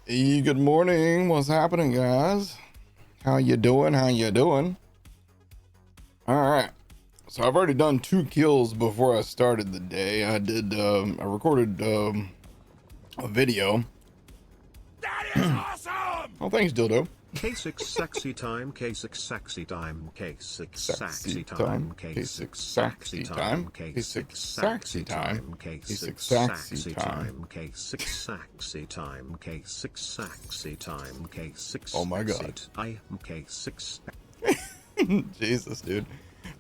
Hey, good morning. What's happening, guys? How you doing? How you doing? All right. So I've already done 2 kills before I started the day. I recorded a video. That is awesome! Oh, thanks, Dildo. K6 sexy time, K6 sexy time, K6 Sexy sexy time, K6 K6 sexy sexy time, time, K6 K6 sexy sexy time, time, K6 K6 sexy sexy time. time, K6 sexy time, K6 sexy time, K6 Oh my God. I am K6. Jesus, dude.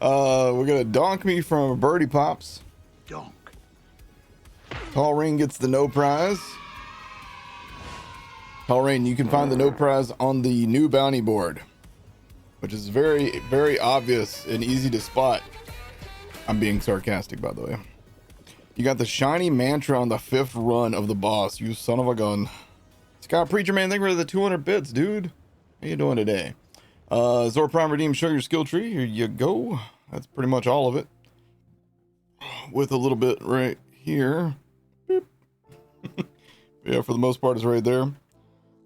We're gonna donk me from Birdie Pops. Donk. Tall Ring gets the no prize. Tall Rain, you can find the no prize on the new bounty board, which is very, very obvious and easy to spot. I'm being sarcastic, by the way. You got the shiny mantra on the 5th run of the boss, you son of a gun. Scott Preacher Man, thank you for the 200 bits, dude. How you doing today? Zor Prime Redeem, show your skill tree. Here you go. That's pretty much all of it. With a little bit right here. Yeah, for the most part, it's right there.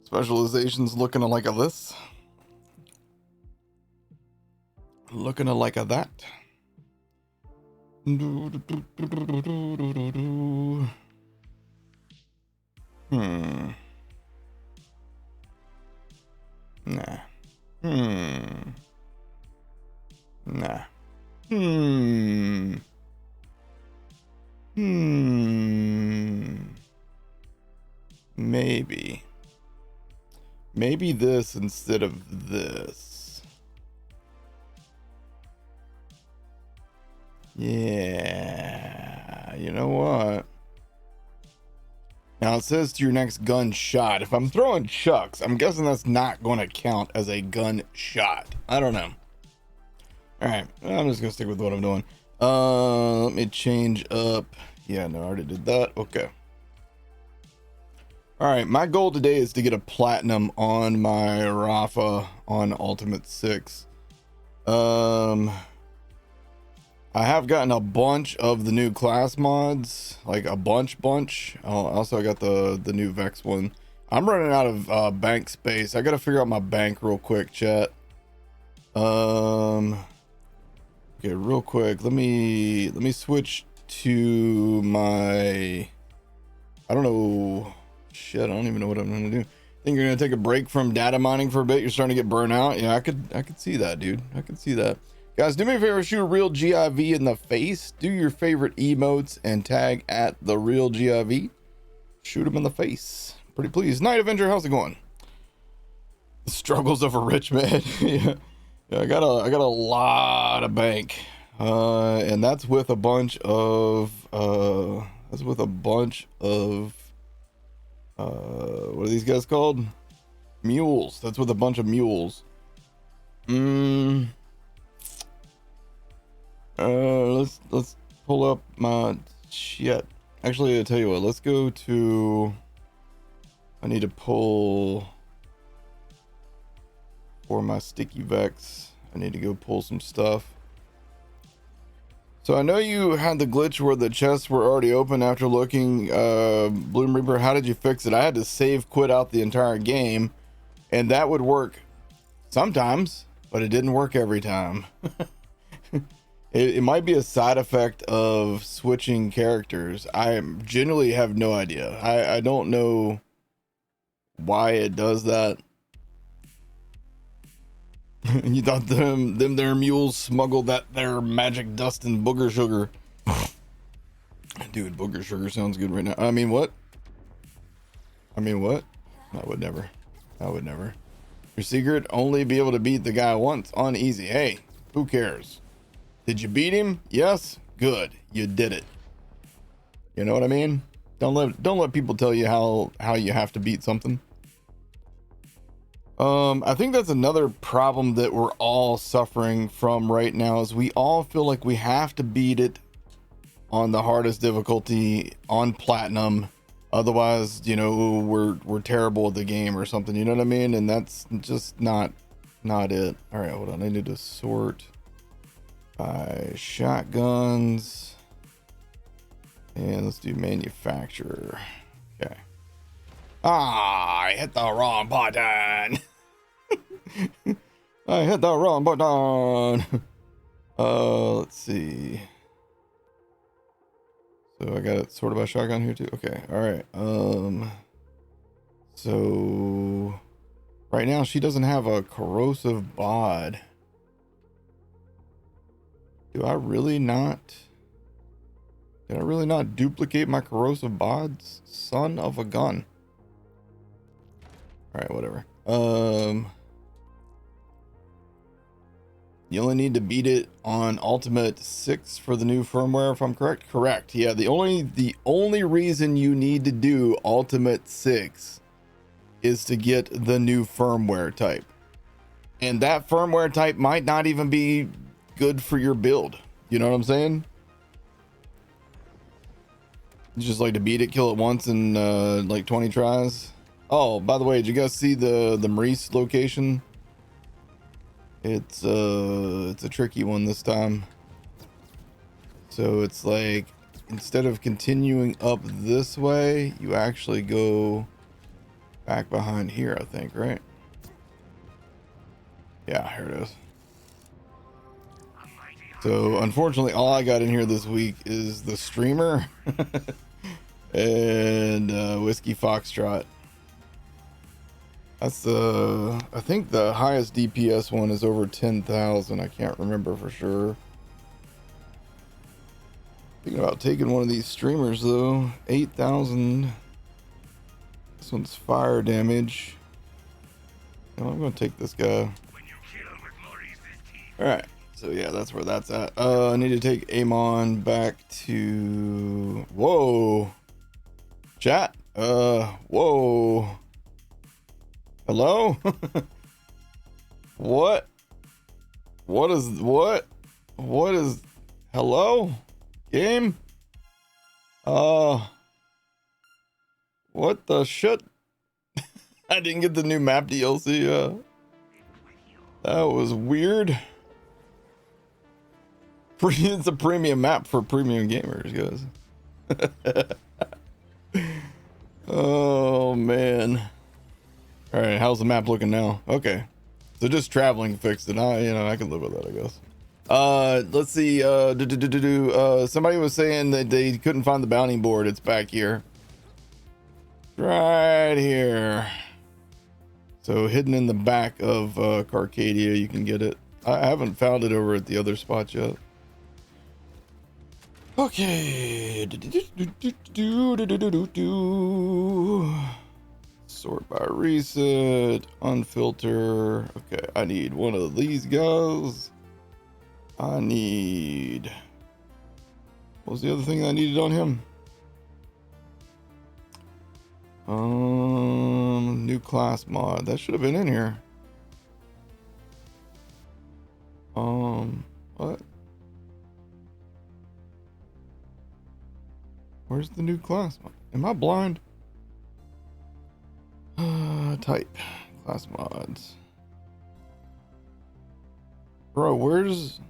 Specializations looking like a this. Looking like a that. Nah. Nah. Maybe. Maybe this instead of this. Yeah. You know what? Now it says to your next gun shot. If I'm throwing chucks, I'm guessing that's not going to count as a gun shot. I don't know. All right, I'm just gonna stick with what I'm doing. Let me change up. Yeah, no, I already did that. Okay. All right, my goal today is to get a platinum on my Rafa on Ultimate 6. I have gotten a bunch of the new class mods, like a bunch. Also, I got the new Vex one. I'm running out of bank space. I gotta figure out my bank real quick, chat. Okay, real quick. Let me switch to my. I don't know. Shit, I don't even know what I'm gonna do. Think you're gonna take a break from data mining for a bit? You're starting to get burnt out. Yeah, I could see that, dude. I could see that. Guys, do me a favor, shoot a real GIV in the face. Do your favorite emotes and tag at the real GIV. Shoot him in the face. Pretty please. Night Avenger, how's it going? The struggles of a rich man. Yeah. Yeah, I got a lot of bank. And that's with a bunch of what are these guys called? Mules. That's with a bunch of mules. Let's pull up my shit. Actually, I'll tell you what, let's go to, I need to pull for my sticky Vex. I need to go pull some stuff. So I know you had the glitch where the chests were already open after looking. Bloom Reaper, how did you fix it? I had to save quit out the entire game, and that would work sometimes, but it didn't work every time. It might be a side effect of switching characters. I genuinely have no idea. I don't know why it does that. You thought their mules smuggled that their magic dust and booger sugar. Dude, booger sugar sounds good right now. I mean what? I would never. Your secret, only be able to beat the guy once on easy. Hey, who cares? Did you beat him? Yes? Good. You did it. You know what I mean? Don't let people tell you how you have to beat something. I think that's another problem that we're all suffering from right now is we all feel like we have to beat it on the hardest difficulty on platinum. Otherwise, you know, we're terrible at the game or something, you know what I mean? And that's just not it. All right, hold on. I need to sort by shotguns. And let's do manufacturer. Okay. Ah, I hit the wrong button. I hit the wrong button. Let's see. So I got it sorted by shotgun here too. Okay, all right. So right now she doesn't have a corrosive bod. Do I really not? Did I really not duplicate my corrosive bods? Son of a gun. All right, whatever. You only need to beat it on Ultimate 6 for the new firmware, if I'm correct. Correct. Yeah, the only reason you need to do Ultimate 6 is to get the new firmware type. And that firmware type might not even be good for your build. You know what I'm saying? You just like to beat it, kill it once in like 20 tries. Oh, by the way, did you guys see the Maurice location? It's a tricky one this time. So it's like, instead of continuing up this way, you actually go back behind here, I think, right? Yeah, here it is. So unfortunately, all I got in here this week is the streamer and Whiskey Foxtrot. That's I think the highest DPS one is over 10,000. I can't remember for sure. Thinking about taking one of these streamers though. 8,000. This one's fire damage. No, I'm gonna take this guy. All right. So yeah, that's where that's at. I need to take Aman back to. Whoa. Chat. Whoa. Hello? What? What is hello? Game? What the shit? I didn't get the new map DLC. That was weird. It's a premium map for premium gamers, guys. Oh man. All right, how's the map looking now? Okay, so just traveling fixed it. I can live with that, I guess. Let's see. Somebody was saying that they couldn't find the bounty board. It's back here, right here. So hidden in the back of Carcadia, you can get it. I haven't found it over at the other spots yet. Okay. Sort by reset, unfilter. Okay, I need one of these guys. I need. What was the other thing I needed on him? New class mod. That should have been in here. What? Where's the new class mod? Am I blind? Type class mods. Bro, where's...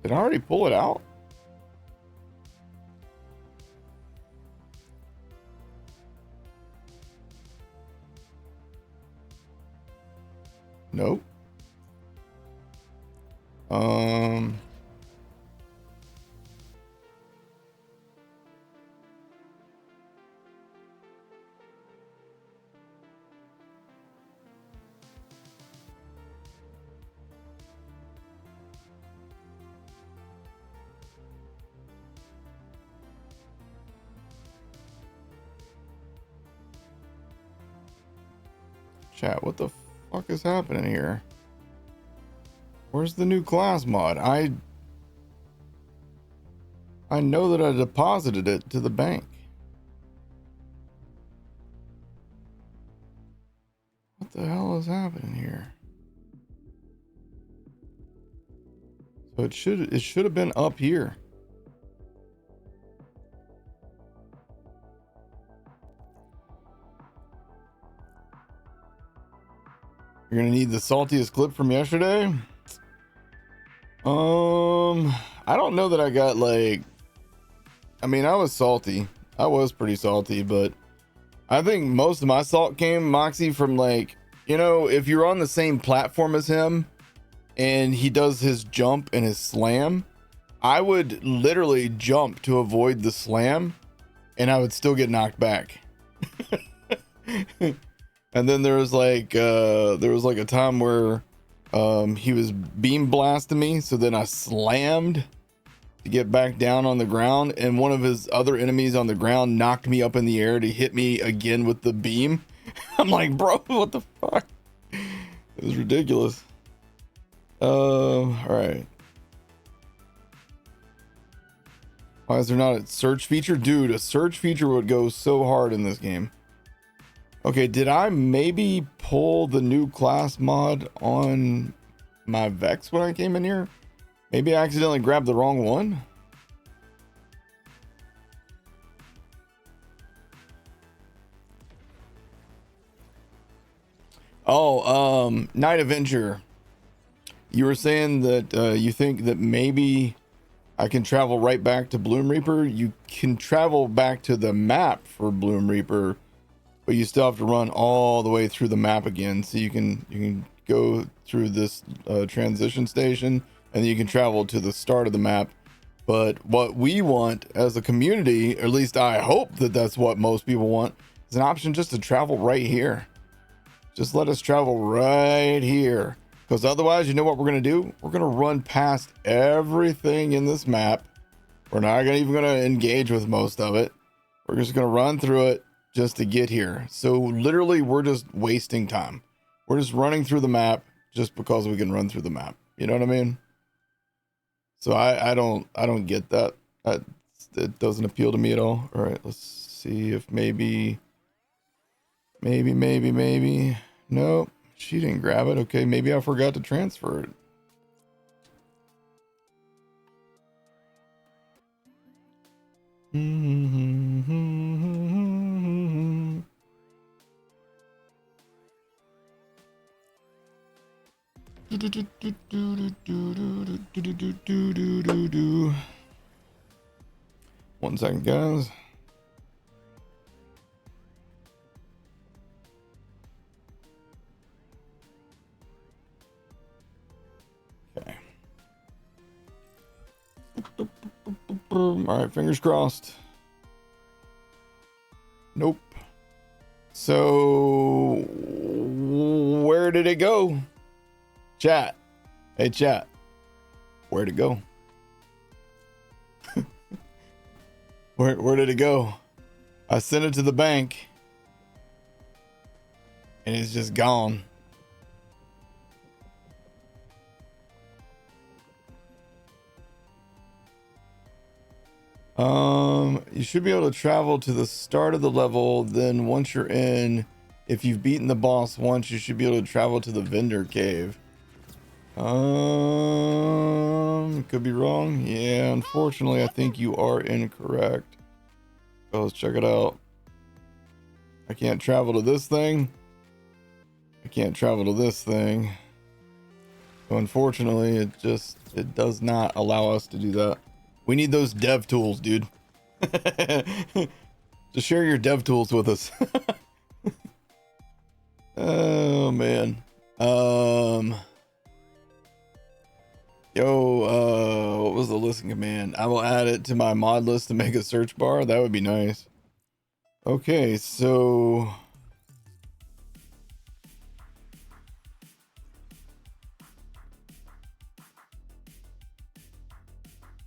Did I already pull it out? Nope. Chat, what the fuck is happening here? Where's the new class mod? I know that I deposited it to the bank. What the hell is happening here? So it should have been up here. You're gonna need the saltiest clip from yesterday. I don't know that I got like. I mean, I was salty. I was pretty salty, but I think most of my salt came, Moxie, from like, you know, if you're on the same platform as him and he does his jump and his slam, I would literally jump to avoid the slam and I would still get knocked back. And then there was like a time where he was beam blasting me, so then I slammed to get back down on the ground, and one of his other enemies on the ground knocked me up in the air to hit me again with the beam. I'm like, bro, what the fuck? It was ridiculous. All right. Why is there not a search feature? Dude, a search feature would go so hard in this game. Okay, did I maybe pull the new class mod on my Vex when I came in here? Maybe I accidentally grabbed the wrong one? Oh, Night Avenger. You were saying that you think that maybe I can travel right back to Bloom Reaper. You can travel back to the map for Bloom Reaper, but you still have to run all the way through the map again. So you can go through this transition station, and then you can travel to the start of the map. But what we want as a community, or at least I hope that that's what most people want, is an option just to travel right here. Just let us travel right here. Because otherwise, you know what we're going to do? We're going to run past everything in this map. We're not even going to engage with most of it. We're just going to run through it just to get here. So literally, we're just wasting time. We're just running through the map just because we can run through the map. You know what I mean? So I don't get that. It doesn't appeal to me at all. All right, let's see if maybe. Nope, she didn't grab it. Okay, maybe I forgot to transfer it. One second, guys. Okay. All right, fingers crossed. Nope. So where did it go? Chat. Hey, chat. Where'd it go? Where did it go? I sent it to the bank and it's just gone. You should be able to travel to the start of the level. Then once you're in, if you've beaten the boss once, you should be able to travel to the vendor cave. Could be wrong. Yeah, unfortunately, I think you are incorrect. So let's check it out. I can't travel to this thing. I can't travel to this thing. So unfortunately, it does not allow us to do that. We need those dev tools, dude. Just share your dev tools with us. Oh man. What was the listen command? I will add it to my mod list to make a search bar. That would be nice. Okay, so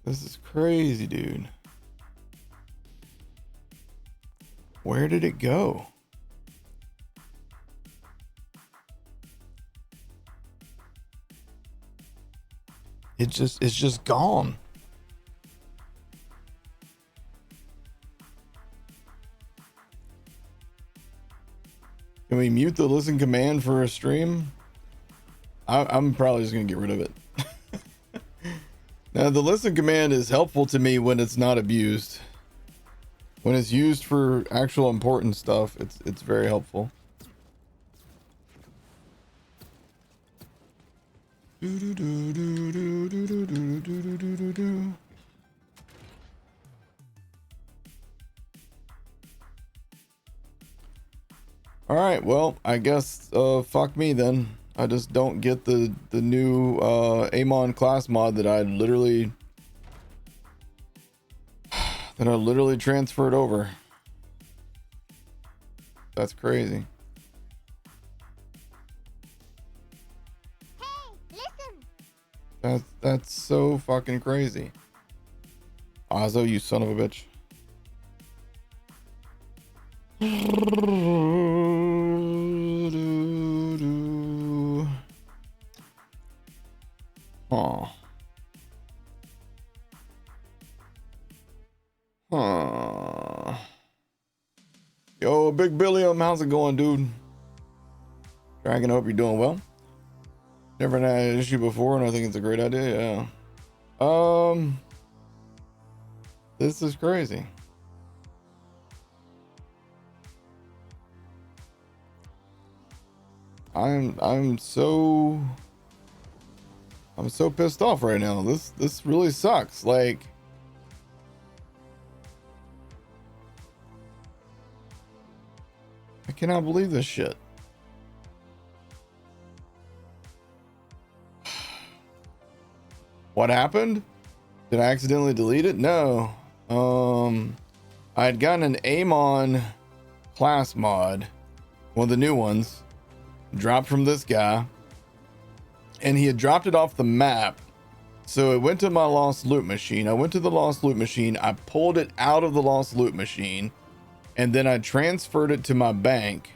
this is crazy, dude. Where did it go? It's just gone. Can we mute the listen command for a stream? I'm probably just gonna get rid of it. Now the listen command is helpful to me when it's not abused. When it's used for actual important stuff, it's very helpful. All right, well, I guess fuck me then. I just don't get the new Amon class mod that I literally transferred over. That's crazy. Hey, listen. That's so fucking crazy. Ozzo, you son of a bitch. Huh. Huh. Yo, Big Billy, how's it going, dude? Dragon, I hope you're doing well. Never had an issue before, and I think it's a great idea. Yeah. This is crazy. I'm so pissed off right now. This really sucks. Like, I cannot believe this shit. What happened? Did I accidentally delete it? No. I had gotten an Amon class mod, one of the new ones, dropped from this guy, and he had dropped it off the map. So it went to my lost loot machine. I went to the lost loot machine. I pulled it out of the lost loot machine, and then I transferred it to my bank.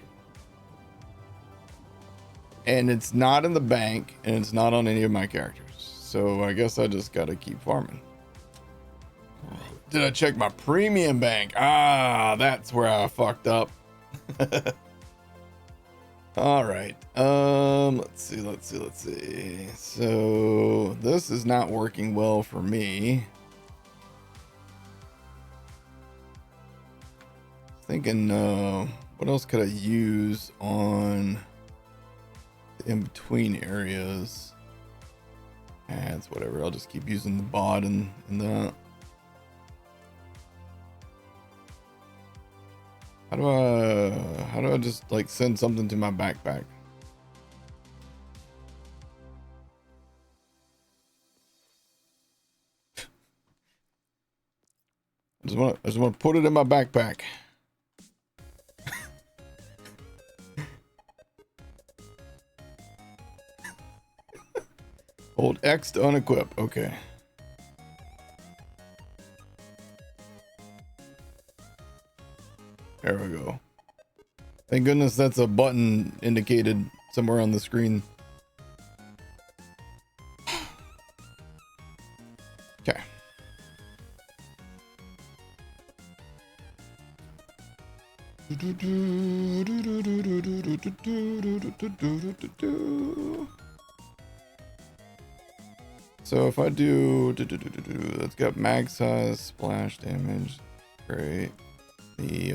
And it's not in the bank, and it's not on any of my characters. So I guess I just gotta keep farming. Did I check my premium bank? Ah, that's where I fucked up. All right. Let's see. So this is not working well for me. Thinking, what else could I use on the in-between areas? It's whatever. I'll just keep using the bot and that. How do I just like send something to my backpack? I just want to put it in my backpack. Hold X to unequip. Okay. There we go. Thank goodness that's a button indicated somewhere on the screen. Okay. So if I do, that's got mag size, splash damage, great. The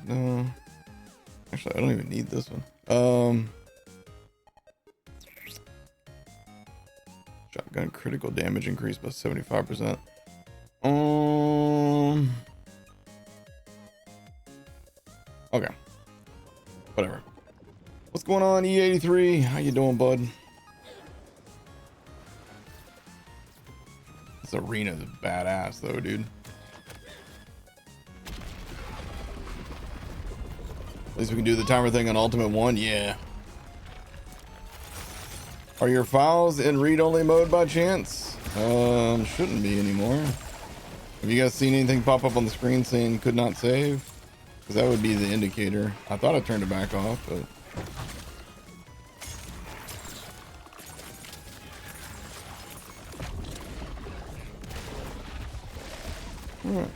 no, actually I don't even need this one. Shotgun critical damage increased by 75%. Okay, whatever. What's going on, E83? How you doing, bud? This arena is badass, though, dude. At least we can do the timer thing on Ultimate 1. Yeah. Are your files in read-only mode by chance? Shouldn't be anymore. Have you guys seen anything pop up on the screen saying could not save? Because that would be the indicator. I thought I turned it back off, but... Alright.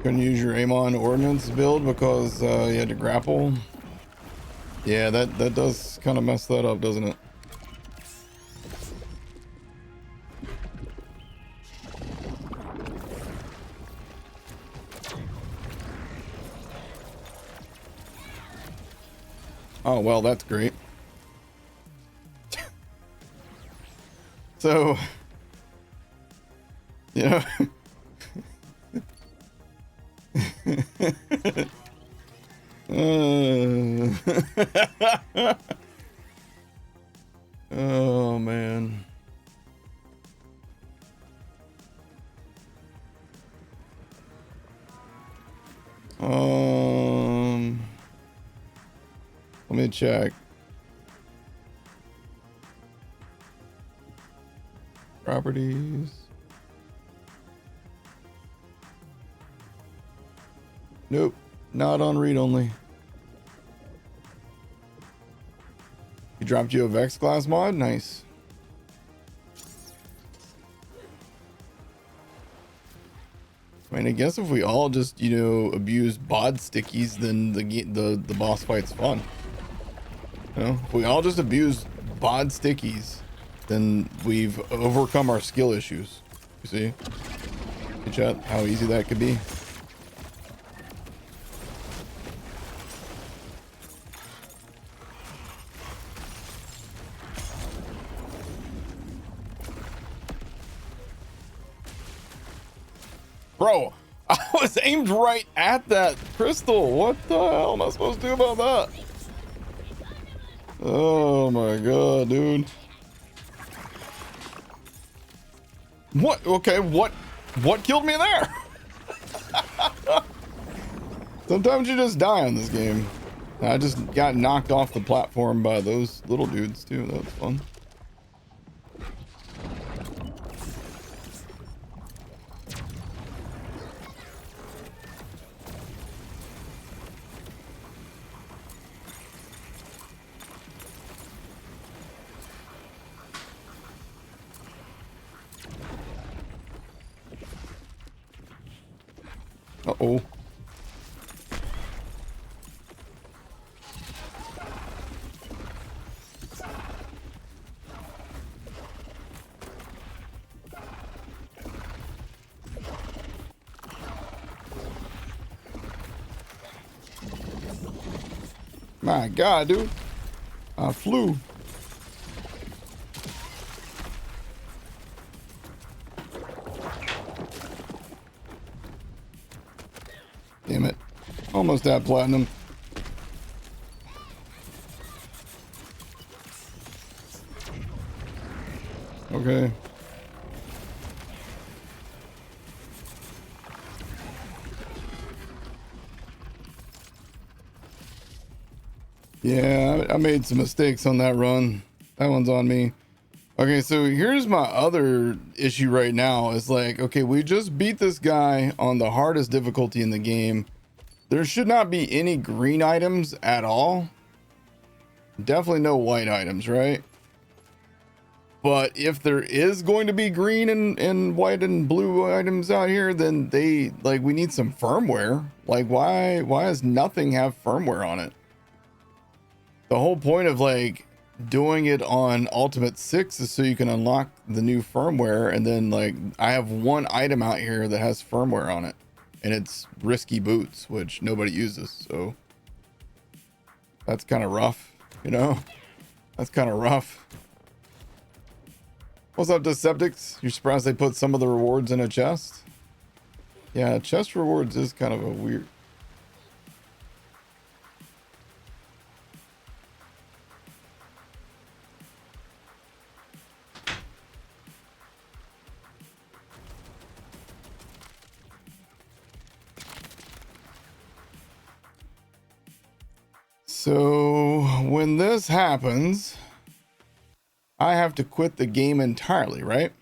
Couldn't use your Amon ordnance build because you had to grapple. Yeah, that does kind of mess that up, doesn't it? Oh, well, that's great. So, you know. Oh, man. Let me check. Properties. Nope, not on read only. He dropped you a Vex class mod? Nice. I mean, I guess if we all just, you know, abuse bod stickies, then the boss fight's fun. You know, if we all just abuse bod stickies, then we've overcome our skill issues. You see? Hey, chat, how easy that could be. Bro, I was aimed right at that crystal. What the hell am I supposed to do about that? Oh my god, dude. What? Okay, what killed me there? Sometimes you just die in this game. I just got knocked off the platform by those little dudes too. That was fun. Uh-oh. My god, dude. I flew. Damn it. Almost at platinum. Okay. Yeah, I made some mistakes on that run. That one's on me. Okay, so here's my other issue right now. Is like, okay, we just beat this guy on the hardest difficulty in the game. There should not be any green items at all. Definitely no white items, right? But if there is going to be green and white and blue items out here, then we need some firmware. Like, why does nothing have firmware on it? The whole point of like doing it on Ultimate 6 is so you can unlock the new firmware, and then like I have one item out here that has firmware on it, and it's risky boots, which nobody uses, so that's kind of rough, you know? That's kind of rough. What's up, Deceptics? You're surprised they put some of the rewards in a chest? Yeah, chest rewards is kind of a weird. So when this happens, I have to quit the game entirely, right?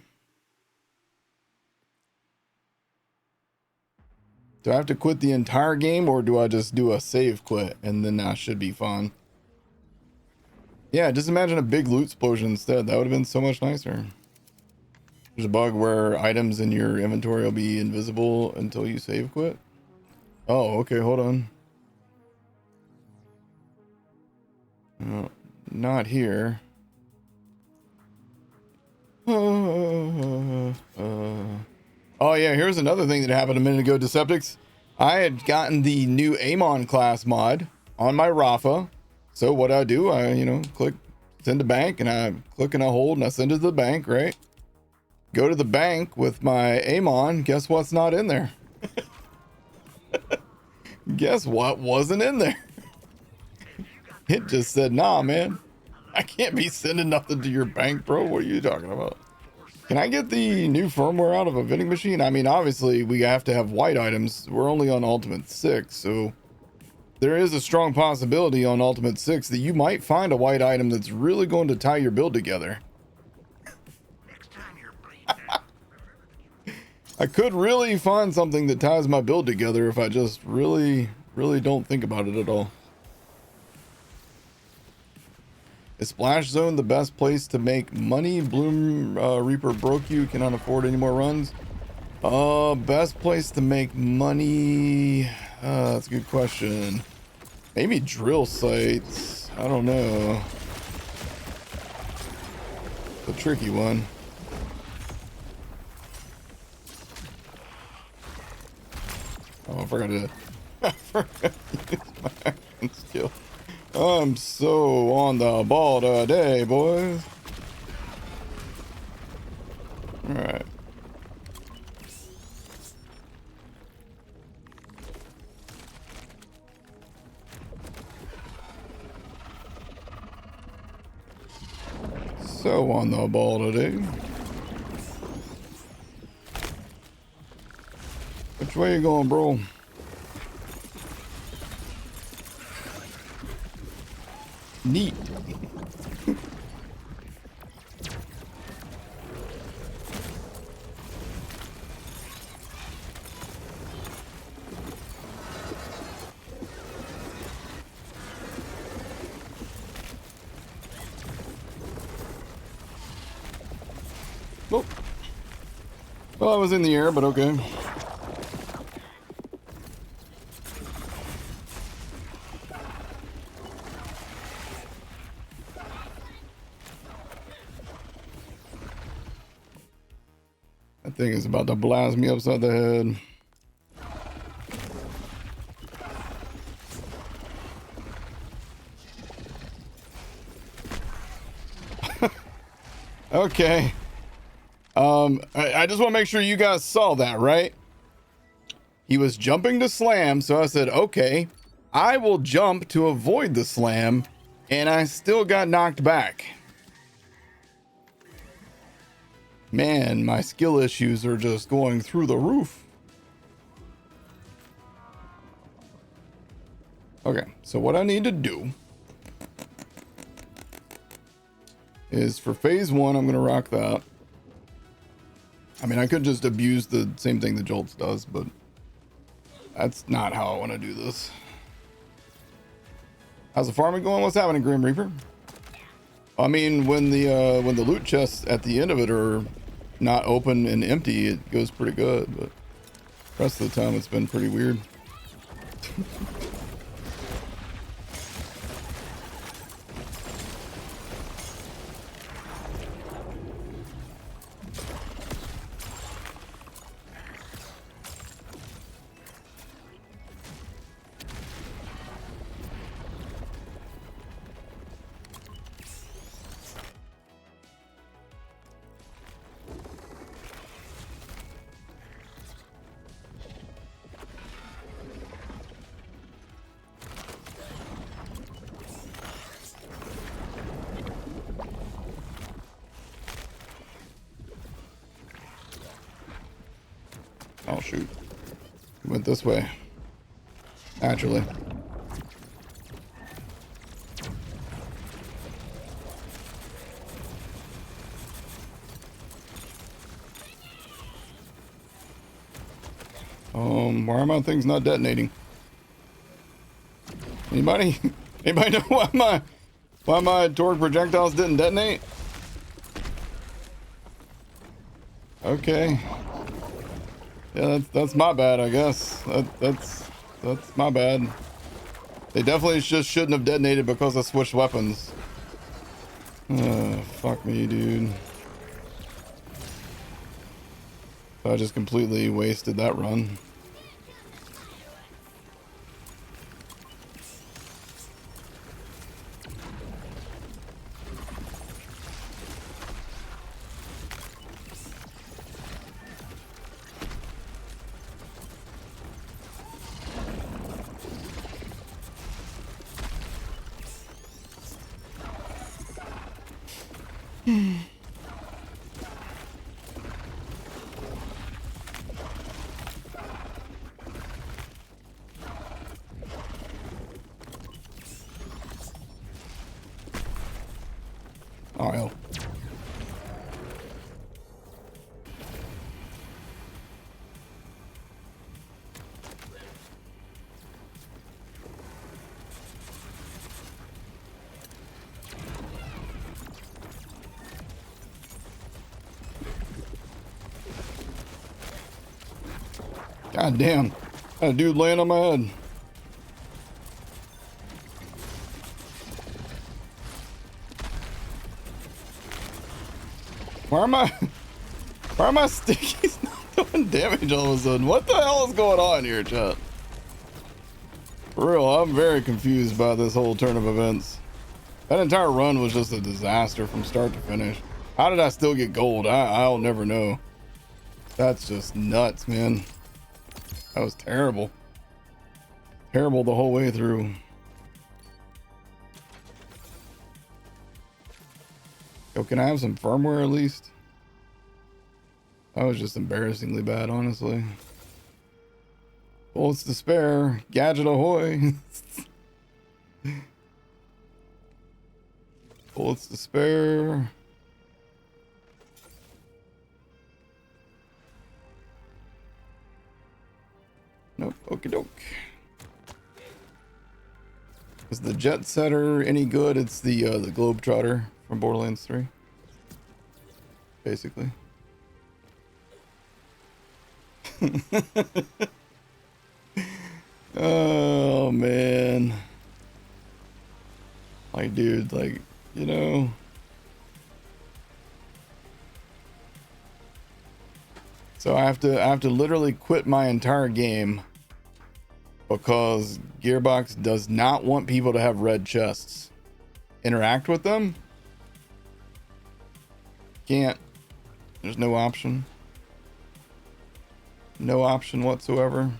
Do I have to quit the entire game, or do I just do a save quit and then that should be fine? Yeah, just imagine a big loot explosion instead. That would have been so much nicer. There's a bug where items in your inventory will be invisible until you save quit. Oh, okay, hold on. Not here. Oh yeah, here's another thing that happened a minute ago, Deceptics. I had gotten the new Aman class mod on my Rafa, So what I do, I, you know, click send to bank, and I click and I hold and I send it to the bank, right? Go to the bank with my Amon. Guess what's not in there? Guess what wasn't in there? It just said, nah, man, I can't be sending nothing to your bank, bro. What are you talking about? Can I get the new firmware out of a vending machine? I mean, obviously we have to have white items. We're only on Ultimate 6, so there is a strong possibility on Ultimate 6 that you might find a white item that's really going to tie your build together. I could really find something that ties my build together if I just really don't think about it at all. Is Splash Zone the best place to make money? Bloom Reaper broke you, cannot afford any more runs. Best place to make money? That's a good question. Maybe drill sites. I don't know. The tricky one. Oh, I forgot to use my action skill. I'm so on the ball today, boys. All right. So on the ball today. Which way you going, bro? Neat. Oh. Well, I was in the air, but okay. That thing is about to blast me upside the head. Okay. I just want to make sure you guys saw that, right? He was jumping to slam, so I said, okay, I will jump to avoid the slam, and I still got knocked back. Man, my skill issues are just going through the roof. Okay, so what I need to do is for phase 1, I'm going to rock that. I mean, I could just abuse the same thing that Jolts does, but that's not how I want to do this. How's the farming going? What's happening, Grim Reaper? I mean, when the loot chests at the end of it are not open and empty, it goes pretty good, but the rest of the time it's been pretty weird. Oh shoot, he went this way naturally. Why are my things not detonating? Anybody? Anybody know why my torque projectiles didn't detonate? Okay. Yeah, that's my bad, I guess. That's my bad. They definitely just shouldn't have detonated because I switched weapons. Fuck me, dude. I just completely wasted that run. Oh, hell. God damn. That dude laying on my head. Why are my stickies not doing damage all of a sudden? What the hell is going on here, chat? For real, I'm very confused by this whole turn of events. That entire run was just a disaster from start to finish. How did I still get gold? I'll never know. That's just nuts, man. That was terrible. Terrible the whole way through. Yo, can I have some firmware at least? That was just embarrassingly bad, honestly. Bullets to spare. Gadget ahoy. Bullets to spare. Nope. Okie doke. Is the jet setter any good? It's the Globetrotter from Borderlands 3. Basically. Oh man. Like, dude, like, you know. So I have to literally quit my entire game because Gearbox does not want people to have red chests. Interact with them? Can't. There's no option. No option whatsoever.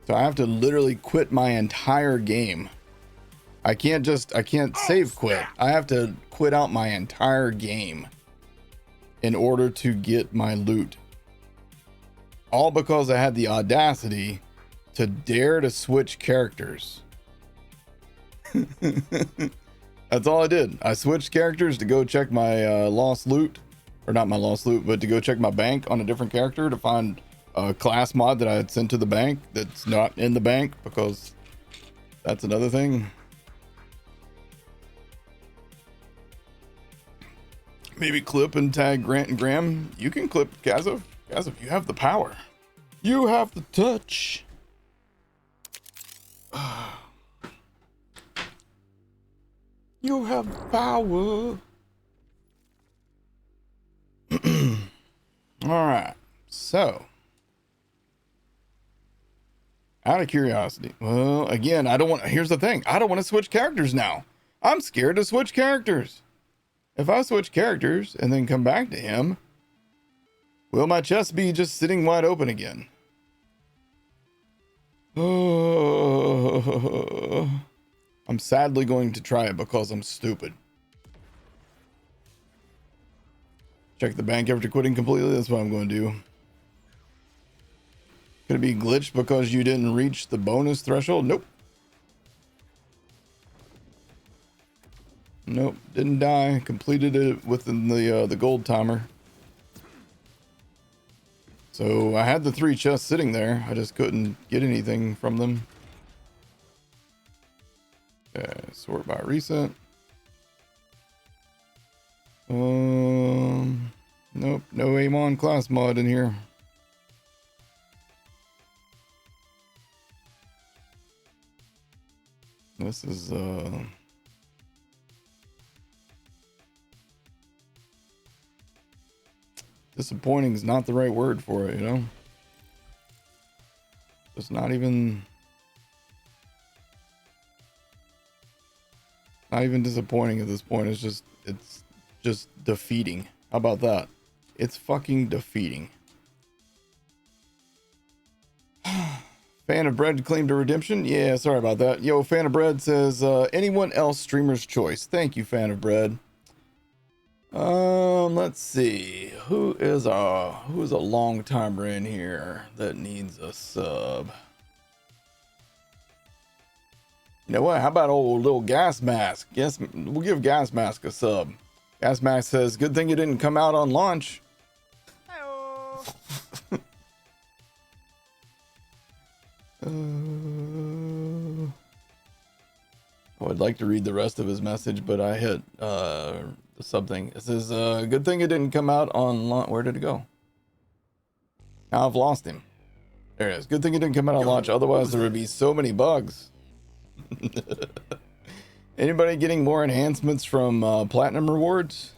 So I have to literally quit my entire game. I can't save quit. I have to quit out my entire game in order to get my loot. All because I had the audacity to dare to switch characters. That's all I did. I switched characters to go check my lost loot, or not my lost loot, but to go check my bank on a different character to find a class mod that I had sent to the bank that's not in the bank, because that's another thing. Maybe clip and tag Grant and Graham. You can clip Gazav. Gazav, you have the power. You have the touch. You have the power. All right. So, out of curiosity, well, again, I don't want. Here's the thing. I don't want to switch characters now. I'm scared to switch characters. If I switch characters and then come back to him, will my chest be just sitting wide open again? I'm sadly going to try it because I'm stupid. Check the bank after quitting completely. That's what I'm going to do. Could it be glitched because you didn't reach the bonus threshold? Nope. Nope, didn't die. Completed it within the gold timer. So I had the 3 chests sitting there. I just couldn't get anything from them. Okay, sort by recent. Nope, no Amon class mod in here. This is disappointing is not the right word for it, you know? It's not even disappointing at this point. It's just defeating. How about that? It's fucking defeating. Fan of Bread claimed to redemption. Yeah, sorry about that. Yo, Fan of Bread says, anyone else streamer's choice. Thank you, Fan of Bread. Let's see. Who is a long timer in here that needs a sub? You know what? How about old little Gas Mask? Yes, we'll give Gas Mask a sub. Gas Mask says, good thing you didn't come out on launch. Hello. I would like to read the rest of his message, but I hit something. It says, good thing it didn't come out on launch. Where did it go? Now I've lost him. There it is. Good thing it didn't come out on launch. Otherwise, there would be so many bugs. Anybody getting more enhancements from platinum rewards?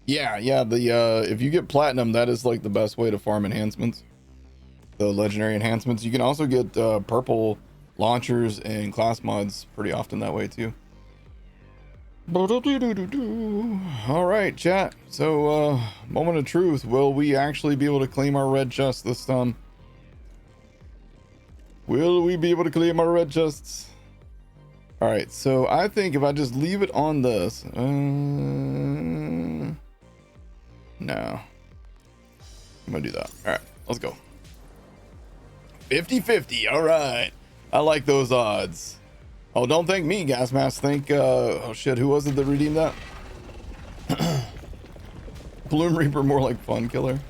Yeah. The if you get platinum, that is like the best way to farm enhancements. The legendary enhancements. You can also get purple launchers and class mods pretty often that way too. All right, chat. So moment of truth. Will we actually be able to claim our red chest this time? Will we be able to claim our red chests? All right, so I think if I just leave it on this, no, I'm gonna do that. All right, let's go. 50-50. All right, I like those odds. Oh, don't thank me, Gas Mask. Thank oh shit, who was it that redeemed that? Bloom Reaper, more like Fun Killer.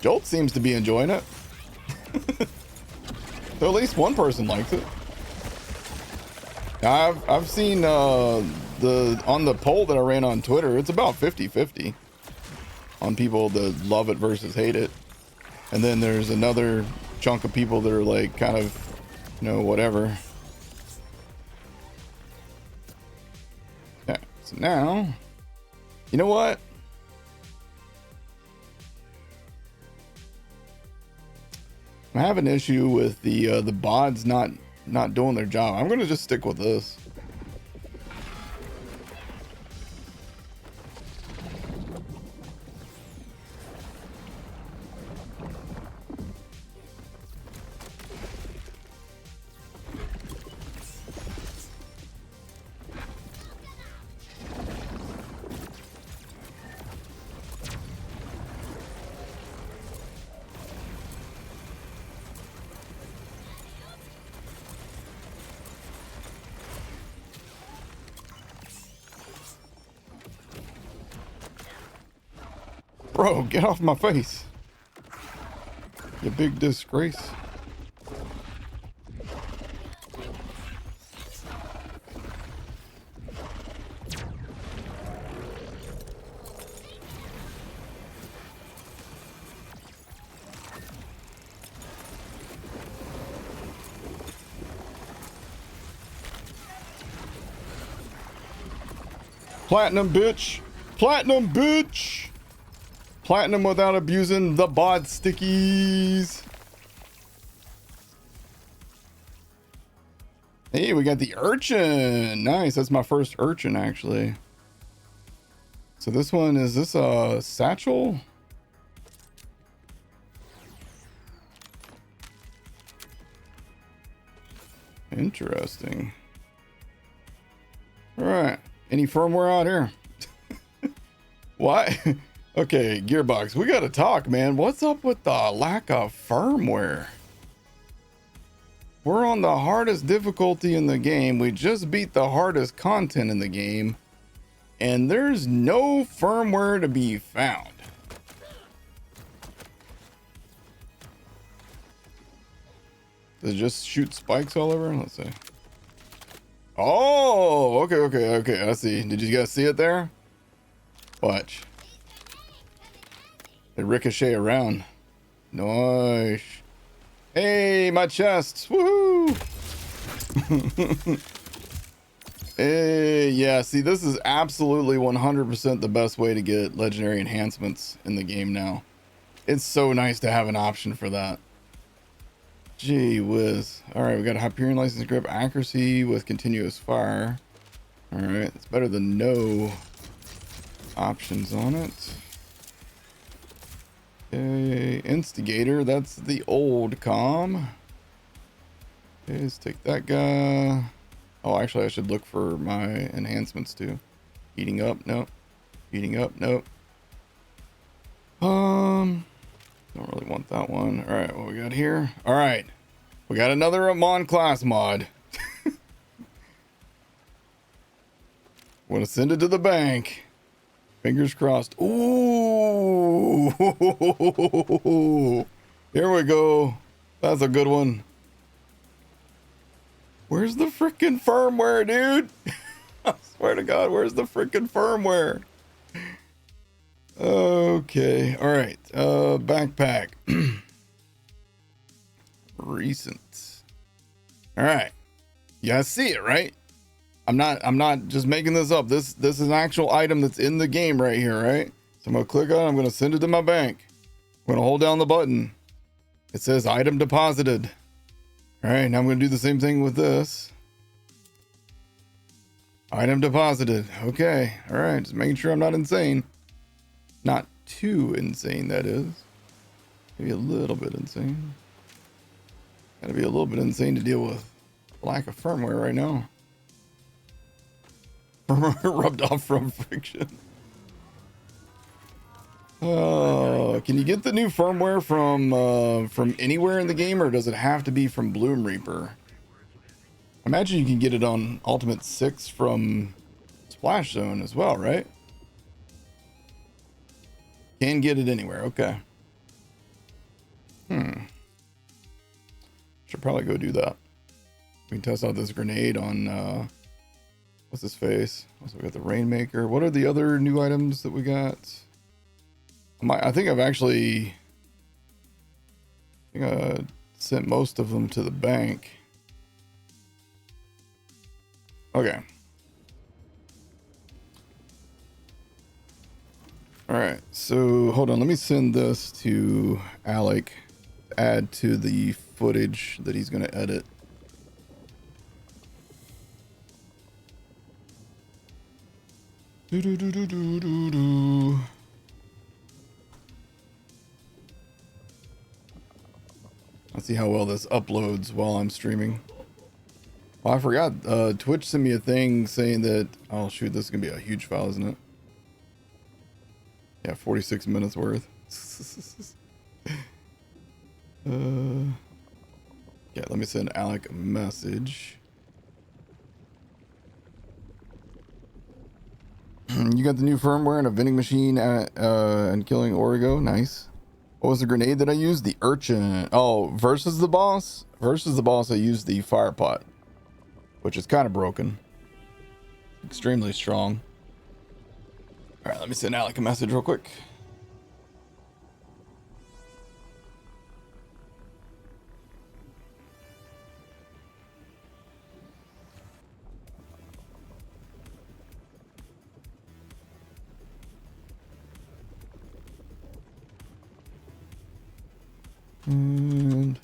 Jolt seems to be enjoying it. So at least one person likes it. I've seen on the poll that I ran on Twitter, it's about 50-50 on people that love it versus hate it. And then there's another chunk of people that are like kind of, you know, whatever. Yeah, so now, you know what? I have an issue with the bods not doing their job. I'm gonna just stick with this. Bro, get off my face. You big disgrace. Platinum, bitch. Platinum, bitch. Platinum without abusing the bod stickies. Hey, we got the urchin. Nice. That's my first urchin, actually. So this one, is this a satchel? Interesting. All right. Any firmware out here? What? Okay, Gearbox, we gotta talk, man. What's up with the lack of firmware? We're on the hardest difficulty in the game. We just beat the hardest content in the game, and there's no firmware to be found. Does it just shoot spikes all over? Let's see. Oh, okay. I see. Did you guys see it there? Watch. They ricochet around. Nice. Hey, my chests. Woohoo! Hey, yeah, see, this is absolutely 100% the best way to get legendary enhancements in the game now. It's so nice to have an option for that. Gee whiz. Alright, we got a Hyperion license grip accuracy with continuous fire. Alright, it's better than no options on it. Okay, Instigator, that's the old comm. Okay, let's take that guy. Oh, actually, I should look for my enhancements too. Heating up, nope. Heating up, nope. Don't really want that one. All right, what we got here? All right, we got another Aman class mod. Want to send it to the bank. Fingers crossed. Ooh, here we go. That's a good one. Where's the freaking firmware, dude? I swear to God, where's the freaking firmware? Okay, all right. Backpack. Recent. All right. You guys see it, right? I'm not just making this up. This is an actual item that's in the game right here, right? So I'm gonna click on it, I'm gonna send it to my bank. I'm gonna hold down the button. It says item deposited. All right, now I'm gonna do the same thing with this. Item deposited. Okay, all right, just making sure I'm not insane. Not too insane, that is. Maybe a little bit insane. Gotta be a little bit insane to deal with lack of firmware right now. Rubbed off from friction. Can you get the new firmware from anywhere in the game, or does it have to be from Bloom Reaper? I imagine you can get it on Ultimate 6 from Splash Zone as well, right? Can get it anywhere, okay. Should probably go do that. We can test out this grenade on what's his face? Also, we got the Rainmaker. What are the other new items that we got? I think I've actually sent most of them to the bank. Okay. All right. So hold on. Let me send this to Alec. Add to the footage that he's going to edit. Do do do do do do do. Let's see how well this uploads while I'm streaming. Oh, I forgot. Twitch sent me a thing saying that. Oh shoot, this is gonna be a huge file, isn't it? Yeah, 46 minutes worth. Yeah, let me send Alec a message. You got the new firmware and a vending machine and killing Origo. Nice. What was the grenade that I used? The urchin. Oh, versus the boss? Versus the boss, I used the fire pot, which is kind of broken. Extremely strong. All right, let me send Alec a message real quick. And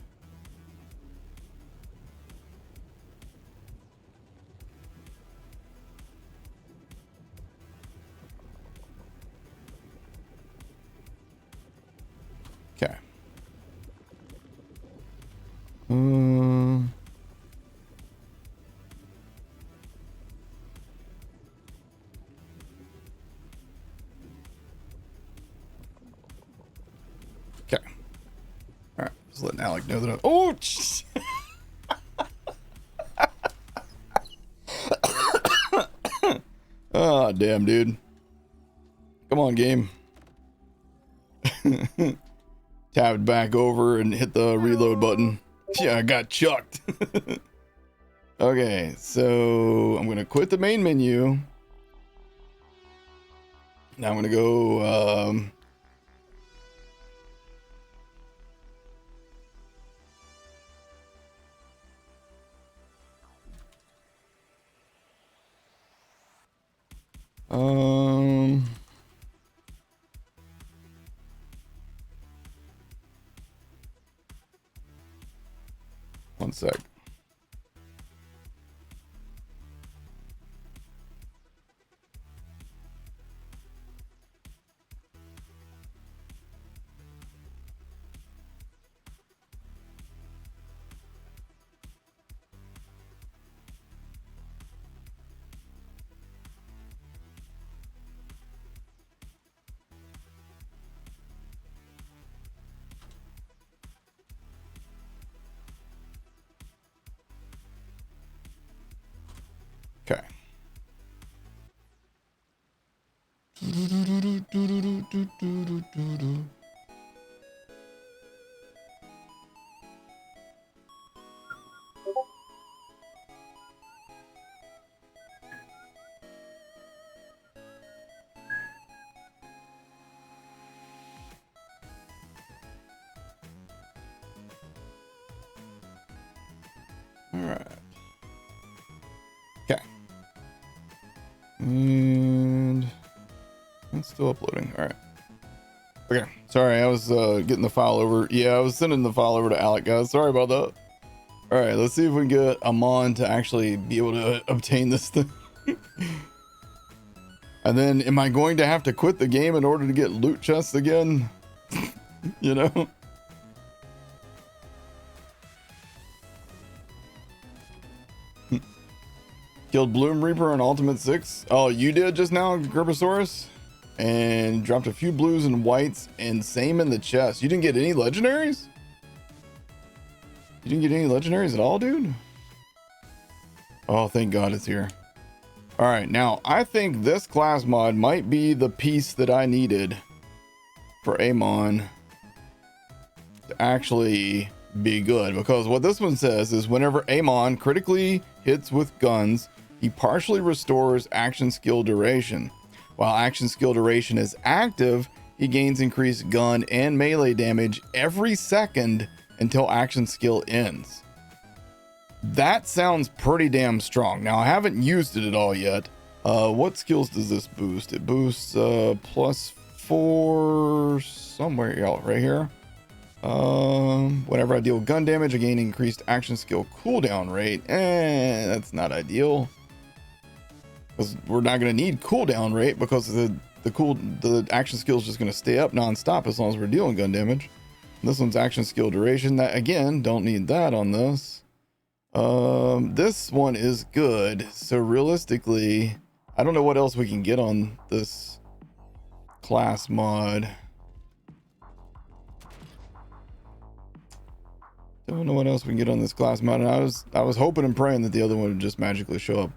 okay. Okay. All right. Just letting Alec know that. Oh. Oh, damn, dude. Come on, game. Tabbed back over and hit the reload button. Yeah, I got chucked. Okay, so I'm gonna quit the main menu. Now I'm gonna go one sec. All right. Okay. And it's still uploading. All right. Okay. Sorry, I was getting the file over. Yeah, I was sending the file over to Alec, guys. Sorry about that. All right, let's see if we can get Aman to actually be able to obtain this thing. And then, am I going to have to quit the game in order to get loot chests again? You know? Killed Bloom Reaper on Ultimate 6. Oh, you did just now, Gerbosaurus? And dropped a few blues and whites, and same in the chest. You didn't get any legendaries? You didn't get any legendaries at all, dude? Oh, thank God it's here. All right, now I think this class mod might be the piece that I needed for Amon to actually be good, because what this one says is whenever Amon critically hits with guns, he partially restores action skill duration. While action skill duration is active, he gains increased gun and melee damage every second until action skill ends. That sounds pretty damn strong. Now, I haven't used it at all yet. What skills does this boost? It boosts +4 somewhere out right here. Whenever I deal gun damage, I gain increased action skill cooldown rate. That's not ideal, because we're not going to need cooldown rate, because the action skill is just going to stay up non-stop as long as we're dealing gun damage. And this one's action skill duration. That, again, don't need that on this. This one is good. So realistically, I don't know what else we can get on this class mod. Don't know what else we can get on this class mod. And I was hoping and praying that the other one would just magically show up.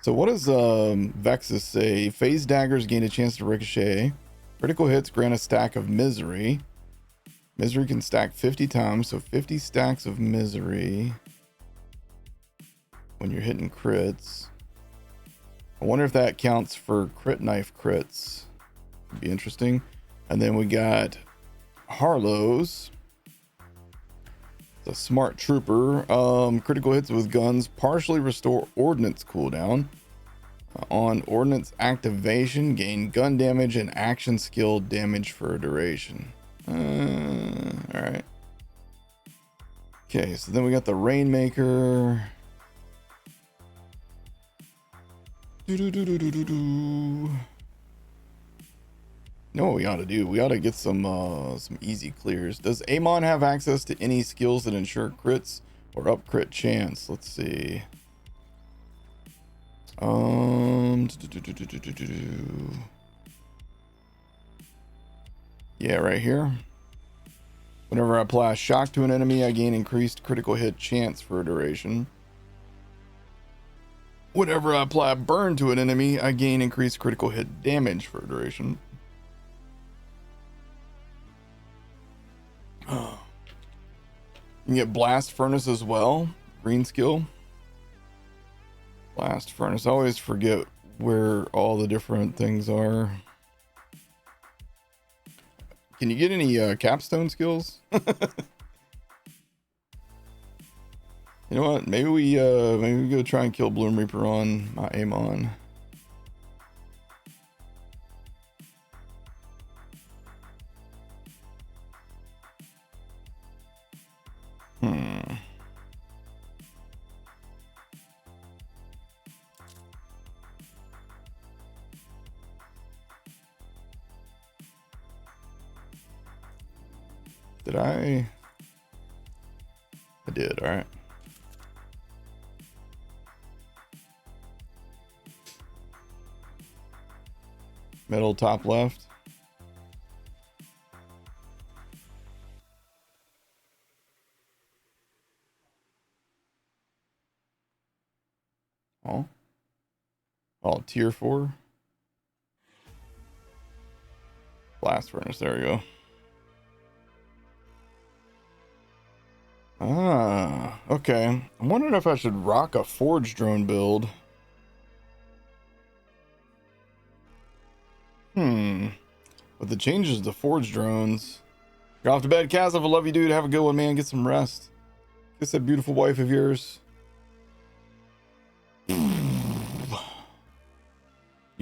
So what does Vexus say? Phase daggers gain a chance to ricochet. Critical hits grant a stack of misery. Misery can stack 50 times, so 50 stacks of misery when you're hitting crits. I wonder if that counts for crit knife crits. Would be interesting. And then we got Harlow's. It's a smart trooper. Critical hits with guns partially restore ordnance cooldown. On ordnance activation, gain gun damage and action skill damage for a duration. All right. Okay, so then we got the Rainmaker. You know what we ought to do? We ought to get some easy clears. Does Amon have access to any skills that ensure crits or up crit chance? Let's see. Yeah, right here. Whenever I apply a shock to an enemy, I gain increased critical hit chance for a duration. Whenever I apply a burn to an enemy, I gain increased critical hit damage for a duration. You can get Blast Furnace as well. Green skill. Blast Furnace. I always forget where all the different things are. Can you get any capstone skills? You know what? Maybe we go try and kill Bloom Reaper on my Amon. Did I did. All right. Middle top left. Oh, tier 4. Blast furnace, there we go. Ah, okay. I'm wondering if I should rock a forge drone build. With the changes to forge drones. You're off to bed, Kaz. I love you, dude. Have a good one, man. Get some rest. Kiss that beautiful wife of yours. You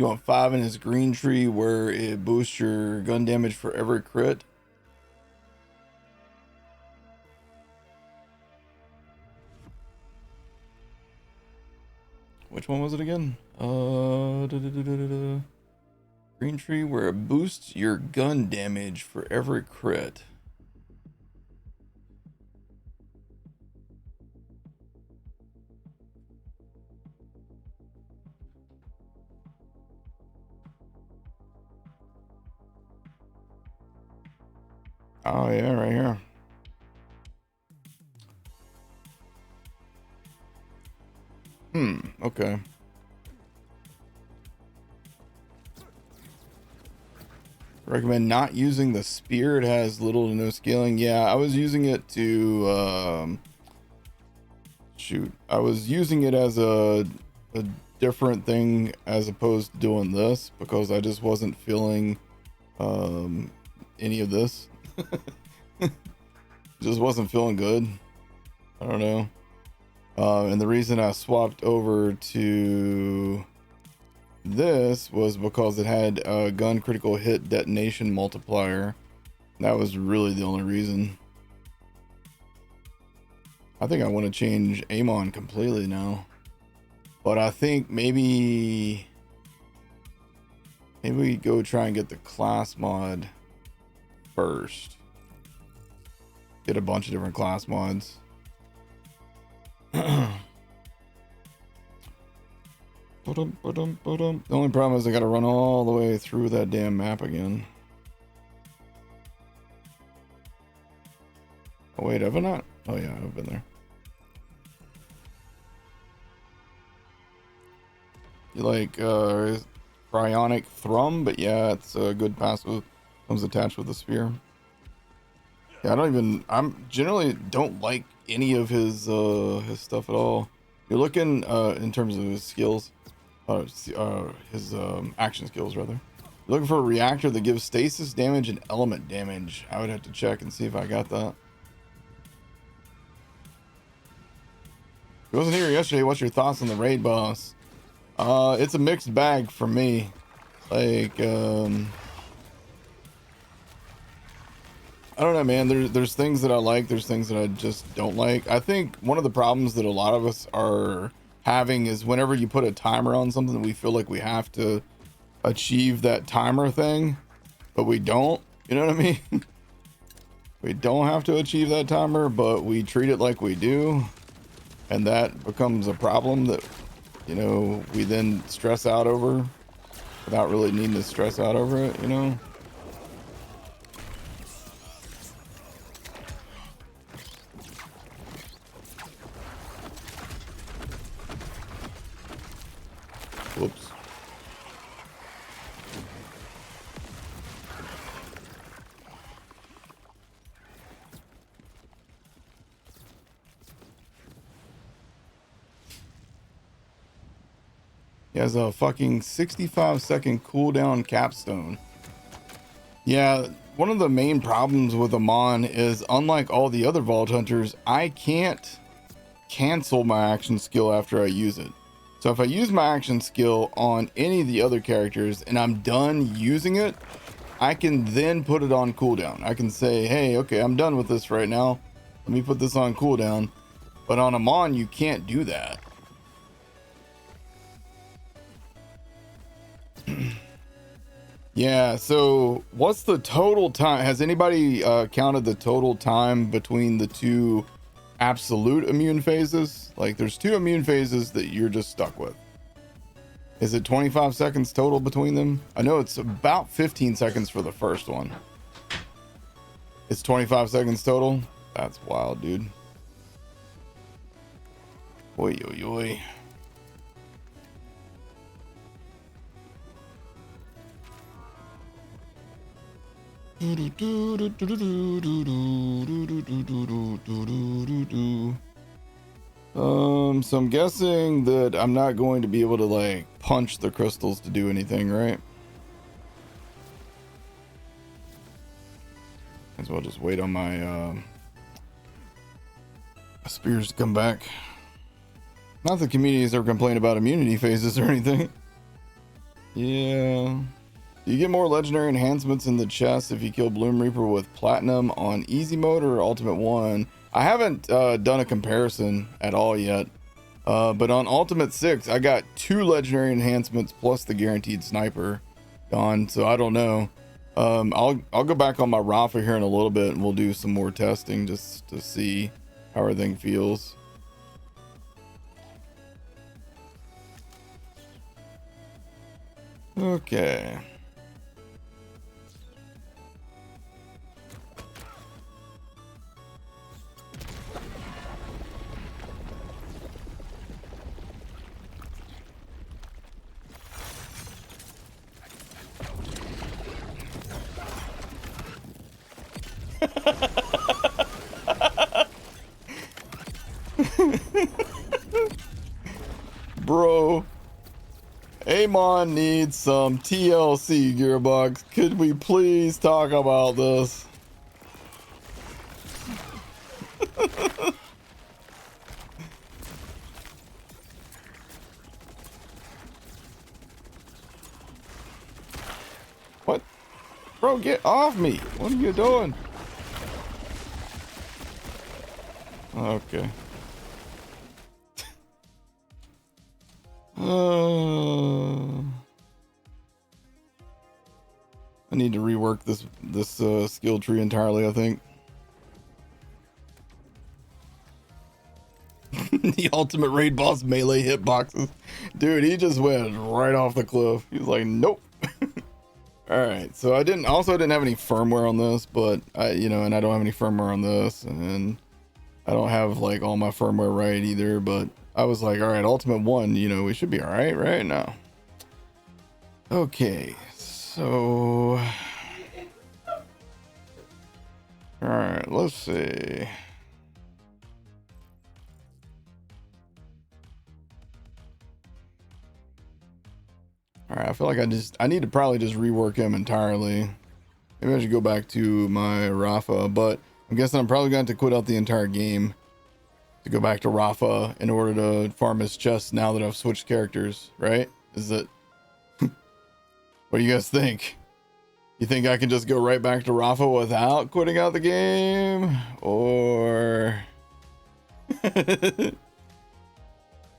want 5 in his green tree where it boosts your gun damage for every crit? Which one was it again? Green tree where it boosts your gun damage for every crit. Oh yeah, right here. Okay. Recommend not using the spear. It has little to no scaling. Yeah, I was using it to shoot. I was using it as a different thing as opposed to doing this because I just wasn't feeling any of this. Just wasn't feeling good. I don't know. And the reason I swapped over to this was because it had a gun critical hit detonation multiplier. That was really the only reason. I think I want to change Amon completely now. But I think maybe we go try and get the class mod first. Get a bunch of different class mods. The only problem is I gotta run all the way through that damn map again. Oh wait, have I not? Oh yeah, I've been there. You like cryonic thrum, but yeah, it's a good passive. Comes attached with a spear. Yeah, I'm generally don't like any of his stuff at all. You're looking in terms of his skills, his action skills rather. You're looking for a reactor that gives stasis damage and element damage. I would have to check and see if I got that. He wasn't here yesterday. What's your thoughts on the raid boss? It's a mixed bag for me. Like, I don't know, man. There's things that I like. There's things that I just don't like. I think one of the problems that a lot of us are having is whenever you put a timer on something, we feel like we have to achieve that timer thing, but we don't. You know what I mean? We don't have to achieve that timer, but we treat it like we do. And that becomes a problem that, you know, we then stress out over without really needing to stress out over it, you know? Whoops. He has a fucking 65-second cooldown capstone. Yeah, one of the main problems with Aman is, unlike all the other Vault Hunters, I can't cancel my action skill after I use it. So if I use my action skill on any of the other characters and I'm done using it, I can then put it on cooldown. I can say, hey, okay, I'm done with this right now. Let me put this on cooldown. But on Aman, you can't do that. Yeah, so what's the total time? Has anybody counted the total time between the two absolute immune phases? Like, there's two immune phases that you're just stuck with. Is it 25 seconds total between them? I know it's about 15 seconds for the first one. It's 25 seconds total? That's wild, dude. Oi, oi, oi. So I'm guessing that I'm not going to be able to like punch the crystals to do anything, right? As well just wait on my spears to come back. Not that communities ever complain about immunity phases or anything. Yeah. You get more legendary enhancements in the chest if you kill Bloom Reaper with Platinum on easy mode or Ultimate 1. I haven't done a comparison at all yet. But on Ultimate 6, I got 2 legendary enhancements plus the guaranteed sniper gone, so I don't know. I'll go back on my Rafa here in a little bit and we'll do some more testing just to see how everything feels. Okay. Bro, Aman needs some TLC, Gearbox. Could we please talk about this? What? Bro, get off me. What are you doing? Okay. I need to rework this skill tree entirely, I think. The ultimate raid boss melee hitboxes. Dude, he just went right off the cliff. He's like, nope. Alright, so I didn't have any firmware on this, but and I don't have any firmware on this, and I don't have like all my firmware right either, but I was like, alright, Ultimate 1, we should be alright right now. Okay, so alright, let's see. Alright, I feel like I need to probably just rework him entirely. Maybe I should go back to my Rafa, but I'm guessing I'm probably going to quit out the entire game to go back to Rafa in order to farm his chest now that I've switched characters, right? Is it... What do you guys think? You think I can just go right back to Rafa without quitting out the game? Or...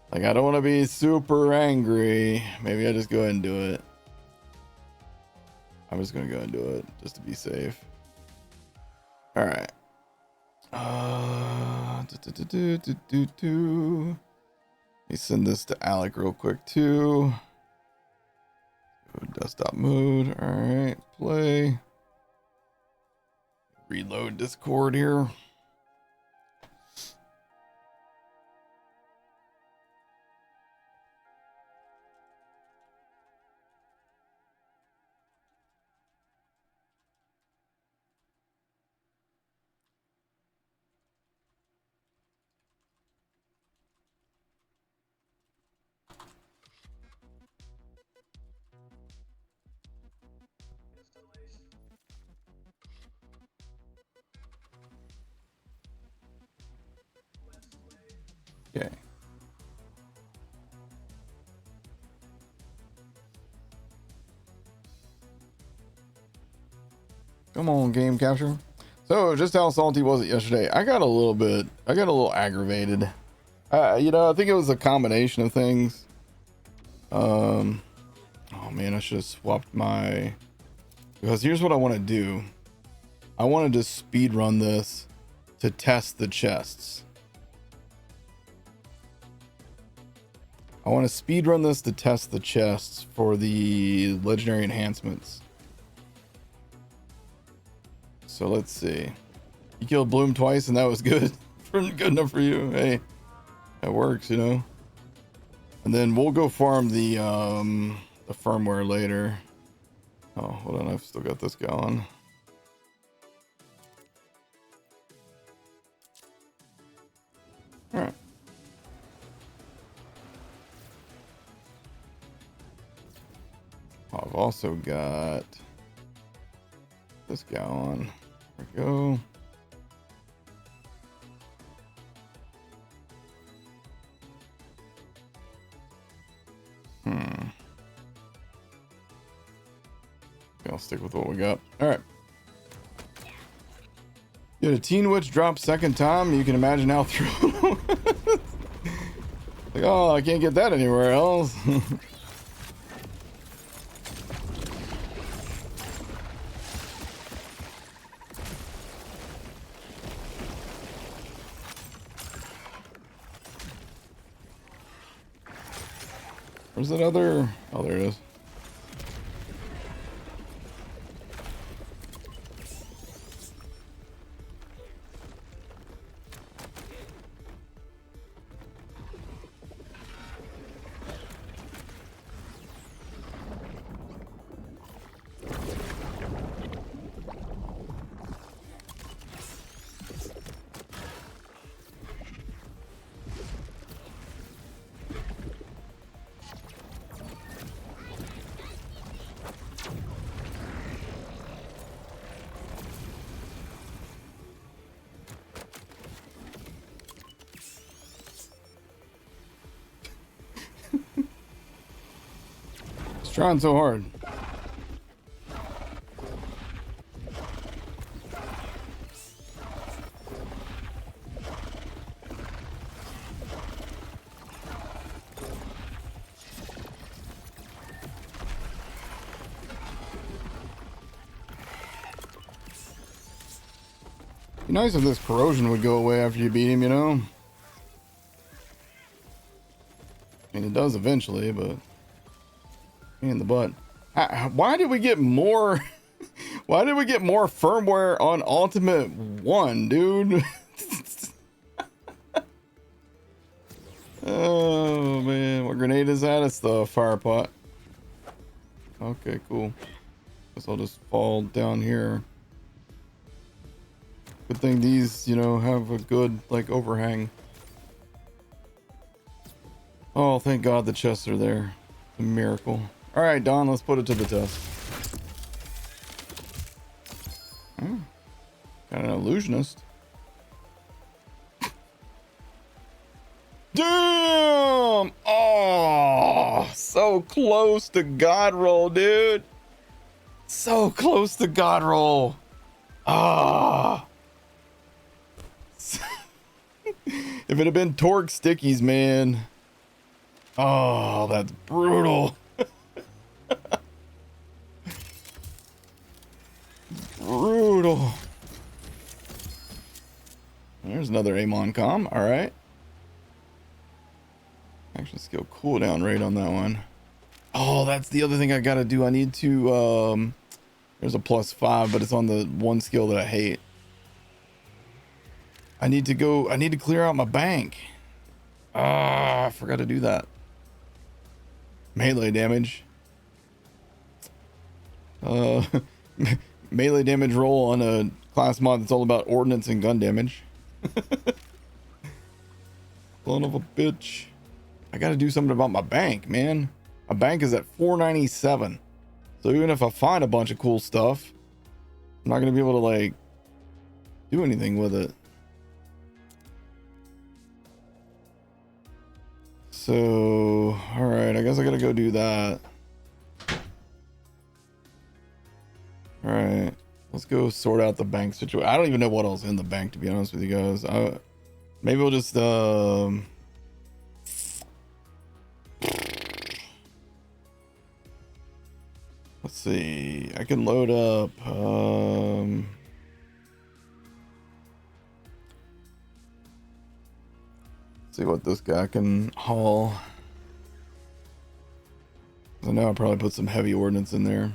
Like, I don't want to be super angry. Maybe I just go ahead and do it. I'm just going to go ahead and do it just to be safe. All right. Let me send this to Alec real quick too. Go desktop mode. All right, play. Reload Discord here. Okay. Come on, game capture. So just how salty was it yesterday? I got a little aggravated. I think it was a combination of things. Oh man, I should have swapped because here's what I want to do. I want to just speed run this to test the chests. I want to speed run this to test the chests for the legendary enhancements. So let's see. You killed Bloom twice and that was good. Good enough for you. Hey, that works, And then we'll go farm the firmware later. Oh, hold on. I've still got this going. also got this guy on. There we go. I'll stick with what we got. All right. You had a teen witch drop second time. You can imagine how through. Like, oh, I can't get that anywhere else. Where's that other? Oh, there it is. Trying so hard. Be nice if this corrosion would go away after you beat him, you know? I mean, it does eventually, but in the butt. Why did we get more? Why did we get more firmware on Ultimate 1, dude? Oh man, what grenade is that? It's the fire pot. Okay, cool. Guess I'll just fall down here. Good thing these, you know, have a good like overhang. Oh, thank God the chests are there. A miracle. All right, Don, let's put it to the test. Oh, got an illusionist. Damn! Oh, so close to God roll, dude. So close to God roll. Ah. If it had been Torque Stickies, man. Oh, that's brutal. Brutal. There's another Amon com. All right. Action skill cooldown rate on that one. Oh, that's the other thing I gotta do. I need to there's a +5, but it's on the one skill that I hate. I need to clear out my bank. Ah, I forgot to do that. Melee damage. Melee damage roll on a class mod that's all about ordnance and gun damage. Son of a bitch. I gotta do something about my bank, man. My bank is at 497. So even if I find a bunch of cool stuff, I'm not gonna be able to like do anything with it. So, all right, I guess I gotta go do that. All right, let's go sort out the bank situation. I don't even know what else in the bank, to be honest with you guys. Maybe we'll just let's see. I can load up see what this guy can haul. I know I probably put some heavy ordnance in there.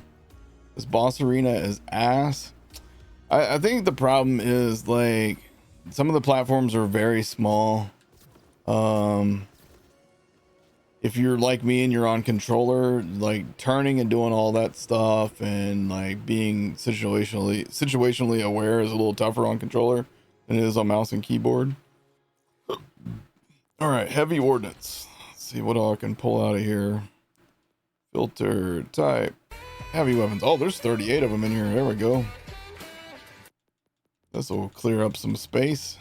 This boss arena is ass. I think the problem is like some of the platforms are very small. If you're like me and you're on controller, like turning and doing all that stuff and like being situationally aware is a little tougher on controller than it is on mouse and keyboard. All right, heavy ordnance. Let's see what all I can pull out of here. Filter type. Heavy weapons. Oh, there's 38 of them in here. There we go. This will clear up some space.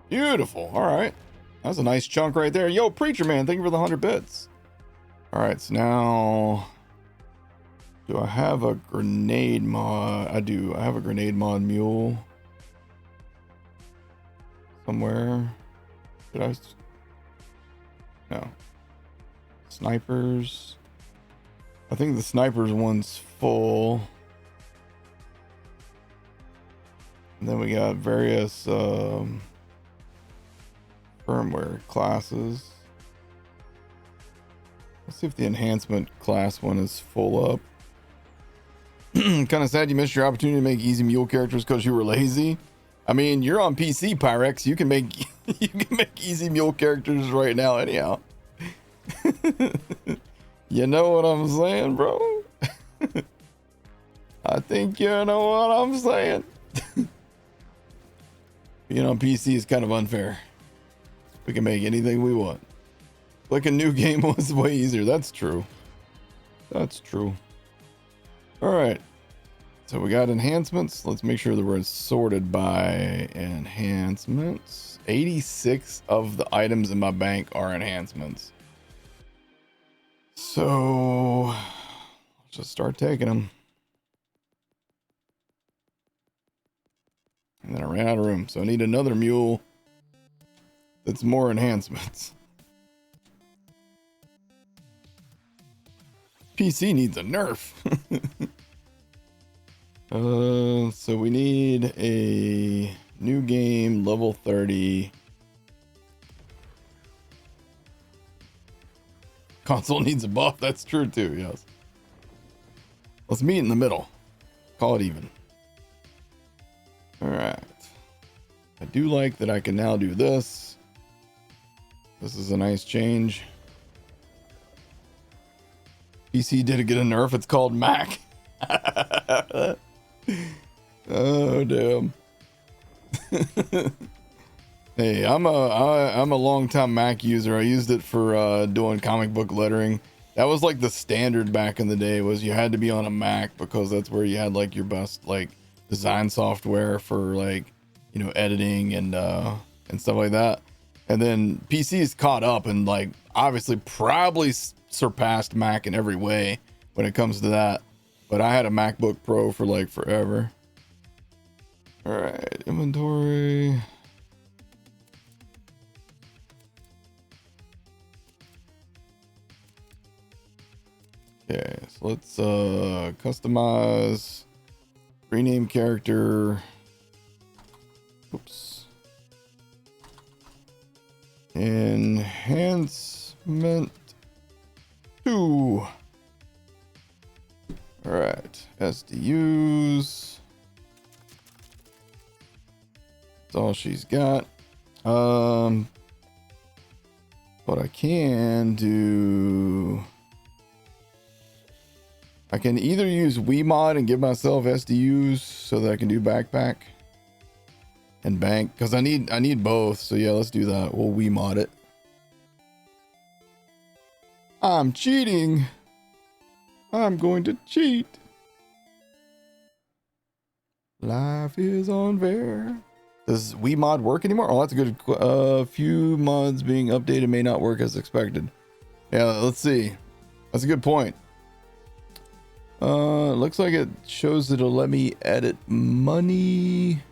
Beautiful. All right. That's a nice chunk right there. Yo, Preacher Man, thank you for the 100 bits. All right, so now, do I have a grenade mod? I do. I have a grenade mod mule somewhere. Did I? No. Snipers. I think the snipers one's full. And then we got various firmware classes. Let's see if the enhancement class one is full up. Kind of sad you missed your opportunity to make easy mule characters because you were lazy. I mean, you're on PC, Pyrex. You can make you can make easy mule characters right now, anyhow. You know what I'm saying, bro? I think you know what I'm saying. Being on PC is kind of unfair. We can make anything we want. Like a new game was way easier. That's true. That's true. All right. So we got enhancements. Let's make sure that we're sorted by enhancements. 86 of the items in my bank are enhancements. So let's just start taking them. And then I ran out of room. So I need another mule that's more enhancements. PC needs a nerf. So we need a new game, level 30. Console needs a buff. That's true too, yes. Let's meet in the middle. Call it even. All right. I do like that I can now do this. This is a nice change. PC did get a nerf. It's called Mac. Oh damn. Hey, I'm a long-time Mac user. I used it for doing comic book lettering. That was like the standard back in the day, was you had to be on a Mac because that's where you had like your best like design software for like, you know, editing and stuff like that. And then PC's caught up and like obviously probably surpassed Mac in every way when it comes to that. But I had a MacBook Pro for like forever. All right, inventory. Okay, so let's customize, rename character. Oops. Enhancement 2. All right, SDUs. That's all she's got. What I can do, I can either use Wiimod and give myself SDUs so that I can do backpack and bank, because I need both. So yeah, let's do that. We'll Wiimod it. I'm cheating. I'm going to cheat. Life is unfair. Does Wiimod work anymore? Oh, that's a good. Few mods being updated may not work as expected. Yeah, let's see. That's a good point. Looks like it shows that it'll let me edit money.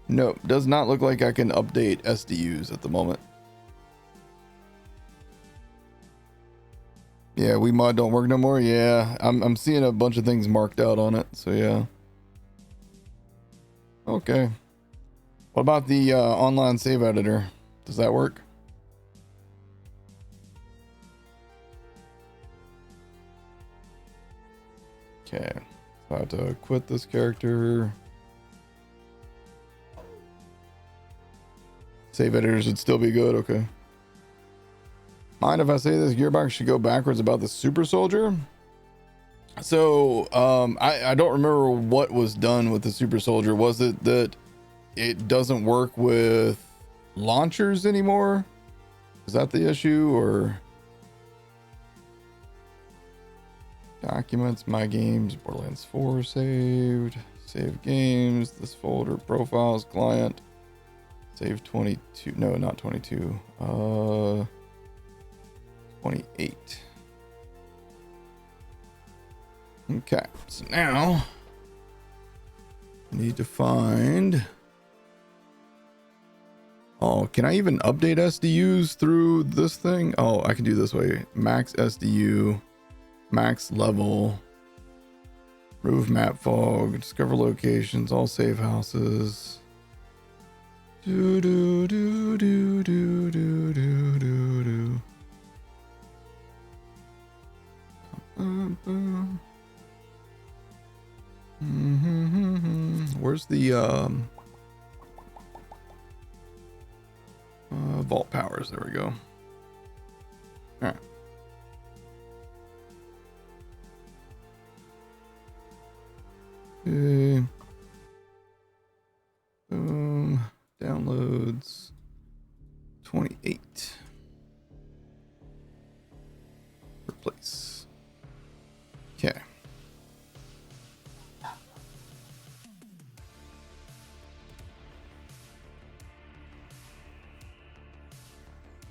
Nope, does not look like I can update SDUs at the moment. Yeah, Wiimod don't work no more. Yeah, I'm seeing a bunch of things marked out on it. So yeah. Okay. What about the online save editor? Does that work? Okay, so I have to quit this character. Save editors would still be good, okay. Mind if I say this gearbox should go backwards about the super soldier? So, I don't remember what was done with the super soldier. Was it that it doesn't work with launchers anymore? Was that the issue, or documents, my games, Borderlands 4 saved, save games, this folder, profiles, client, save 22, no, not 22, 28. Okay, so now I need to find, oh, can I even update SDUs through this thing? Oh, I can do this way. Max SDU, max level, remove map fog, discover locations, all save houses. Do do do do do do do do do. Where's the vault powers? There we go. All right. Okay. Boom. Downloads 28. Replace. Okay.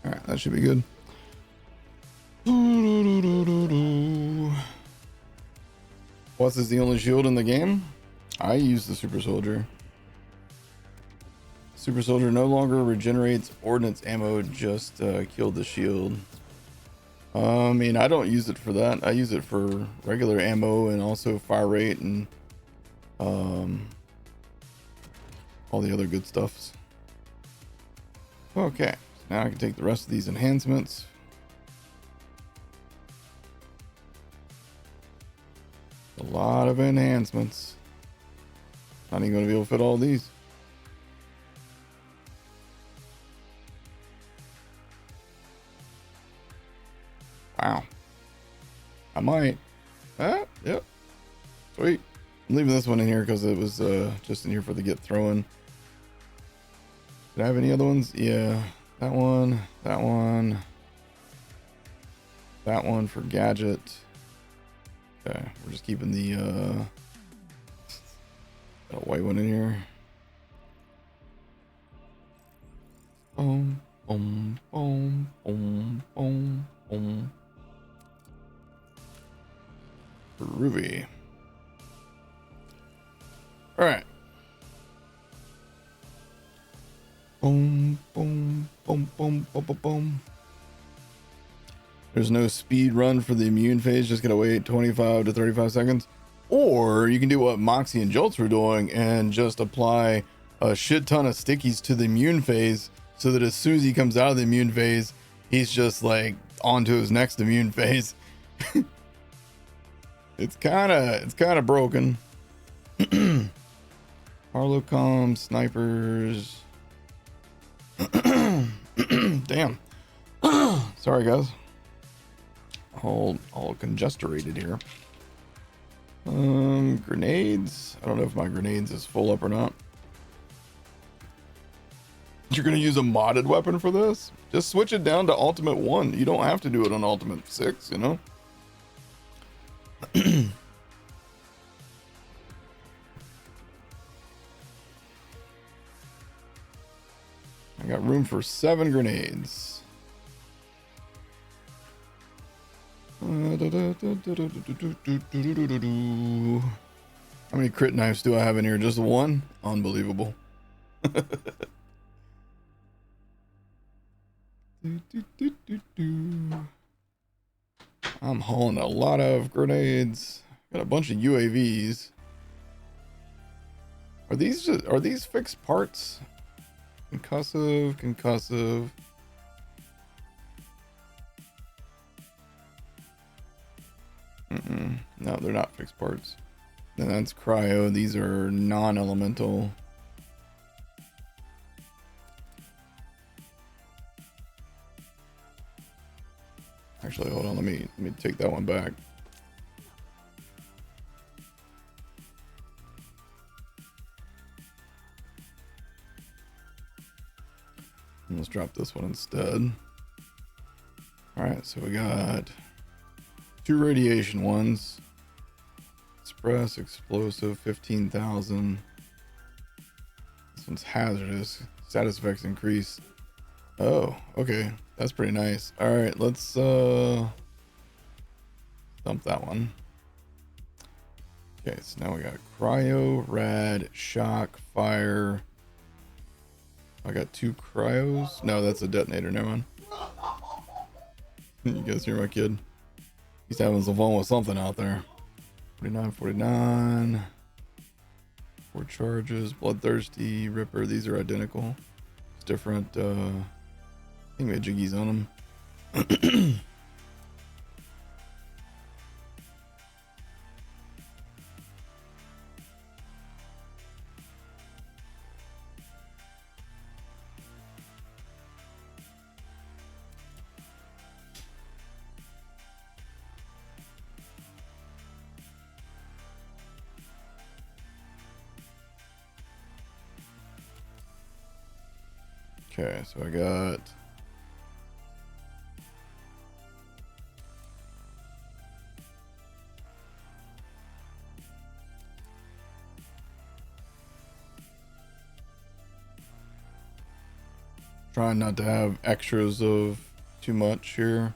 All right, that should be good. What's is the only shield in the game? I use the super soldier. Super soldier no longer regenerates ordnance ammo, just killed the shield. I mean, I don't use it for that. I use it for regular ammo and also fire rate and all the other good stuffs. Okay, so now I can take the rest of these enhancements. A lot of enhancements. Not even going to be able to fit all these. Wow. I might. Yep. Sweet. I'm leaving this one in here because it was just in here for the get throwing. Did I have any other ones? Yeah. That one. That one. That one for gadget. Okay. We're just keeping the that white one in here. Boom. Boom. Boom. Boom. Boom. Boom. Ruby. All right. Boom, boom, boom, boom, boom, boom, boom. There's no speed run for the immune phase. Just gotta wait 25 to 35 seconds. Or you can do what Moxie and Jolts were doing and just apply a shit ton of stickies to the immune phase so that as soon as he comes out of the immune phase, he's just like on to his next immune phase. It's kind of broken. Harlocom, snipers. Damn. Sorry guys. All congesturated here. Grenades. I don't know if my grenades is full up or not. You're gonna use a modded weapon for this? Just switch it down to ultimate 1. You don't have to do it on ultimate 6, you know? I got room for 7 grenades. How many crit knives do I have in here? Just 1? Unbelievable. I'm hauling a lot of grenades. Got a bunch of UAVs. Are these fixed parts? Concussive. No, they're not fixed parts. Then that's cryo. These are non-elemental. Actually, hold on. Let me take that one back. Let's drop this one instead. All right, so we got 2 radiation ones. Express, explosive, 15,000. This one's hazardous. Status effects increase. Oh, okay. That's pretty nice. All right, let's dump that one. Okay, so now we got cryo, rad, shock, fire. I got 2 cryos. No, that's a detonator. Never mind. You guys hear my kid? He's having some fun with something out there. 49, 49. 4 charges. Bloodthirsty, Ripper. These are identical. It's different thingamajiggies on them. Okay, so I got trying not to have extras of too much here.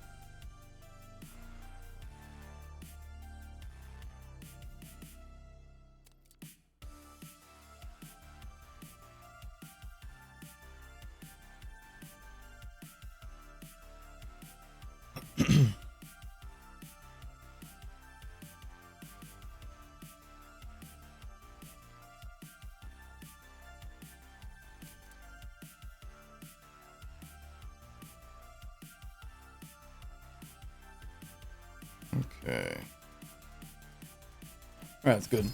Okay. That's good.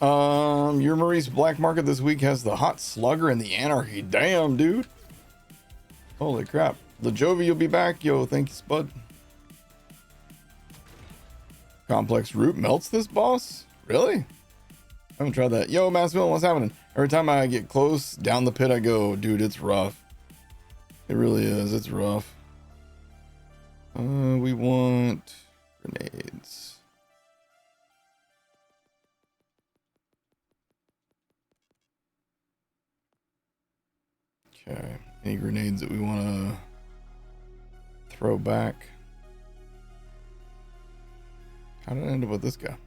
Your Maurice Black Market this week has the Hot Slugger and the Anarchy. Damn, dude. Holy crap. The Jovi, you'll be back. Yo, thank you, Spud. Complex Root melts this boss? Really? I haven't tried that. Yo, Massville, what's happening? Every time I get close, down the pit I go. Dude, it's rough. It really is. It's rough. We want grenades. Okay. Any grenades that we want to throw back? How did I end up with this guy?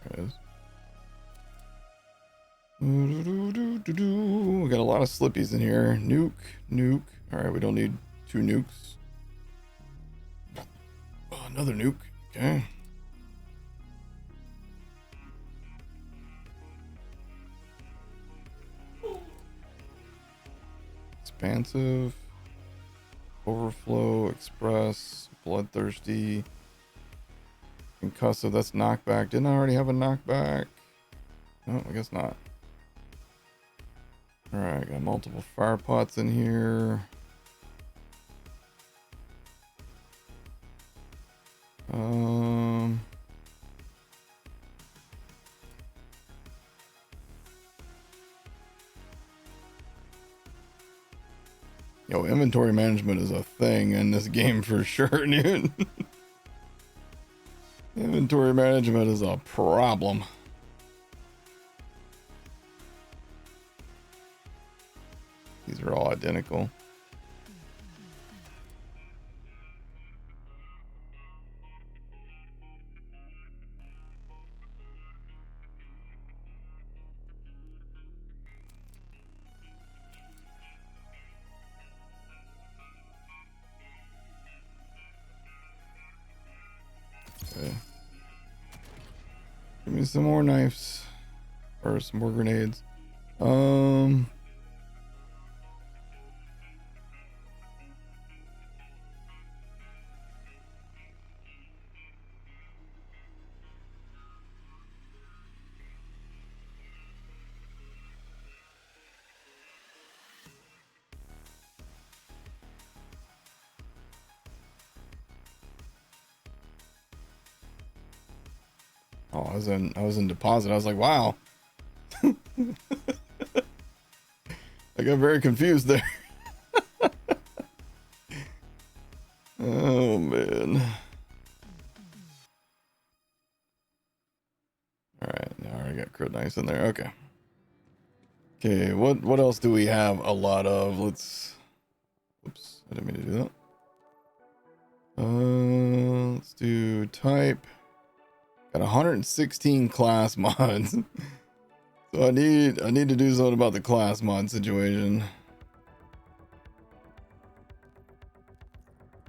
There it is. We got a lot of slippies in here. Nuke, nuke. All right, we don't need 2 nukes. Oh, another nuke. Okay. Expansive, overflow, express, bloodthirsty, concussive. That's knockback. Didn't I already have a knockback? No, I guess not. All right, got multiple fire pots in here. Yo, inventory management is a thing in this game for sure, dude. Inventory management is a problem. These are all identical. Okay. Give me some more knives. Or some more grenades. Oh, I was in deposit. I was like, wow. I got very confused there. Oh man. All right, now I already got crit nice in there. Okay. Okay, what else do we have a lot of? Let's. Oops, I didn't mean to do that. Let's do type. Got 116 class mods. So I need to do something about the class mod situation.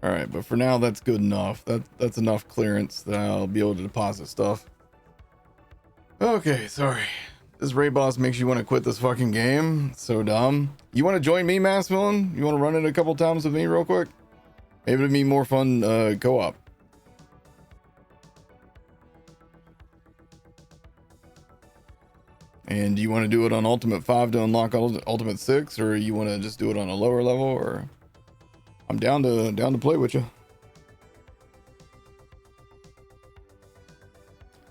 All right, but for now that's good enough. That's enough clearance that I'll be able to deposit stuff. Okay, sorry. This raid boss makes you want to quit this fucking game. It's so dumb. You want to join me, Mass Villain? You want to run it a couple times with me real quick? Maybe it'd be more fun co-op. And do you want to do it on Ultimate 5 to unlock Ultimate 6, or you want to just do it on a lower level? Or I'm down to play with you.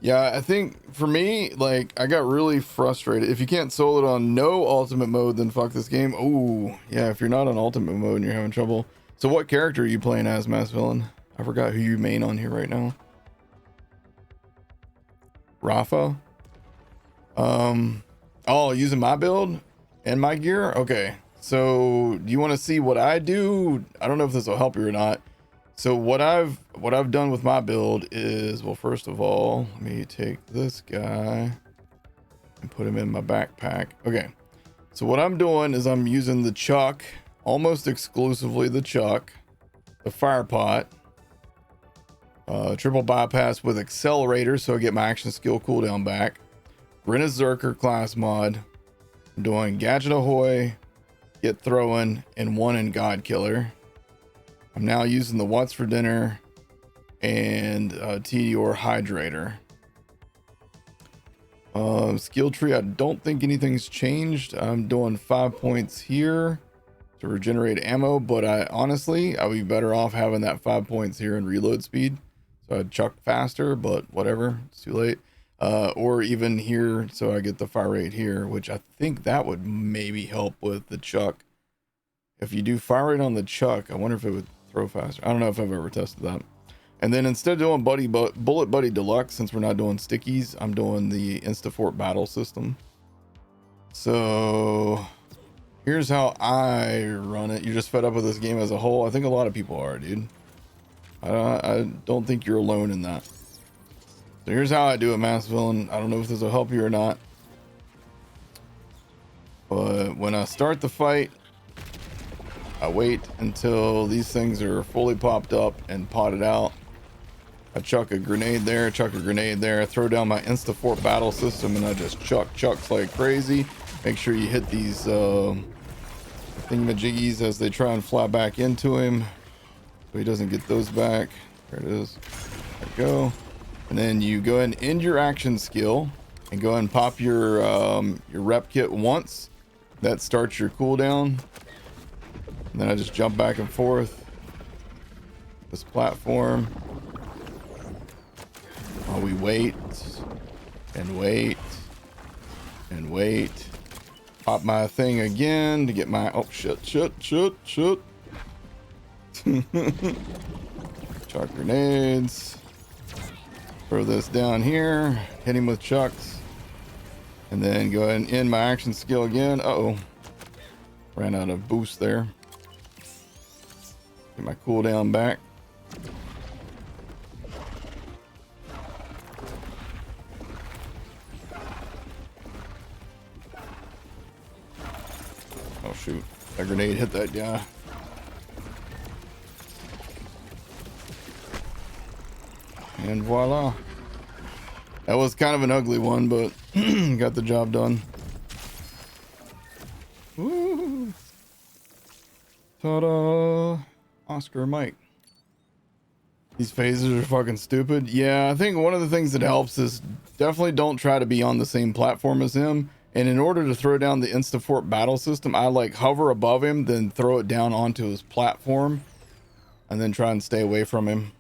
Yeah, I think for me, like, I got really frustrated. If you can't solo it on no ultimate mode, then fuck this game. Ooh, yeah, if you're not on ultimate mode and you're having trouble. So what character are you playing as, Mass Villain? I forgot who you main on here right now. Rafa? Oh, using my build and my gear? Okay. So do you want to see what I do? I don't know if this will help you or not. So what I've done with my build is, well, first of all, let me take this guy and put him in my backpack. Okay. So what I'm doing is I'm using the chuck, almost exclusively the chuck, the fire pot, triple bypass with accelerator, so I get my action skill cooldown back. Grinna Zerker class mod. I'm doing Gadget Ahoy, Get Throwing, and one in God Killer. I'm now using the What's for Dinner and Tedior Hydrator. Skill tree, I don't think anything's changed. I'm doing 5 points here to regenerate ammo, but honestly, I'd be better off having that 5 points here in reload speed. So I'd chuck faster, but whatever, it's too late. Or even here, so I get the fire rate here, which I think that would maybe help with the chuck. If you do fire rate on the chuck, I wonder if it would throw faster. I don't know if I've ever tested that. And then instead of doing Bullet Buddy Deluxe, since we're not doing stickies, I'm doing the Instafort battle system. So here's how I run it. You're just fed up with this game as a whole. I think a lot of people are, dude. I don't think you're alone in that. So here's how I do it, Mass Villain. I don't know if this will help you or not. But when I start the fight, I wait until these things are fully popped up and potted out. I chuck a grenade there, chuck a grenade there, I throw down my Instafort battle system, and I just chucks like crazy. Make sure you hit these thingamajiggies as they try and fly back into him, so he doesn't get those back. There it is. There we go. And then you go ahead and end your action skill and go ahead and pop your rep kit once. That starts your cooldown. And then I just jump back and forth this platform while we wait and wait and wait. Pop my thing again to get my, oh shit. Chuck grenades. Throw this down here, hit him with chucks, and then go ahead and end my action skill again. Uh-oh, ran out of boost there. Get my cooldown back. Oh shoot, that grenade hit that guy. And voila. That was kind of an ugly one, but got the job done. Woo. Ta-da! Oscar Mike. These phases are fucking stupid. Yeah, I think one of the things that helps is definitely don't try to be on the same platform as him. And in order to throw down the Instafort battle system, I like hover above him, then throw it down onto his platform, and then try and stay away from him.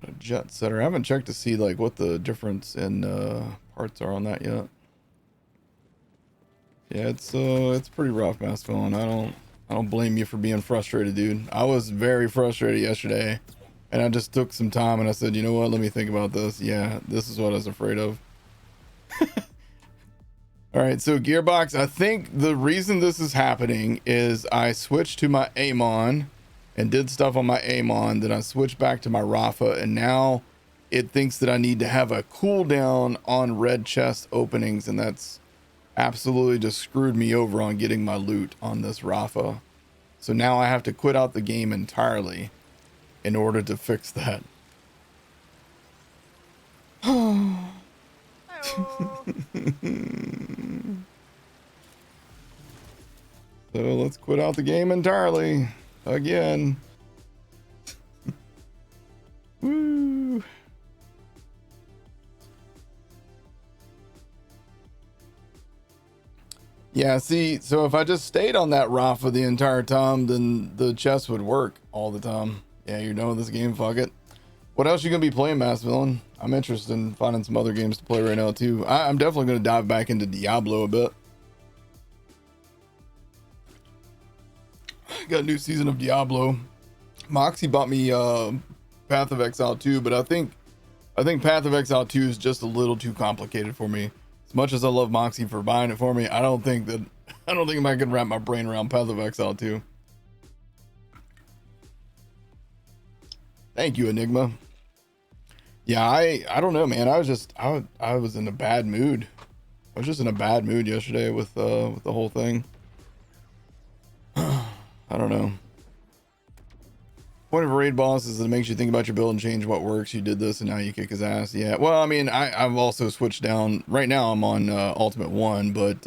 A jet setter. I haven't checked to see like what the difference in parts are on that yet. Yeah, it's pretty rough, Mass Villain. I don't blame you for being frustrated, dude. I was very frustrated yesterday, and I just took some time and I said, you know what? Let me think about this. Yeah, this is what I was afraid of. All right, so Gearbox, I think the reason this is happening is I switched to my Amon and did stuff on my Amon, then I switched back to my Rafa, and now it thinks that I need to have a cooldown on red chest openings, and that's absolutely just screwed me over on getting my loot on this Rafa. So now I have to quit out the game entirely in order to fix that. Hi-oh. So let's quit out the game entirely again. Woo. Yeah, see, so if I just stayed on that Rafa the entire time, then the chest would work all the time. Yeah, you're done with this game, fuck it. What else you gonna be playing, Mass Villain? I'm interested in finding some other games to play right now too. I'm definitely gonna dive back into Diablo a bit. Got a new season of Diablo. Moxie bought me Path of Exile 2, but I think Path of Exile 2 is just a little too complicated for me. As much as I love Moxie for buying it for me, I don't think I can wrap my brain around Path of Exile 2. Thank you, Enigma. Yeah, I don't know, man. I was in a bad mood. I was just in a bad mood yesterday with the whole thing. I don't know. Point of a raid boss is that it makes you think about your build and change what works. You did this and now you kick his ass. Yeah, well, I mean, I've also switched down. Right now I'm on Ultimate 1, but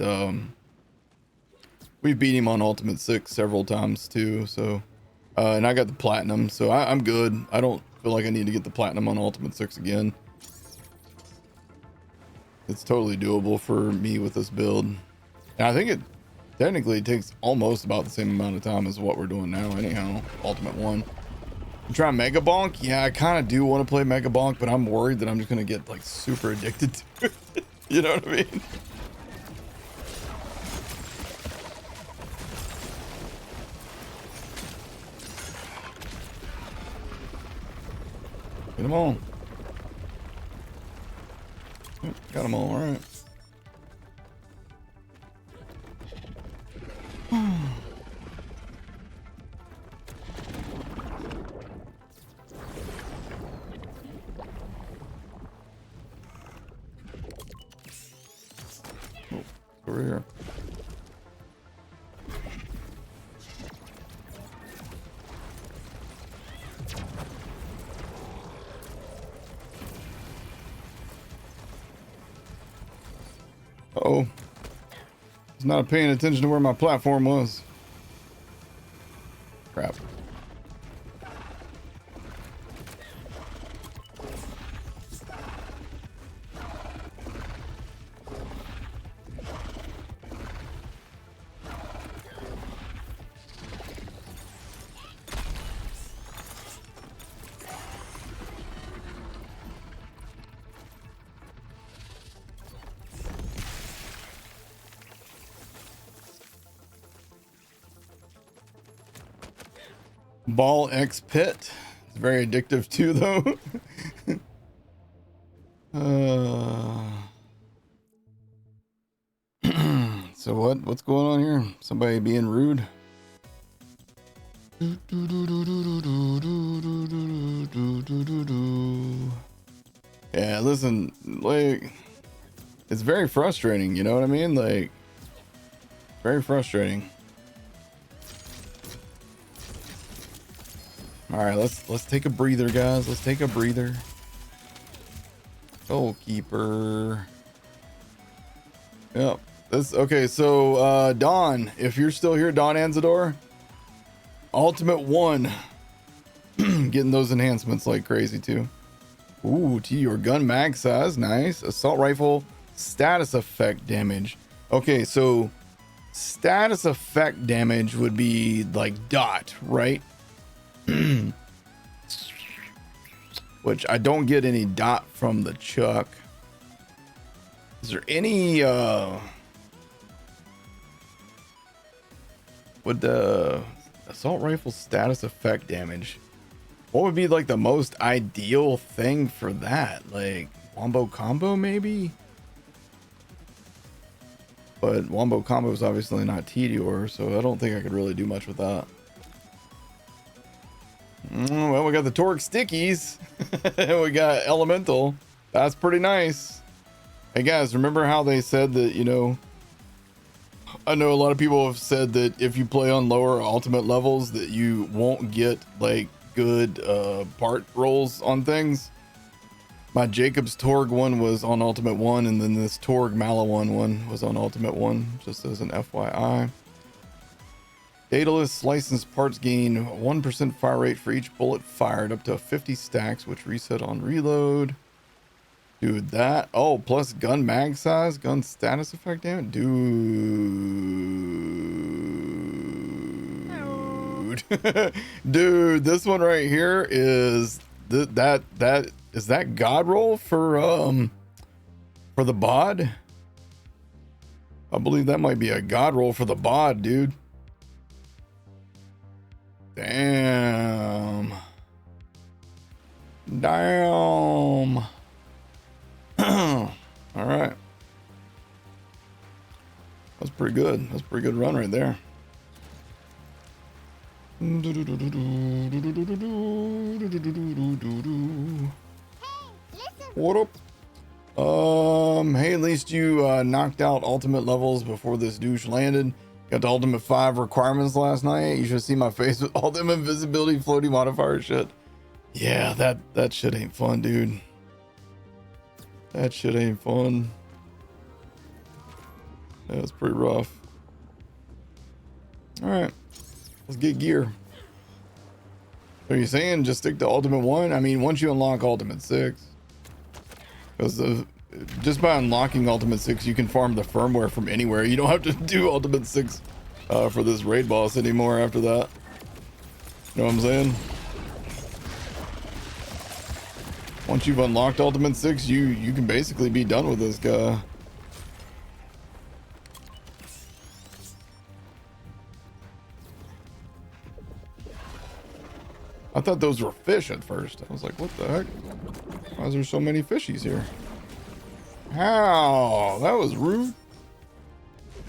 we've beat him on Ultimate 6 several times too. So, and I got the Platinum, so I'm good. I don't feel like I need to get the Platinum on Ultimate 6 again. It's totally doable for me with this build. And I think it technically takes almost about the same amount of time as what we're doing now anyhow. Ultimate 1. I'm trying Mega Bonk. Yeah, I kind of do want to play Mega Bonk, but I'm worried that I'm just going to get like super addicted to it. You know what I mean? Get them all. Yep, got them all. All right. Over here. Uh-oh. He's not paying attention to where my platform was. Crap. Ball X Pit. It's very addictive too, though. So what's going on here? Somebody being rude? Yeah, listen, like, it's very frustrating, you know what I mean? Like, very frustrating. All right, let's take a breather, guys. Let's take a breather. Goalkeeper. Yep. Okay, so Dawn, if you're still here, Dawn Anzador, Ultimate 1. Getting those enhancements like crazy too. Ooh, to your gun mag size, nice. Assault rifle status effect damage. Okay, so status effect damage would be like dot, right? which I don't get any dot from the chuck. Is there any would the assault rifle status effect damage, what would be like the most ideal thing for that? Like wombo combo maybe? But wombo combo is obviously not Tedior, so I don't think I could really do much with that. Well, we got the Torque Stickies. We got Elemental. That's pretty nice. Hey guys, remember how they said that, you know, I know a lot of people have said that if you play on lower ultimate levels that you won't get like good part rolls on things. My Jacob's Torg one was on Ultimate 1, and then this Torg Malawan one was on Ultimate 1, just as an FYI. Daedalus licensed parts gain 1% fire rate for each bullet fired up to 50 stacks, which reset on reload. Dude, that. Oh, plus gun mag size, gun status effect damage. Dude. Dude, this one right here is that is that god roll for the bod? I believe that might be a god roll for the bod, dude. Damn. Damn. All right. That's pretty good. That's a pretty good run right there. What up? Hey, at least you knocked out ultimate levels before this douche landed. Got the ultimate 5 requirements last night. You should see my face with all them invisibility floaty modifier shit. Yeah, that shit ain't fun, dude. That shit ain't fun. Yeah, it's pretty rough. All right, let's get gear. Are you saying just stick to Ultimate 1? I mean, once you unlock Ultimate 6, because just by unlocking Ultimate 6, you can farm the firmware from anywhere. You don't have to do Ultimate 6 for this raid boss anymore after that. You know what I'm saying? Once you've unlocked Ultimate 6, you can basically be done with this guy. I thought those were fish at first. I was like, what the heck? Why is there so many fishies here? How? That was rude.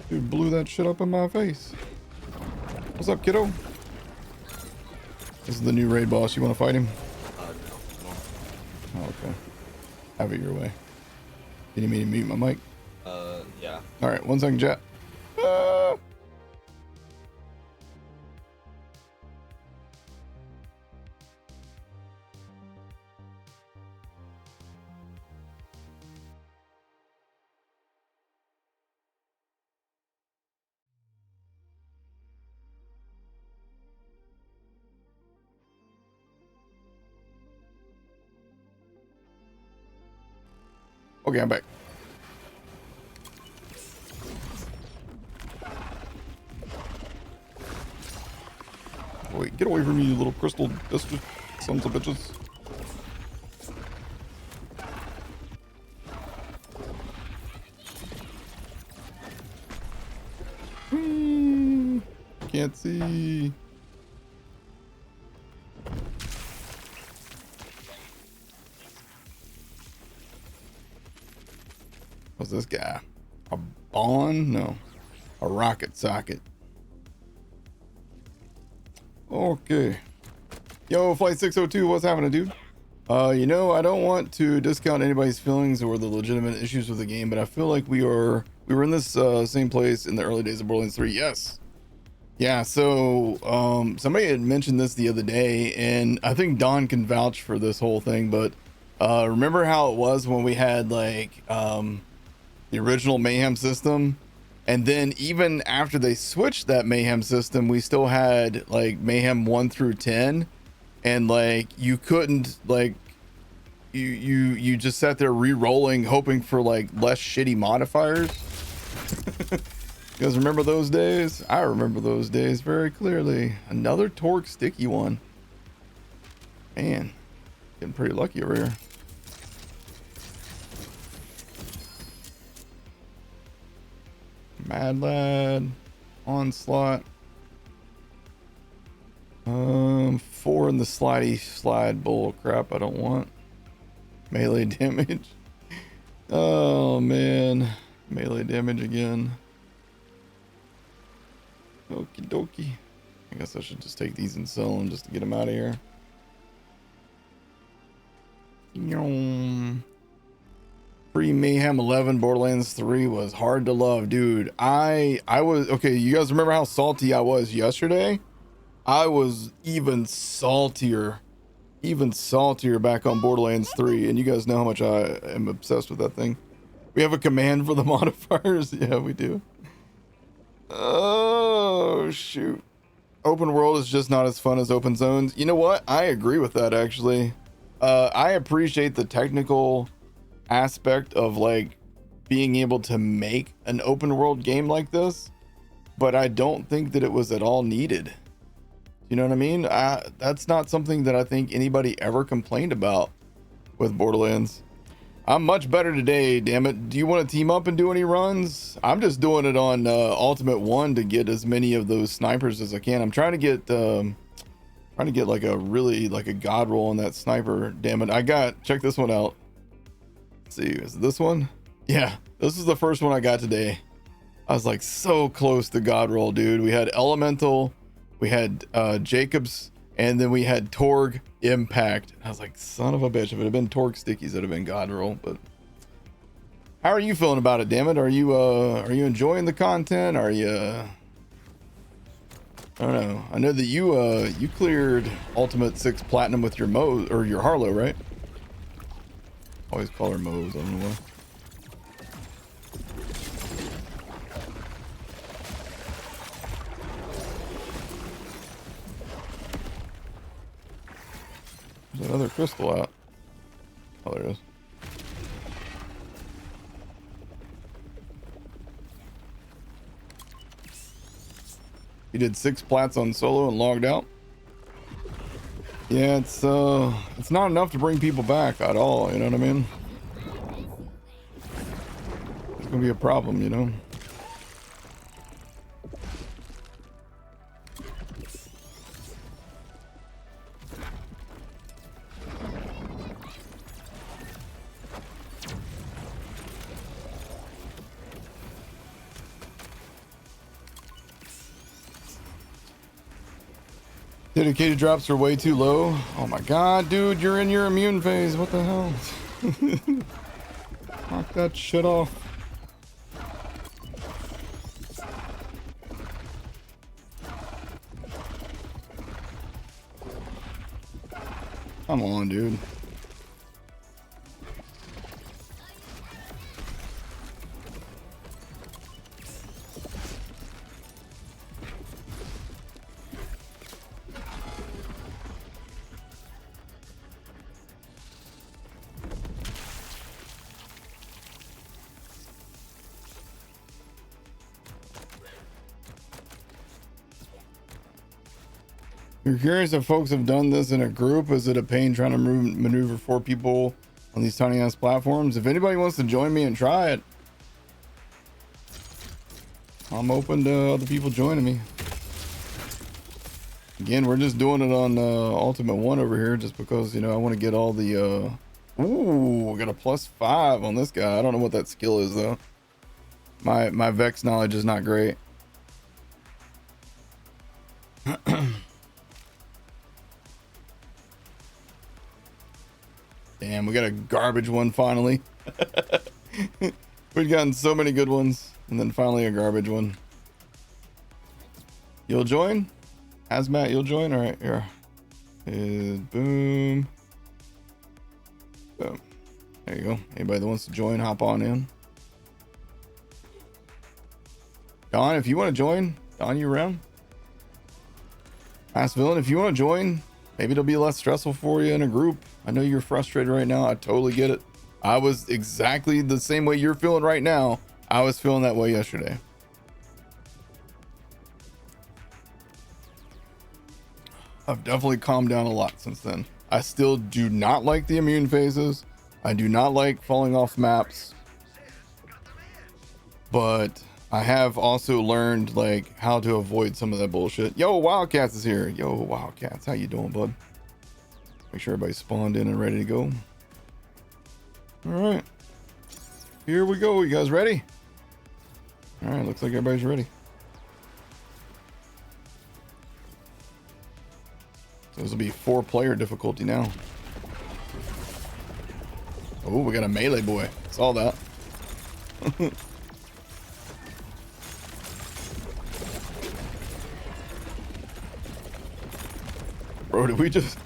Dude blew that shit up in my face. What's up, kiddo? This is the new raid boss. You want to fight him? No. Oh, okay. Have it your way. You need me to mute my mic? Yeah. All right, 1 second, chat. Okay, I'm back. Wait, get away from me, you little crystal biscuit sons of bitches. Can't see. What's this guy? A bond? No. A rocket socket. Okay. Yo, Flight 602, what's happening, dude? You know, I don't want to discount anybody's feelings or the legitimate issues with the game, but I feel like we were in this same place in the early days of Borderlands 3. Yes. Yeah, so somebody had mentioned this the other day, and I think Don can vouch for this whole thing, but remember how it was when we had like the original Mayhem system, and then even after they switched that Mayhem system, we still had like Mayhem 1 through 10, and like you couldn't like you just sat there re-rolling hoping for like less shitty modifiers. You guys remember those days? I remember those days very clearly. Another Torque Sticky one. Man. Getting pretty lucky over here. Mad Lad. Onslaught. 4 in the slidey slide bull crap I don't want. Melee damage. Oh man. Melee damage again. Okie dokie. I guess I should just take these and sell them just to get them out of here. Pre-Mayhem 11 Borderlands 3 was hard to love, dude. I was okay. You guys remember how salty I was yesterday? I was even saltier back on Borderlands 3, and you guys know how much I am obsessed with that thing. We have a command for the modifiers. Yeah, we do. Oh shoot. Open world is just not as fun as open zones. You know what? I agree with that, actually. I appreciate the technical aspect of like being able to make an open world game like this, but I don't think that it was at all needed. You know what I mean? That's not something that I think anybody ever complained about with Borderlands. I'm much better today, damn it. Do you want to team up and do any runs? I'm just doing it on Ultimate 1 to get as many of those snipers as I can. I'm trying to get like a god roll on that sniper. Damn it. Check this one out. Let's see, is it this one? Yeah, this is the first one I got today. I was like so close to god roll, dude. We had Elemental, we had Jacobs, and then we had Torg Impact. I was like, son of a bitch. If it had been Torg Stickies, it'd have been god roll. But how are you feeling about it, damn it? Are you enjoying the content? Are you I don't know. I know that you cleared Ultimate 6 Platinum with your Mo or your Harlow, right? Always call her Mo's, I don't know why. There's another crystal out. Oh, there it is. You did 6 plats on solo and logged out? Yeah, it's not enough to bring people back at all, you know what I mean? It's gonna be a problem, you know? Dedicated drops are way too low. Oh my god, dude, you're in your immune phase. What the hell? Knock that shit off. Come on, dude. You're curious if folks have done this in a group? Is it a pain trying to maneuver 4 people on these tiny ass platforms? If anybody wants to join me and try it, I'm open to other people joining me. Again, we're just doing it on Ultimate 1 over here just because, you know, I want to get all the ooh, I got a +5 on this guy. I don't know what that skill is though. My Vex knowledge is not great. Damn, we got a garbage one finally. We've gotten so many good ones, and then finally a garbage one. You'll join? Hazmat, you'll join? Alright, here. Boom. Boom. There you go. Anybody that wants to join, hop on in. Don, if you want to join, Don, you around? Mass Villain, if you want to join, maybe it'll be less stressful for you in a group. I know you're frustrated right now. I totally get it. I was exactly the same way you're feeling right now. I was feeling that way yesterday. I've definitely calmed down a lot since then. I still do not like the immune phases. I do not like falling off maps. But I have also learned like how to avoid some of that bullshit. Yo, Wildcats is here. Yo, Wildcats, how you doing, bud? Make sure everybody's spawned in and ready to go. All right, here we go. You guys ready? All right, looks like everybody's ready. So this will be 4-player difficulty now. Oh, we got a melee boy. Saw that. Bro, did we just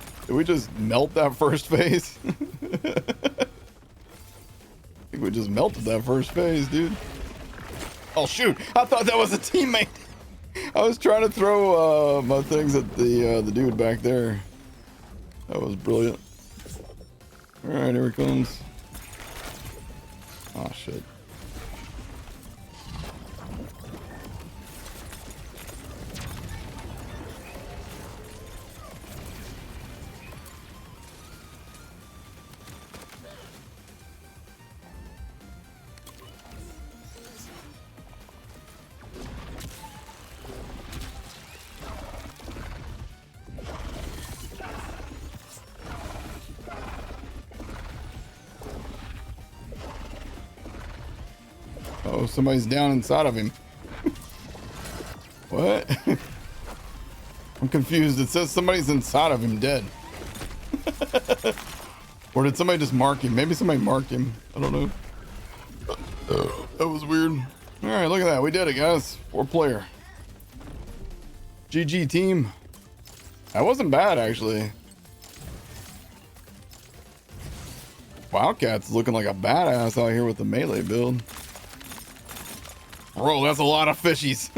melt that first phase? I think we just melted that first phase, dude. Oh shoot! I thought that was a teammate. I was trying to throw my things at the dude back there. That was brilliant. All right, here it comes. Oh shit. Oh, somebody's down inside of him. What? I'm confused. It says somebody's inside of him dead. Or did somebody just mark him? Maybe somebody marked him. I don't know. That was weird. All right, look at that. We did it, guys. 4-player. GG team. That wasn't bad, actually. Wildcat's looking like a badass out here with the melee build. Bro, that's a lot of fishies.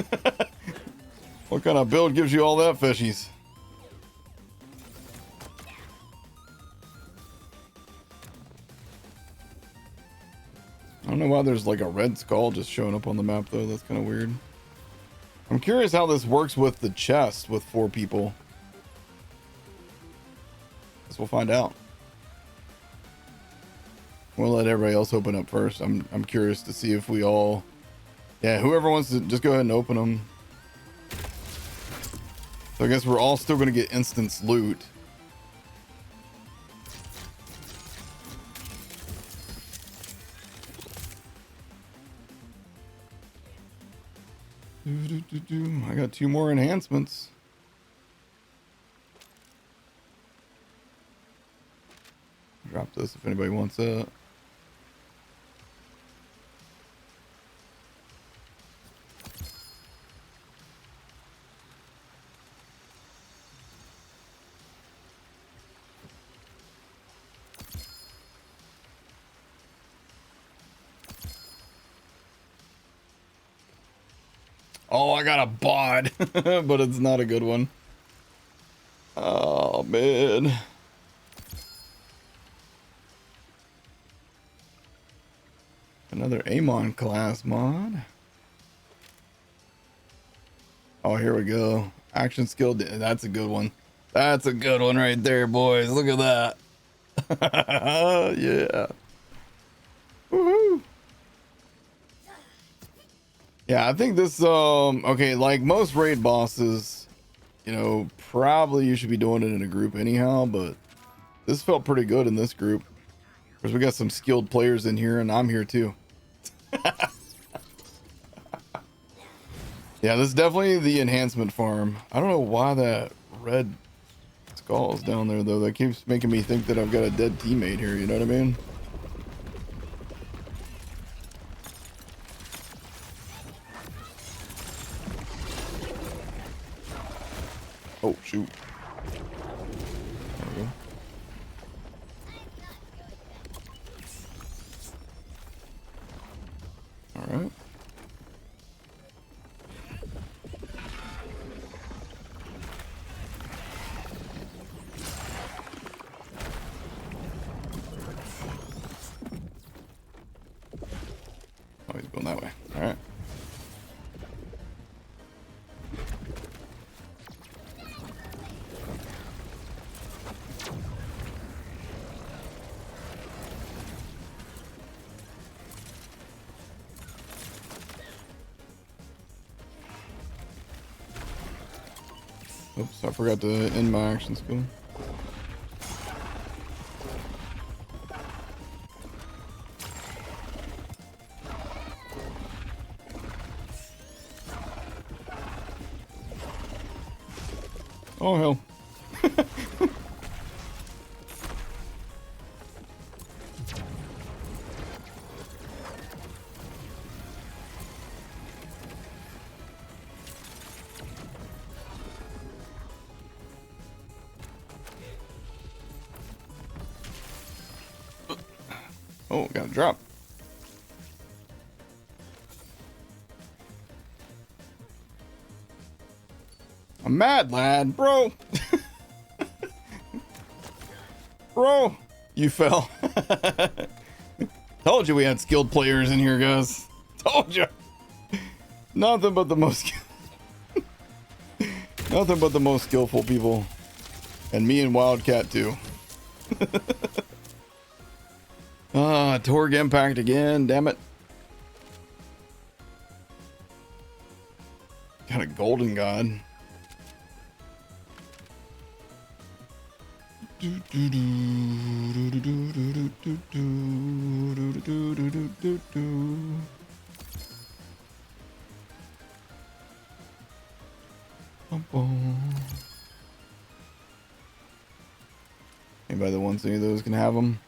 What kind of build gives you all that fishies? I don't know why there's like a red skull just showing up on the map though. That's kind of weird. I'm curious how this works with the chest with 4 people. Guess we'll find out. We'll let everybody else open up first. I'm curious to see if we all... Yeah, whoever wants to just go ahead and open them. So I guess we're all still going to get instance loot. I got 2 more enhancements. Drop this if anybody wants that. Oh, I got a bod, but it's not a good one. Oh, man. Another Aman class mod. Oh, here we go. Action skill. That's a good one. That's a good one right there, boys. Look at that. Yeah. Woohoo. Yeah, I think this, okay, like most raid bosses, you know, probably you should be doing it in a group anyhow, but this felt pretty good in this group. Because we got some skilled players in here, and I'm here too. Yeah, this is definitely the enhancement farm. I don't know why that red skull is down there, though. That keeps making me think that I've got a dead teammate here, you know what I mean? Oh, shoot. There we go. All right. Oh, he's going that way. All right. Oops, I forgot to end my action skill. Oh hell. Oh, got a drop. I'm mad, lad, bro. Bro, you fell. Told you we had skilled players in here, guys. Told you. Nothing but the most nothing but the most skillful people. And me and Wildcat too. Ah, Torg Impact again, damn it. Got a golden god. Anybody that wants any of those can have them.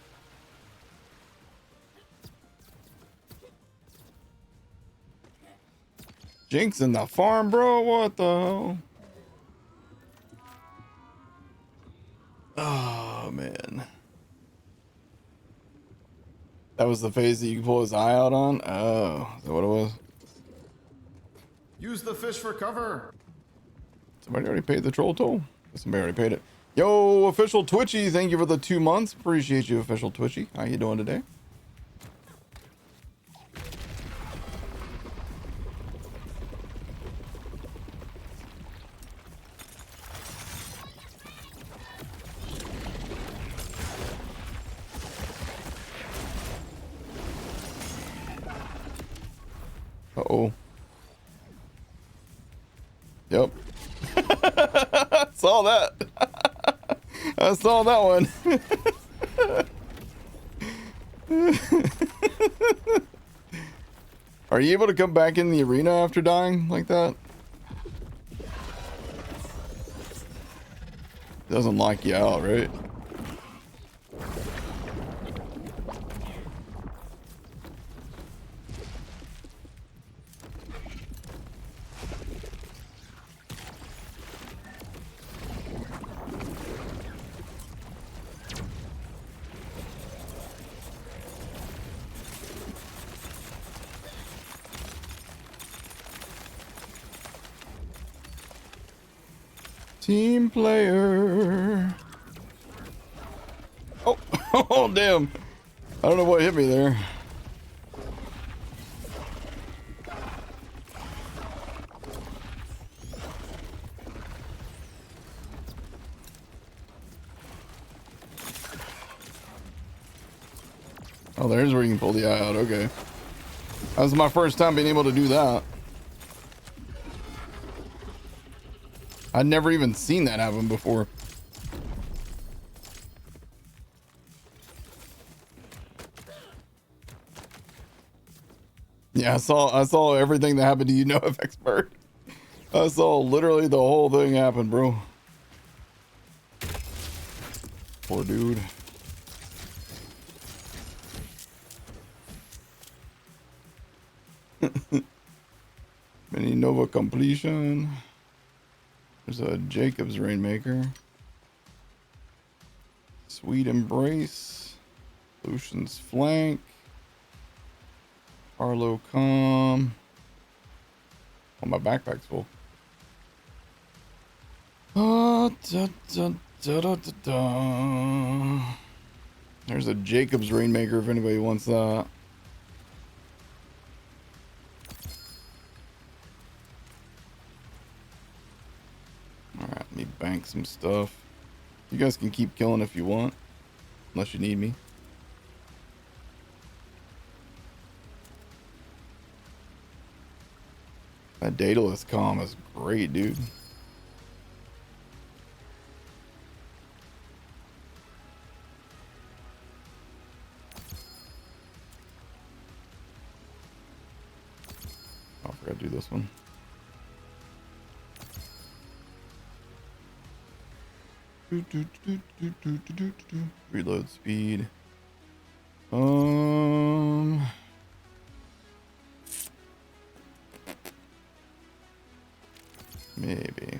Jinx in the farm, bro. What the hell? Oh, man. That was the phase that you can pull his eye out on? Oh, is that what it was? Use the fish for cover. Somebody already paid the troll toll? Somebody already paid it. Yo, official Twitchy, thank you for the 2 months. Appreciate you, official Twitchy. How you doing today? Uh-oh. Yep. Saw that. I saw that one. Are you able to come back in the arena after dying like that? Doesn't lock you out, right? Team player. Oh, oh damn. I don't know what hit me there. Oh, there's where you can pull the eye out. Okay. That was my first time being able to do that. I'd never even seen that happen before. Yeah, I saw everything that happened to you, no FX Bird. I saw literally the whole thing happen, bro. Poor dude. Mini Nova completion. There's a Jacob's Rainmaker. Sweet Embrace. Lucian's Flank. Arlo Calm. Oh, my backpack's full. There's a Jacob's Rainmaker if anybody wants that. Alright, let me bank some stuff. You guys can keep killing if you want. Unless you need me. That Daedalus Calm is great, dude. do this one. Reload speed. Maybe.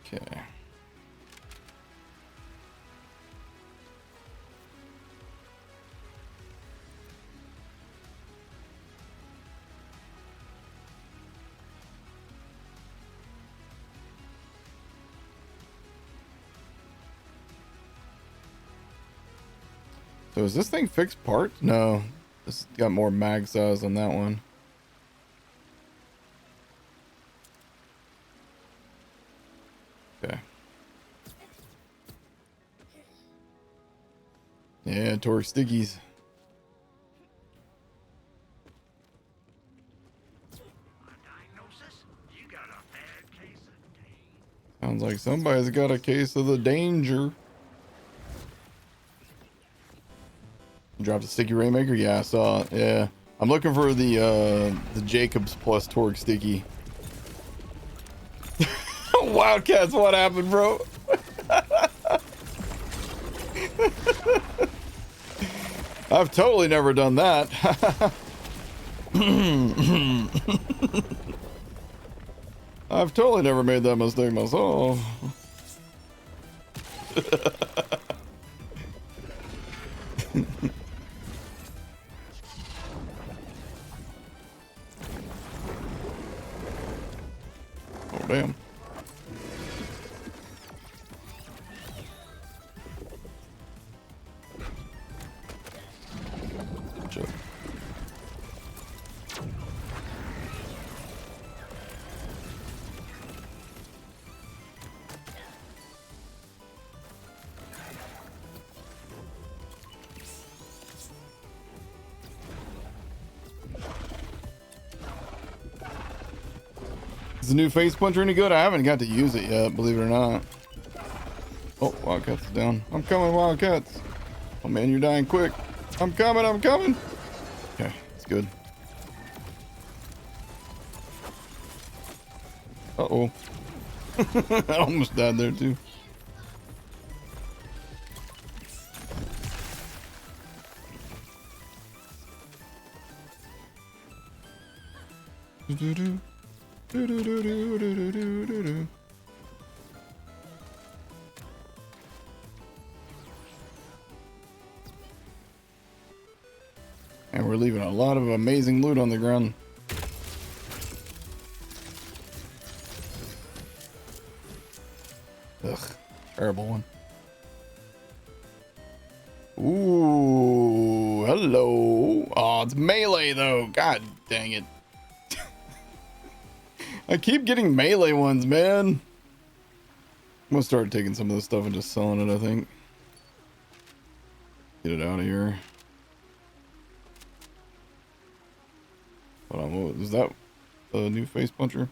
Okay. So is this thing fixed parts? No. This got more mag size on that one. Okay. Yeah, torque stickies. Sounds like somebody's got a case of the danger. Dropped a sticky Rainmaker? Yeah, I saw it. Yeah. I'm looking for the Jacobs plus torque sticky. Wildcats, what happened, bro? I've totally never done that. I've totally never made that mistake myself. Oh, damn. Sure. Is the new face puncher any good? I haven't got to use it yet, believe it or not. Oh, Wildcats is down. I'm coming, Wildcats. Oh man, you're dying quick. I'm coming, I'm coming. Okay, it's good. Uh-oh. I almost died there too. Do-do-do. Do-do-do-do-do-do-do-do. And we're leaving a lot of amazing loot on the ground. Ugh, terrible one. Ooh, hello. Oh, it's melee though. God dang it. I keep getting melee ones, man. I'm gonna start taking some of this stuff and just selling it, I think. Get it out of here. Hold on, what was that? The new face puncher?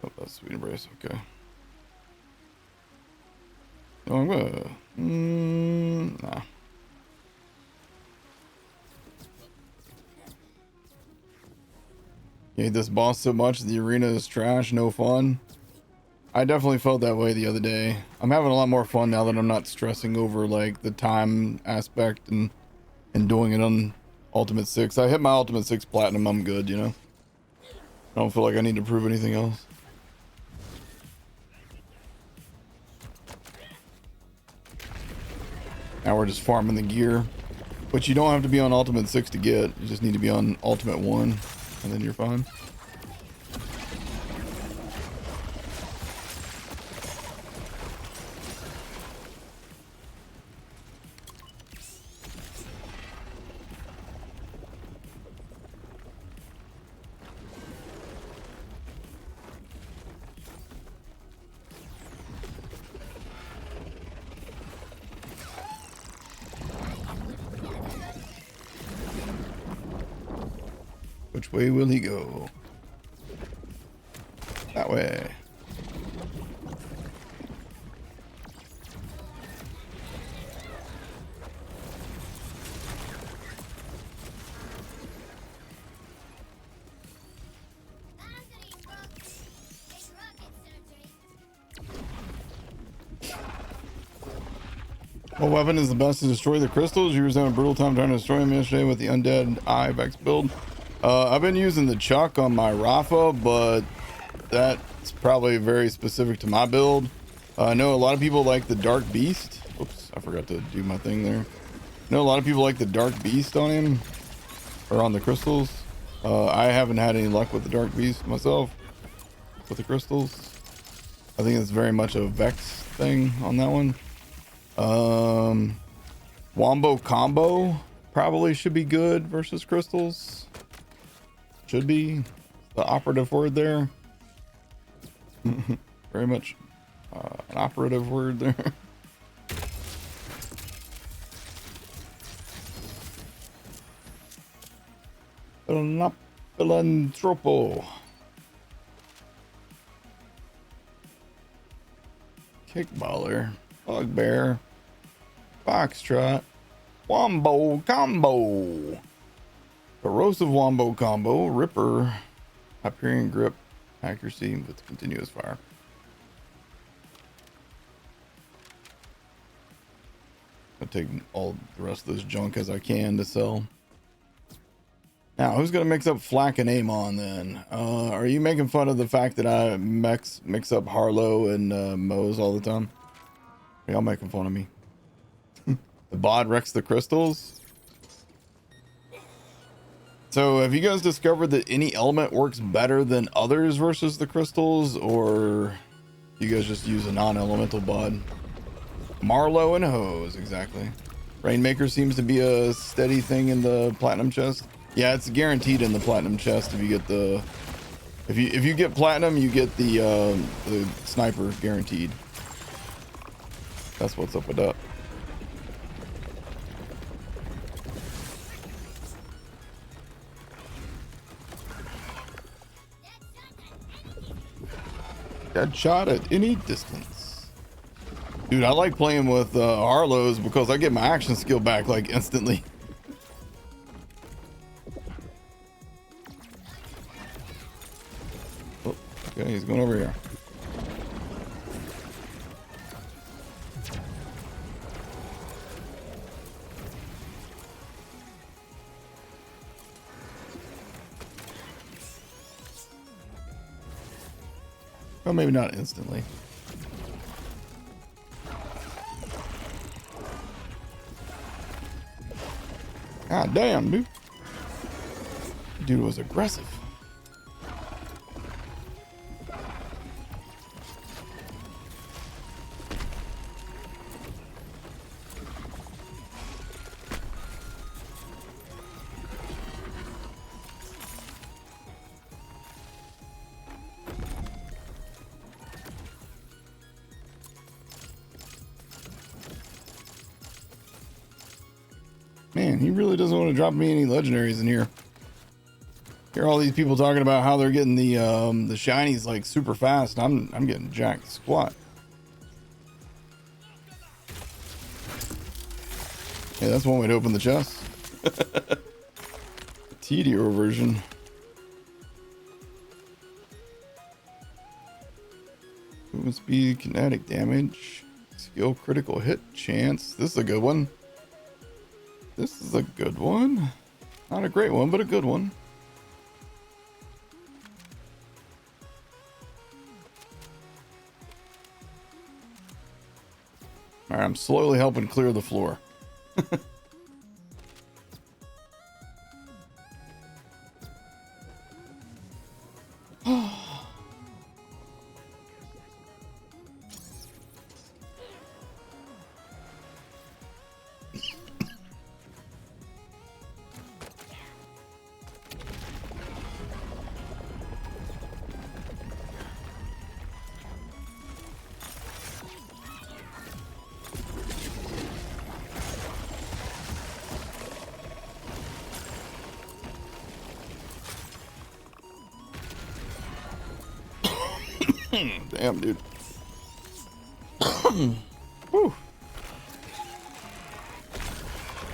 Oh, that's Sweet Embrace, okay. Oh, I'm gonna... nah. You hate this boss so much, the arena is trash, no fun. I definitely felt that way the other day. I'm having a lot more fun now that I'm not stressing over like the time aspect and doing it on Ultimate 6. I hit my Ultimate 6 Platinum, I'm good, you know? I don't feel like I need to prove anything else. Now we're just farming the gear. Which you don't have to be on Ultimate 6 to get. You just need to be on Ultimate 1. And then you're fine. Which way will he go? That way. What weapon is the best to destroy the crystals? You were having a brutal time trying to destroy them yesterday with the undead eye Vex build. I've been using the Chuck on my Rafa, but that's probably very specific to my build. I know a lot of people like the Dark Beast. Oops, I forgot to do my thing there. I know a lot of people like the Dark Beast on him, or on the crystals. I haven't had any luck with the Dark Beast myself, with the crystals. I think it's very much a Vex thing on that one. Wombo combo probably should be good versus crystals. Should be the operative word there. Very much an operative word there. Philanthropo. Kickballer. Bugbear. Foxtrot. Wombo combo. Corrosive wombo combo. Ripper. Hyperion grip. Accuracy with continuous fire. I'll take all the rest of this junk as I can to sell. Now, who's gonna mix up Flack and Amon then? Are you making fun of the fact that I mix up Harlow and Moe's all the time? Y'all making fun of me. The bod wrecks the crystals. So have you guys discovered that any element works better than others versus the crystals, or you guys just use a non-elemental bod? Marlowe and Hose, exactly. Rainmaker seems to be a steady thing in the platinum chest. Yeah, it's guaranteed in the platinum chest if you get the if you get platinum, you get the sniper guaranteed. That's what's up with that. Dead shot at any distance. Dude, I like playing with Harlow's because I get my action skill back like instantly. Oh, okay, he's going over here. Well, maybe not instantly. God damn, dude. Dude was aggressive. Man, he really doesn't want to drop me any legendaries in here. Hear all these people talking about how they're getting the shinies like super fast. I'm getting jacked squat. Yeah, that's one way to open the chest. TDO version. Movement speed, kinetic damage, skill, critical hit chance. This is a good one. This is a good one. Not a great one, but a good one. All right, I'm slowly helping clear the floor. Damn, dude. Whew.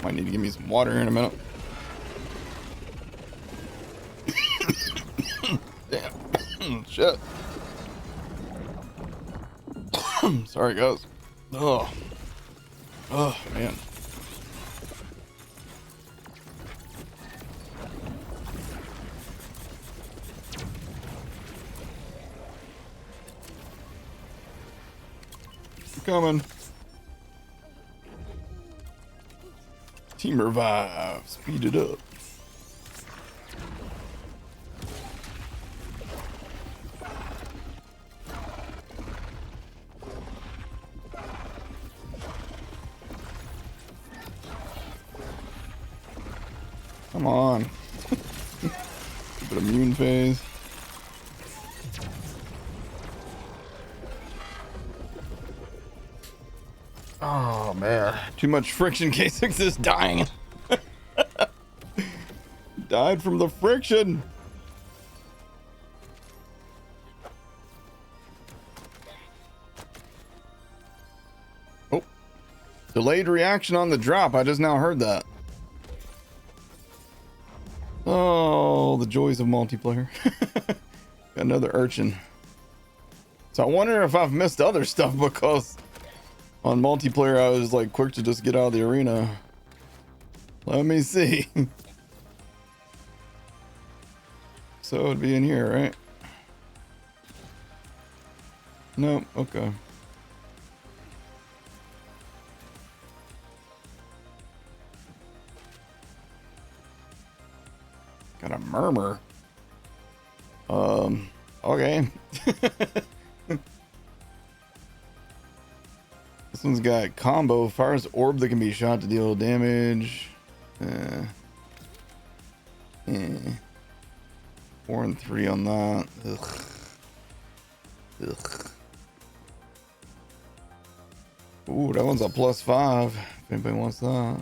Might need to give me some water here in a minute. Damn. Shit. Sorry, guys. Oh. Oh, man. I'm coming. Team revive. Speed it up. Come on. Bit of immune phase. Oh man. Too much friction. K6 is dying. Died from the friction. Oh. Delayed reaction on the drop. I just now heard that. Oh, the joys of multiplayer. Got another urchin. So I wonder if I've missed other stuff because on multiplayer I was like quick to just get out of the arena. Let me see. So it'd be in here, right? Nope, okay. Got a murmur. Okay. This one's got combo. Fires orb that can be shot to deal damage. 4 and 3 on that. Ugh. Ugh. Ooh, that one's a +5. If anybody wants that.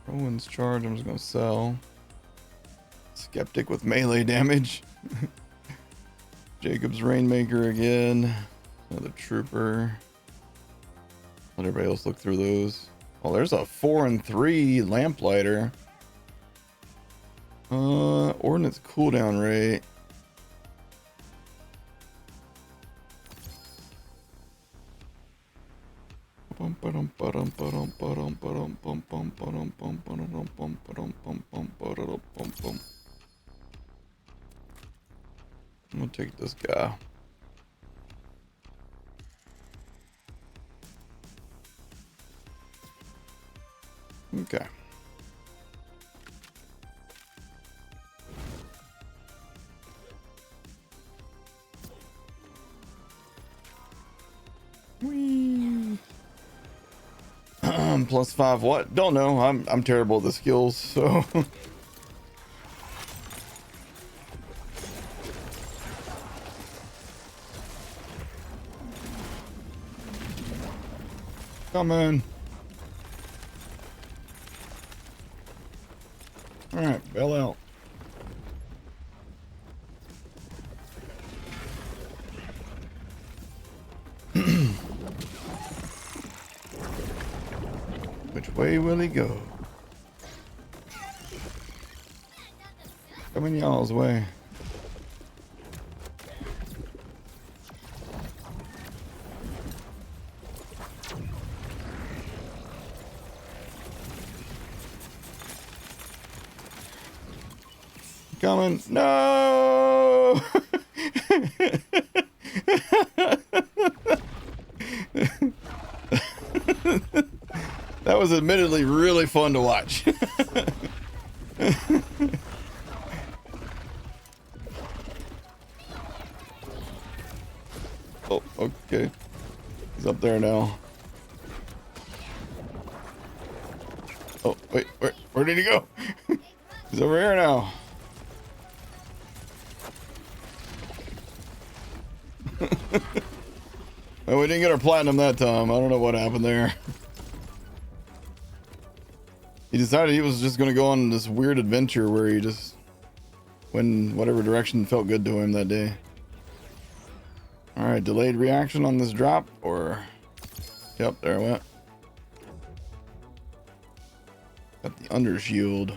Rowan's charge, I'm just gonna sell. Skeptic with melee damage. Jacob's Rainmaker again. Another trooper. Let everybody else look through those. Oh, there's a 4 and 3 lamplighter. Ordnance cooldown rate. I'm gonna take this guy. Okay. Whee. +5 what? Don't know. I'm terrible at the skills, so come on. All right, bail out. Which way will he go? Coming y'all's way. Coming. No! That was admittedly really fun to watch. Oh, okay. He's up there now. Oh, wait, where did he go? He's over here now. Oh, we didn't get our platinum that time. I don't know what happened there. He decided he was just going to go on this weird adventure where he just went whatever direction felt good to him that day. All right, delayed reaction on this drop, or yep, there it went. Got the under shield.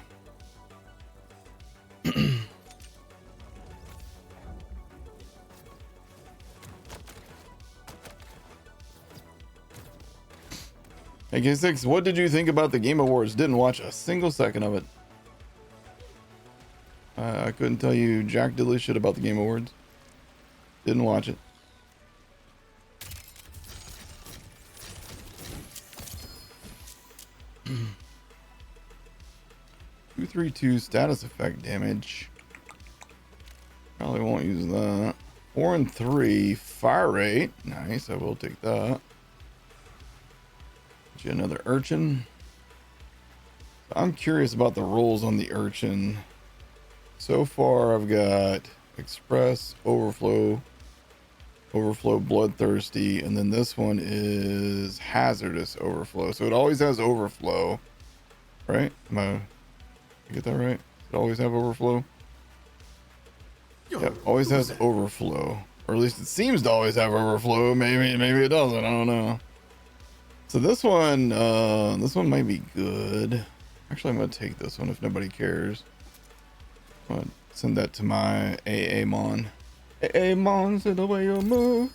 Hey K6, what did you think about the Game Awards? Didn't watch a single second of it. I couldn't tell you jack diddly shit about the Game Awards. Didn't watch it. Two, 3, 2 status effect damage. Probably won't use that. 4 and 3 fire rate. Nice, I will take that. Get you another urchin. I'm curious about the rolls on the urchin. So far, I've got express, overflow, bloodthirsty, and then this one is hazardous overflow. So it always has overflow, right? I get that right? It always have overflow. Yep, always has overflow, or at least it seems to always have overflow. Maybe it doesn't. I don't know. So this one might be good. Actually, I'm gonna take this one if nobody cares. I'm gonna send that to my Aman. Aman, said the way you move,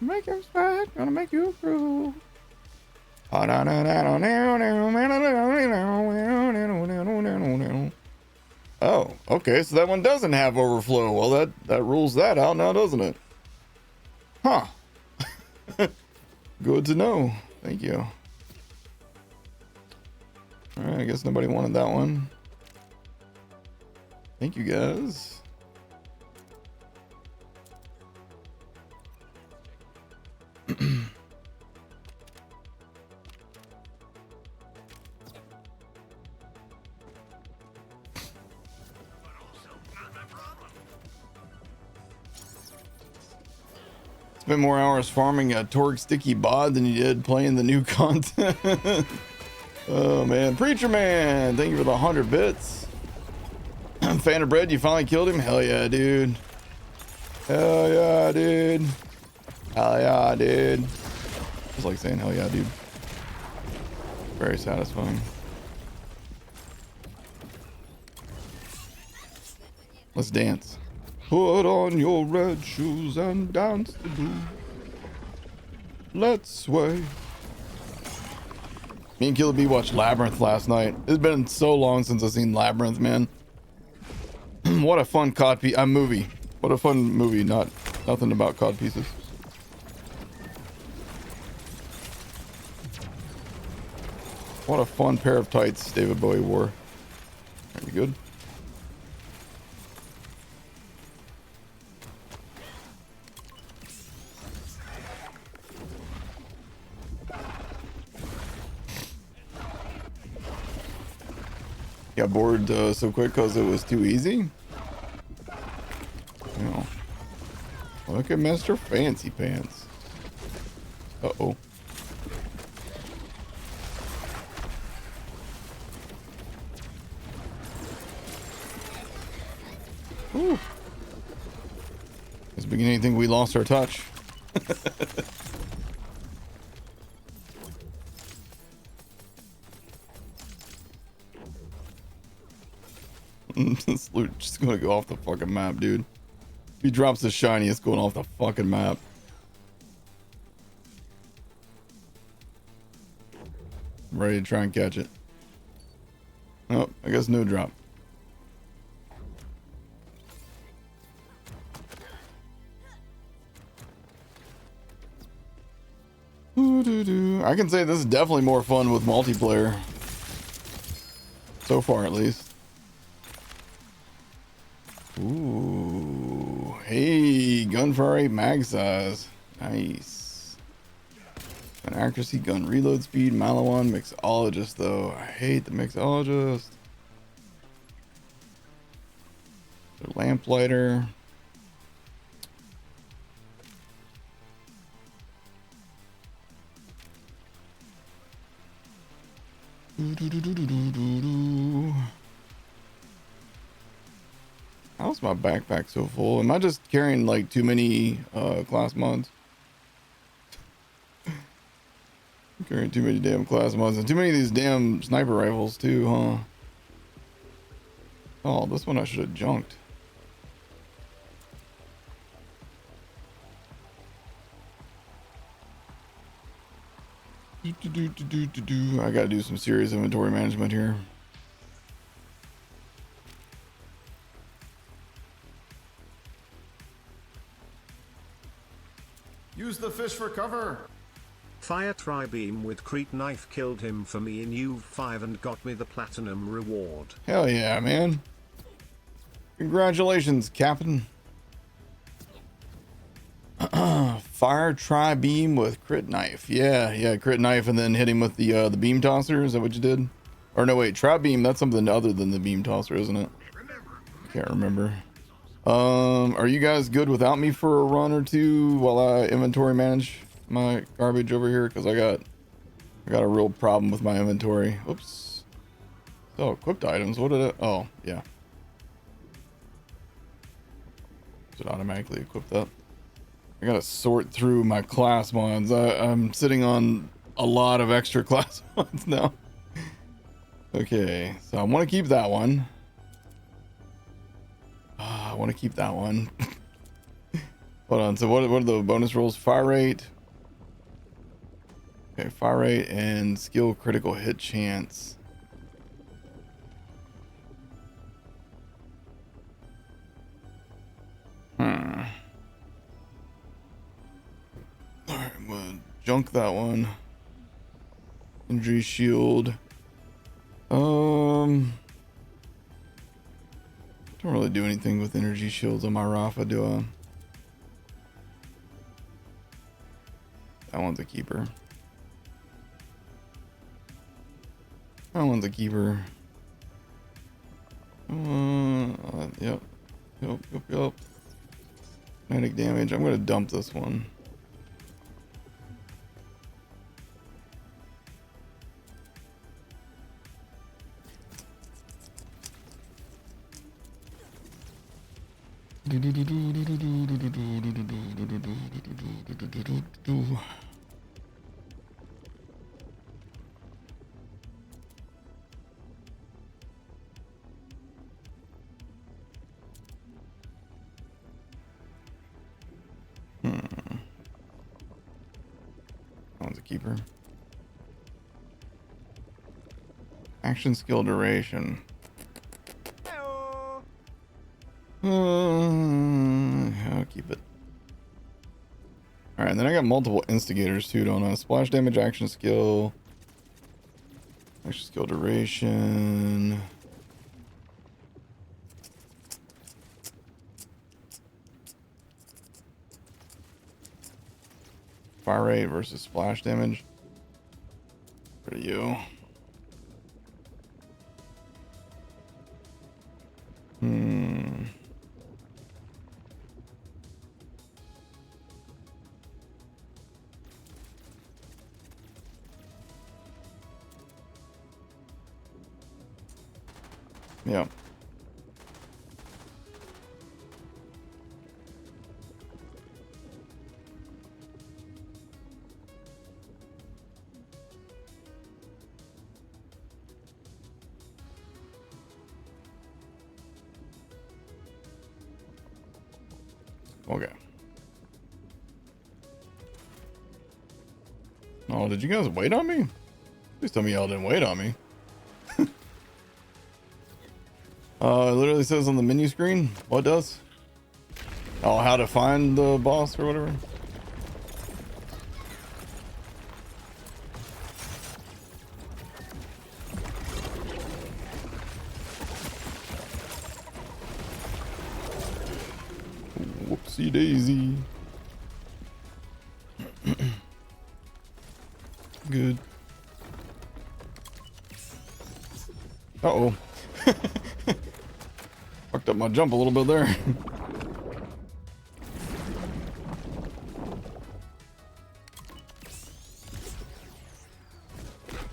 make him sweat, gonna make you groove. Oh, okay, so that one doesn't have overflow. Well, that rules that out now, doesn't it? Huh. Good to know. Thank you. Alright, I guess nobody wanted that one. Thank you, guys. Spent more hours farming a Torg sticky bod than you did playing the new content. Oh man, Preacher Man, thank you for the 100 bits. Fan of bread, you finally killed him? Hell yeah, dude. Hell yeah, dude. Hell yeah, dude. Just like saying hell yeah, dude. Very satisfying. Let's dance. Put on your red shoes and dance the blues. Let's sway. Me and Killer B watched Labyrinth last night. It's been so long since I've seen Labyrinth, man. What a fun movie. What a fun movie. Nothing about cod pieces. What a fun pair of tights David Bowie wore. Are we good? Got bored so quick because it was too easy. You know, look at Mr. Fancy Pants. Uh-oh. Ooh. It's beginning to think we lost our touch. This loot just gonna go off the fucking map, dude. If he drops the shiny, it's going off the fucking map. I'm ready to try and catch it. Oh, I guess no drop. I can say this is definitely more fun with multiplayer. So far, at least. Ooh, hey, gunfire rate, mag size, nice. Gun accuracy, gun reload speed, Malawan, mixologist though. I hate the mixologist. The lamplighter. How's my backpack so full? Am I just carrying like too many class mods? I'm carrying too many damn class mods and too many of these damn sniper rifles too, huh? Oh, this one I should have junked. I gotta do some serious inventory management here. Use the fish for cover. Fire tri-beam with Crete knife killed him for me in U5 and got me the platinum reward. Hell yeah, man. Congratulations, Captain. Fire tri-beam with crit knife. Yeah, crit knife and then hit him with the beam tosser. Is that what you did? Or no, wait, tri-beam, that's something other than the beam tosser, isn't it? Can't remember. Are you guys good without me for a run or two while I inventory manage my garbage over here? Because I got a real problem with my inventory. Oops. Oh, equipped items. What did it? Oh, yeah. Should automatically equip that. I gotta sort through my class mods. I'm sitting on a lot of extra class mods now. Okay, so I want to keep that one. I want to keep that one. Hold on. So what are the bonus rolls? Fire rate. Okay, fire rate and skill critical hit chance. Alright, I'm gonna junk that one. Injury shield. Don't really do anything with energy shields on my Rafa, do I? That one's a keeper. That one's a keeper. Yep. Kinetic damage. I'm gonna dump this one. That one's a keeper. Action skill duration. I'll keep it. Alright, and then I got multiple instigators too, don't I? Splash damage, action skill duration. Fire rate versus splash damage. For you. Yeah. Okay. Oh, did you guys wait on me? Please tell me y'all didn't wait on me. It literally says on the menu screen. What does? Oh, how to find the boss or whatever. Whoopsie daisy. Good. Uh-oh. Fucked up my jump a little bit there.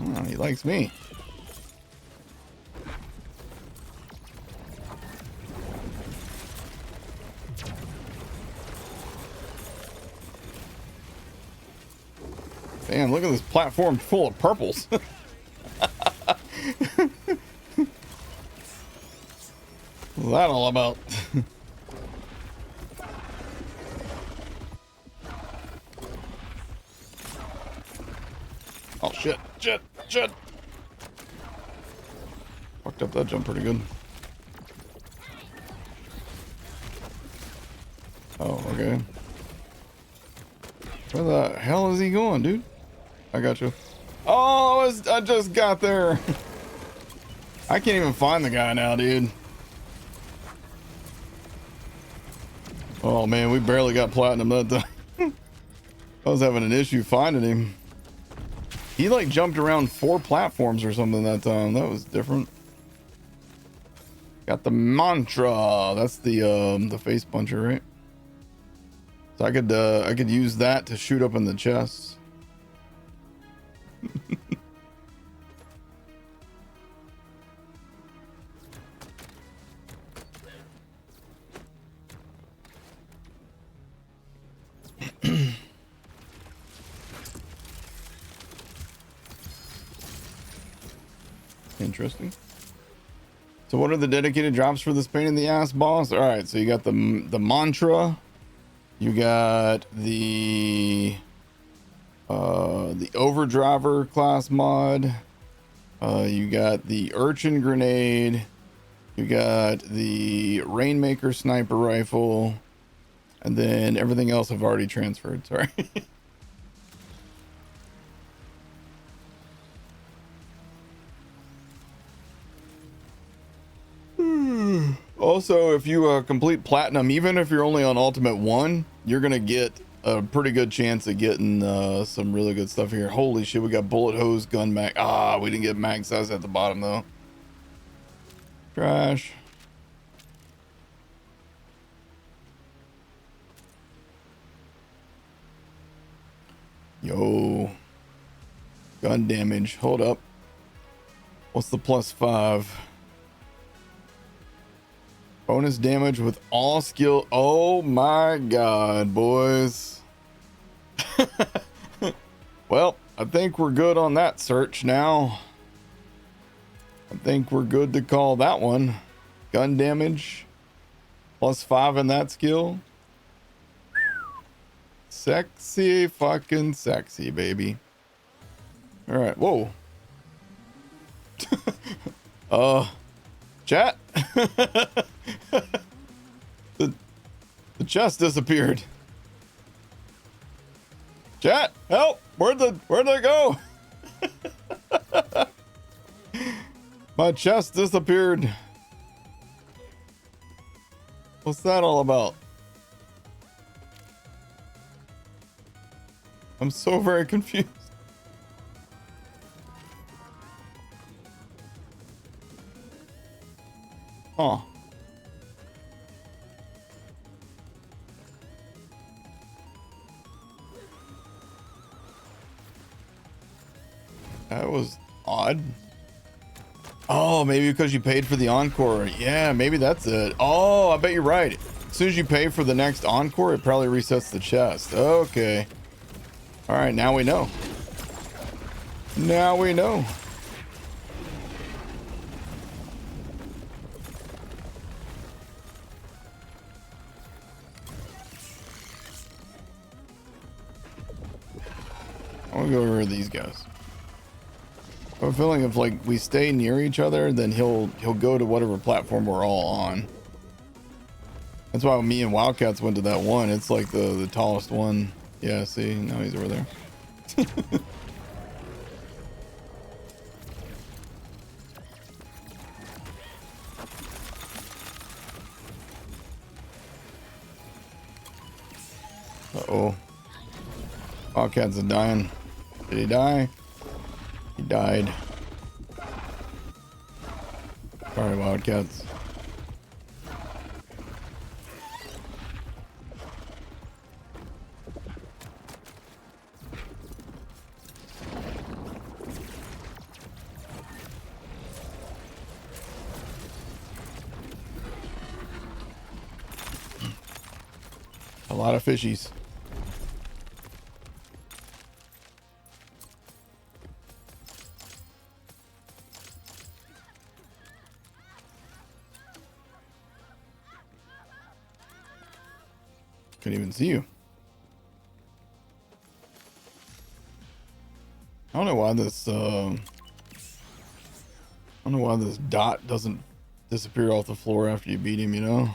Oh, he likes me. Damn, look at this platform full of purples. What's that all about? Oh, shit. Shit. Fucked up that jump pretty good. Oh, okay. Where the hell is he going, dude? I got you. Oh, I just got there. I can't even find the guy now, dude. Oh, man, we barely got platinum that time. I was having an issue finding him. He, like, jumped around 4 platforms or something that time. That was different. Got the mantra. That's the face puncher, right? So I could use that to shoot up in the chest. Interesting. So what are the dedicated drops for this pain in the ass boss? All right, so you got the mantra, you got the overdriver class mod, you got the urchin grenade, you got the rainmaker sniper rifle, and then everything else I've already transferred. Sorry. Also, if you complete platinum, even if you're only on ultimate 1, you're gonna get a pretty good chance of getting some really good stuff here. Holy shit, we got bullet hose, gun mag. Ah, we didn't get mag size at the bottom though. Trash. Yo, gun damage. Hold up. What's the +5? Bonus damage with all skill. Oh my god, boys. Well, I think we're good on that search now. I think we're good to call that one. Gun damage. +5 in that skill. Sexy, fucking sexy, baby. All right, whoa. Chat. the chest disappeared. Chat, help! Where'd they go? My chest disappeared. What's that all about? I'm so very confused. Huh. That was odd. Oh, maybe because you paid for the encore. Yeah, maybe that's it. Oh, I bet you're right. As soon as you pay for the next encore, it probably resets the chest. Okay. All right, now we know. Now we know. I'll go over these guys. I have a feeling if like we stay near each other, then he'll go to whatever platform we're all on. That's why me and Wildcats went to that one. It's like the tallest one. Yeah, see, now he's over there. Uh-oh. Wildcats are dying. Did he die? He died. Sorry, Wildcats. A lot of fishies. Couldn't even see you. I don't know why this I don't know why this dot doesn't disappear off the floor after you beat him, you know?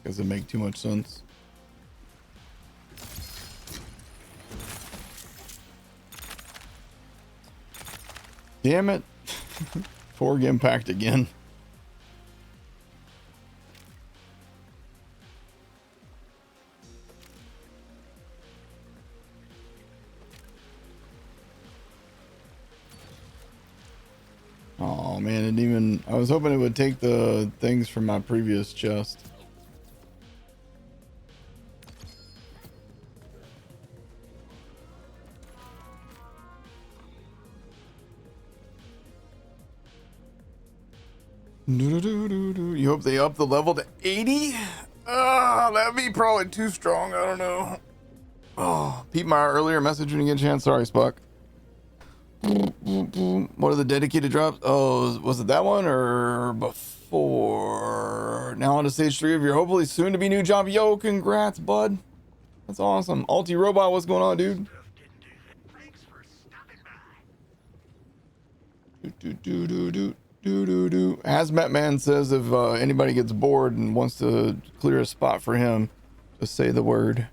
Doesn't make too much sense. Damn it. Torg impact again. Oh man, it didn't even, I was hoping it would take the things from my previous chest. You hope they up the level to 80? That'd be probably too strong. I don't know. Oh, peep my earlier message when you get a chance. Sorry, Spock. What are the dedicated drops? Oh, was it that one or before? Now on to stage 3 of your hopefully soon to be new job. Yo, congrats, bud. That's awesome. Alti Robot, what's going on, dude? Hazmat Man says if anybody gets bored and wants to clear a spot for him, just say the word.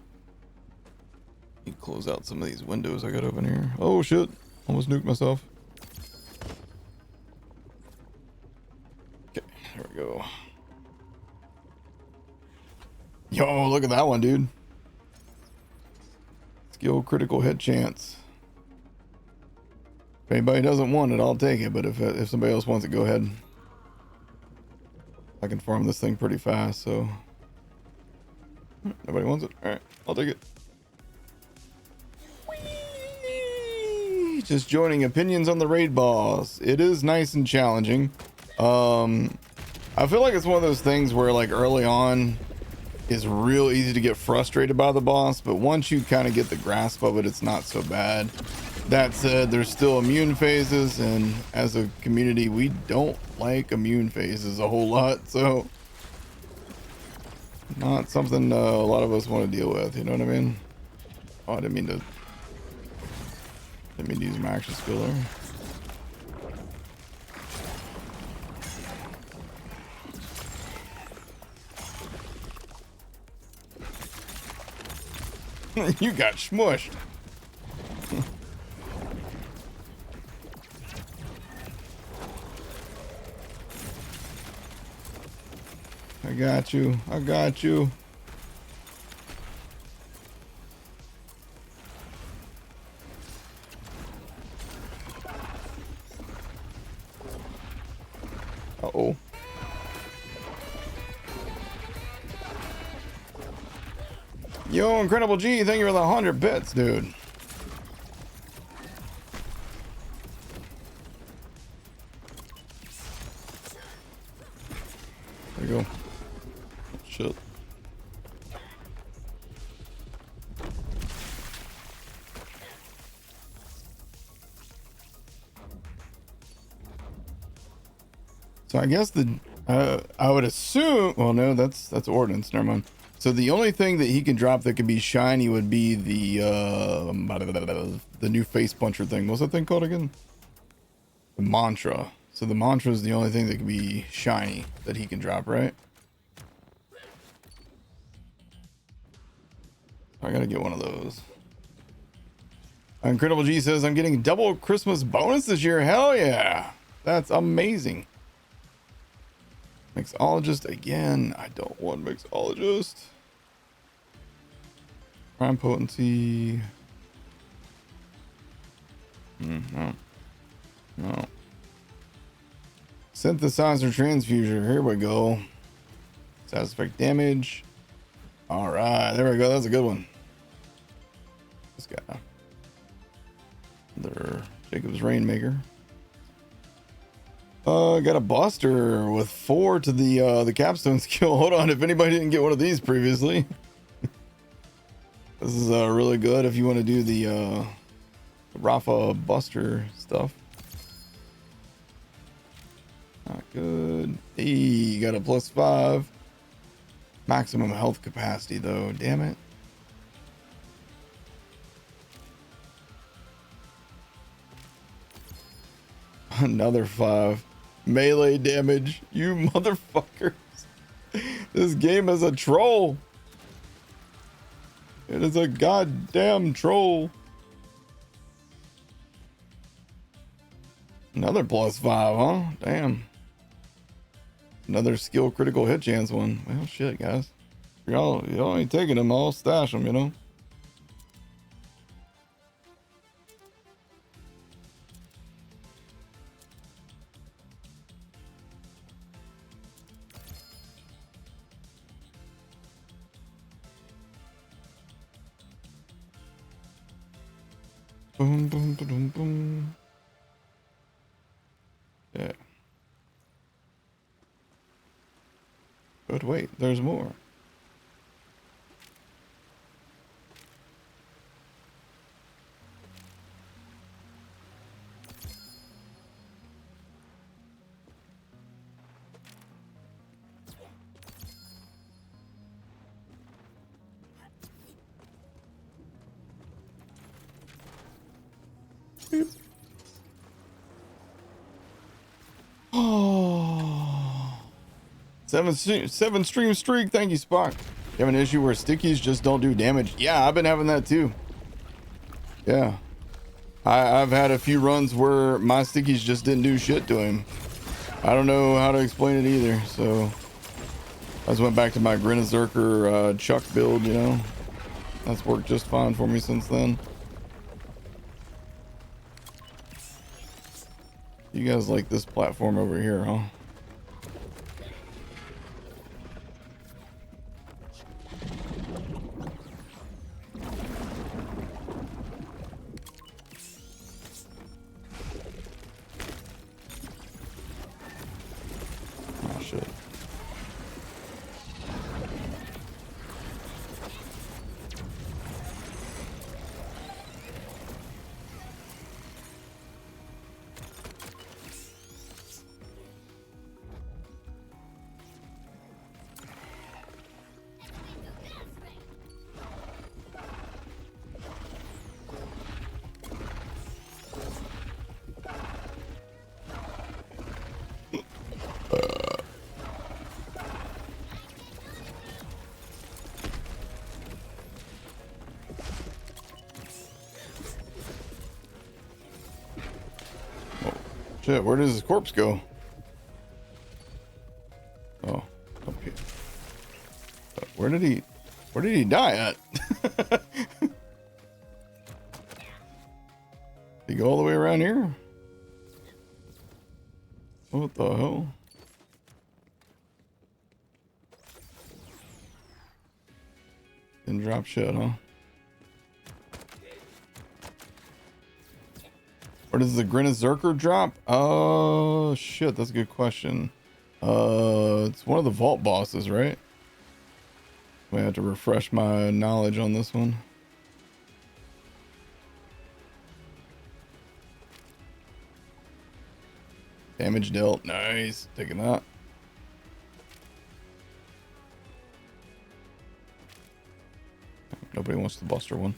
Let me close out some of these windows I got open here. Oh shit, almost nuked myself. Okay, there we go. Yo, look at that one, dude. Skill critical hit chance. If anybody doesn't want it, I'll take it. But if somebody else wants it, go ahead. I can farm this thing pretty fast, so nobody wants it. All right, I'll take it. Whee! Just joining opinions on the raid boss. It is nice and challenging. I feel like it's one of those things where like early on is real easy to get frustrated by the boss, but once you kind of get the grasp of it, it's not so bad. That said, there's still immune phases, and as a community, we don't like immune phases a whole lot, so not something a lot of us want to deal with, you know what I mean? Oh, I didn't mean to use my action skill there. You got smushed. I got you. I got you. Uh-oh. Yo, Incredible G, thank you for the 100 bits, dude. There you go. Shit. So I guess I would assume, well no, that's ordnance, never mind. So the only thing that he can drop that could be shiny would be the new face puncher thing. What's that thing called again? The mantra. So the mantra is the only thing that can be shiny that he can drop, right? I gotta get one of those. Incredible G says, I'm getting double Christmas bonus this year. Hell yeah. That's amazing. Mixologist again. I don't want mixologist. Prime potency. No. No. Synthesizer transfuser. Here we go. Status effect damage. All right. There we go. That's a good one. This guy. Another Jacob's Rainmaker. Got a Buster with 4 to the capstone skill. Hold on, if anybody didn't get one of these previously. This is really good if you want to do the Rafa Buster stuff. Not good. Hey, you got a +5. Maximum health capacity though, damn it. Another 5. Melee damage, you motherfuckers. This game is a troll. It is a goddamn troll. Another +5, huh? Damn. Another skill critical hit chance one. Well, shit, guys. Y'all ain't taking them, I'll stash them, you know? Boom, boom, boom, boom. Yeah. But wait, there's more. Oh, seven stream streak. Thank you, Spock. You have an issue where stickies just don't do damage? Yeah, I've been having that too. Yeah, I've had a few runs where my stickies just didn't do shit to him. I don't know how to explain it either. So I just went back to my Grinazerker Chuck build. You know, that's worked just fine for me since then. You guys like this platform over here, huh? Oh, shit. Shit, where does his corpse go? Oh, up here. Where did he die at? Did he go all the way around here? What the hell? Didn't drop shit, huh? Where does the Grinazerker drop? Oh, shit, that's a good question. It's one of the vault bosses, right? I have to refresh my knowledge on this one. Damage dealt. Nice. Taking that. Nobody wants the Buster one.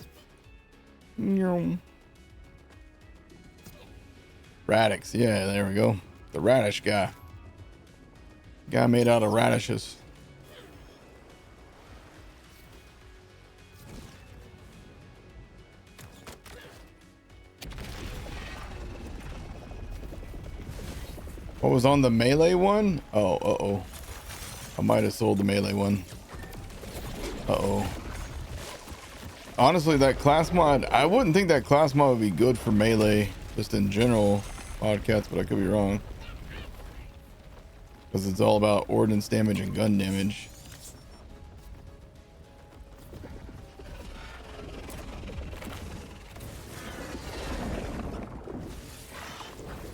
Radix. Yeah, there we go. The radish guy. Guy made out of radishes. What was on the melee one? Oh, uh-oh. I might have sold the melee one. Uh-oh. Honestly, that class mod, I wouldn't think that class mod would be good for melee, just in general, podcasts, but I could be wrong. Because it's all about ordnance damage and gun damage.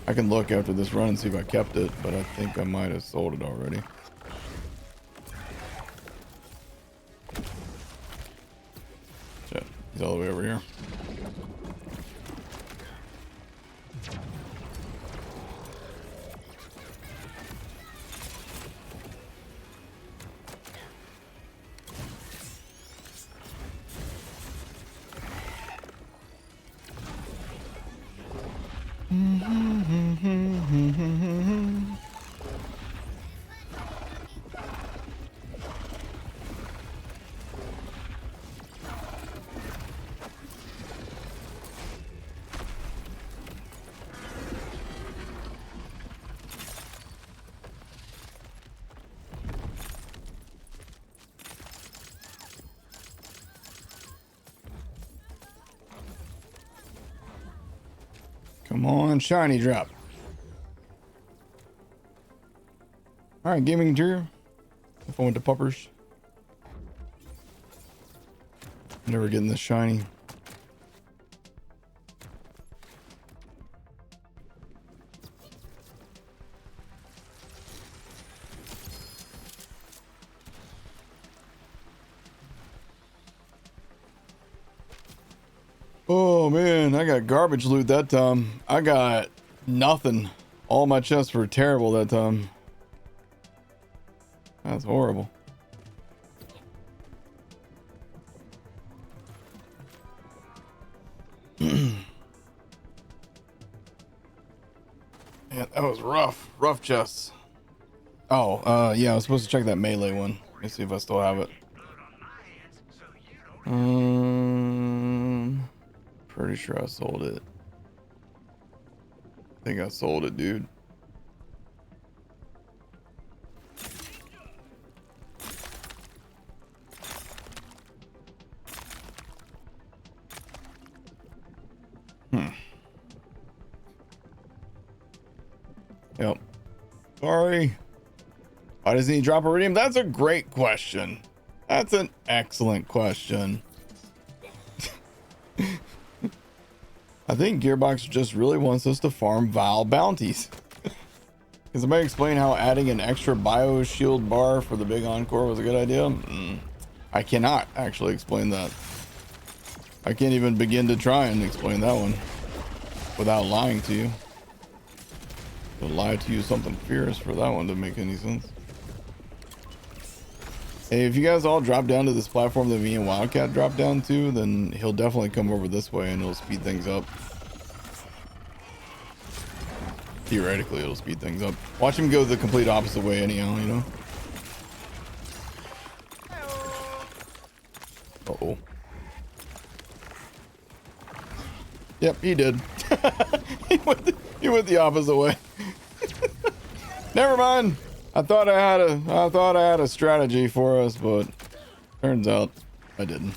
I can look after this run and see if I kept it, but I think I might have sold it already. Shit, he's all the way over here. Come on, shiny drop. All right, gaming interior. If I went to puppers. Never getting this shiny. Oh man, I got garbage loot that time. I got nothing. All my chests were terrible that time. That's horrible. Yeah, that was rough. Rough chests. Oh, yeah, I was supposed to check that melee one. Let me see if I still have it. Pretty sure I sold it. I think I sold it, dude. Yep. Sorry. Why doesn't he drop iridium? That's a great question. That's an excellent question. I think Gearbox just really wants us to farm Val bounties. Can somebody explain how adding an extra bio shield bar for the big encore was a good idea? I cannot actually explain that. I can't even begin to try and explain that one without lying to you. To lie to you something fierce for that one to make any sense. Hey, if you guys all drop down to this platform that me and Wildcat drop down to, then he'll definitely come over this way and it'll speed things up. Theoretically, it'll speed things up. Watch him go the complete opposite way anyhow, you know? Uh-oh. Yep, he did. he went the opposite way. Never mind. I thought I had a strategy for us, but turns out I didn't.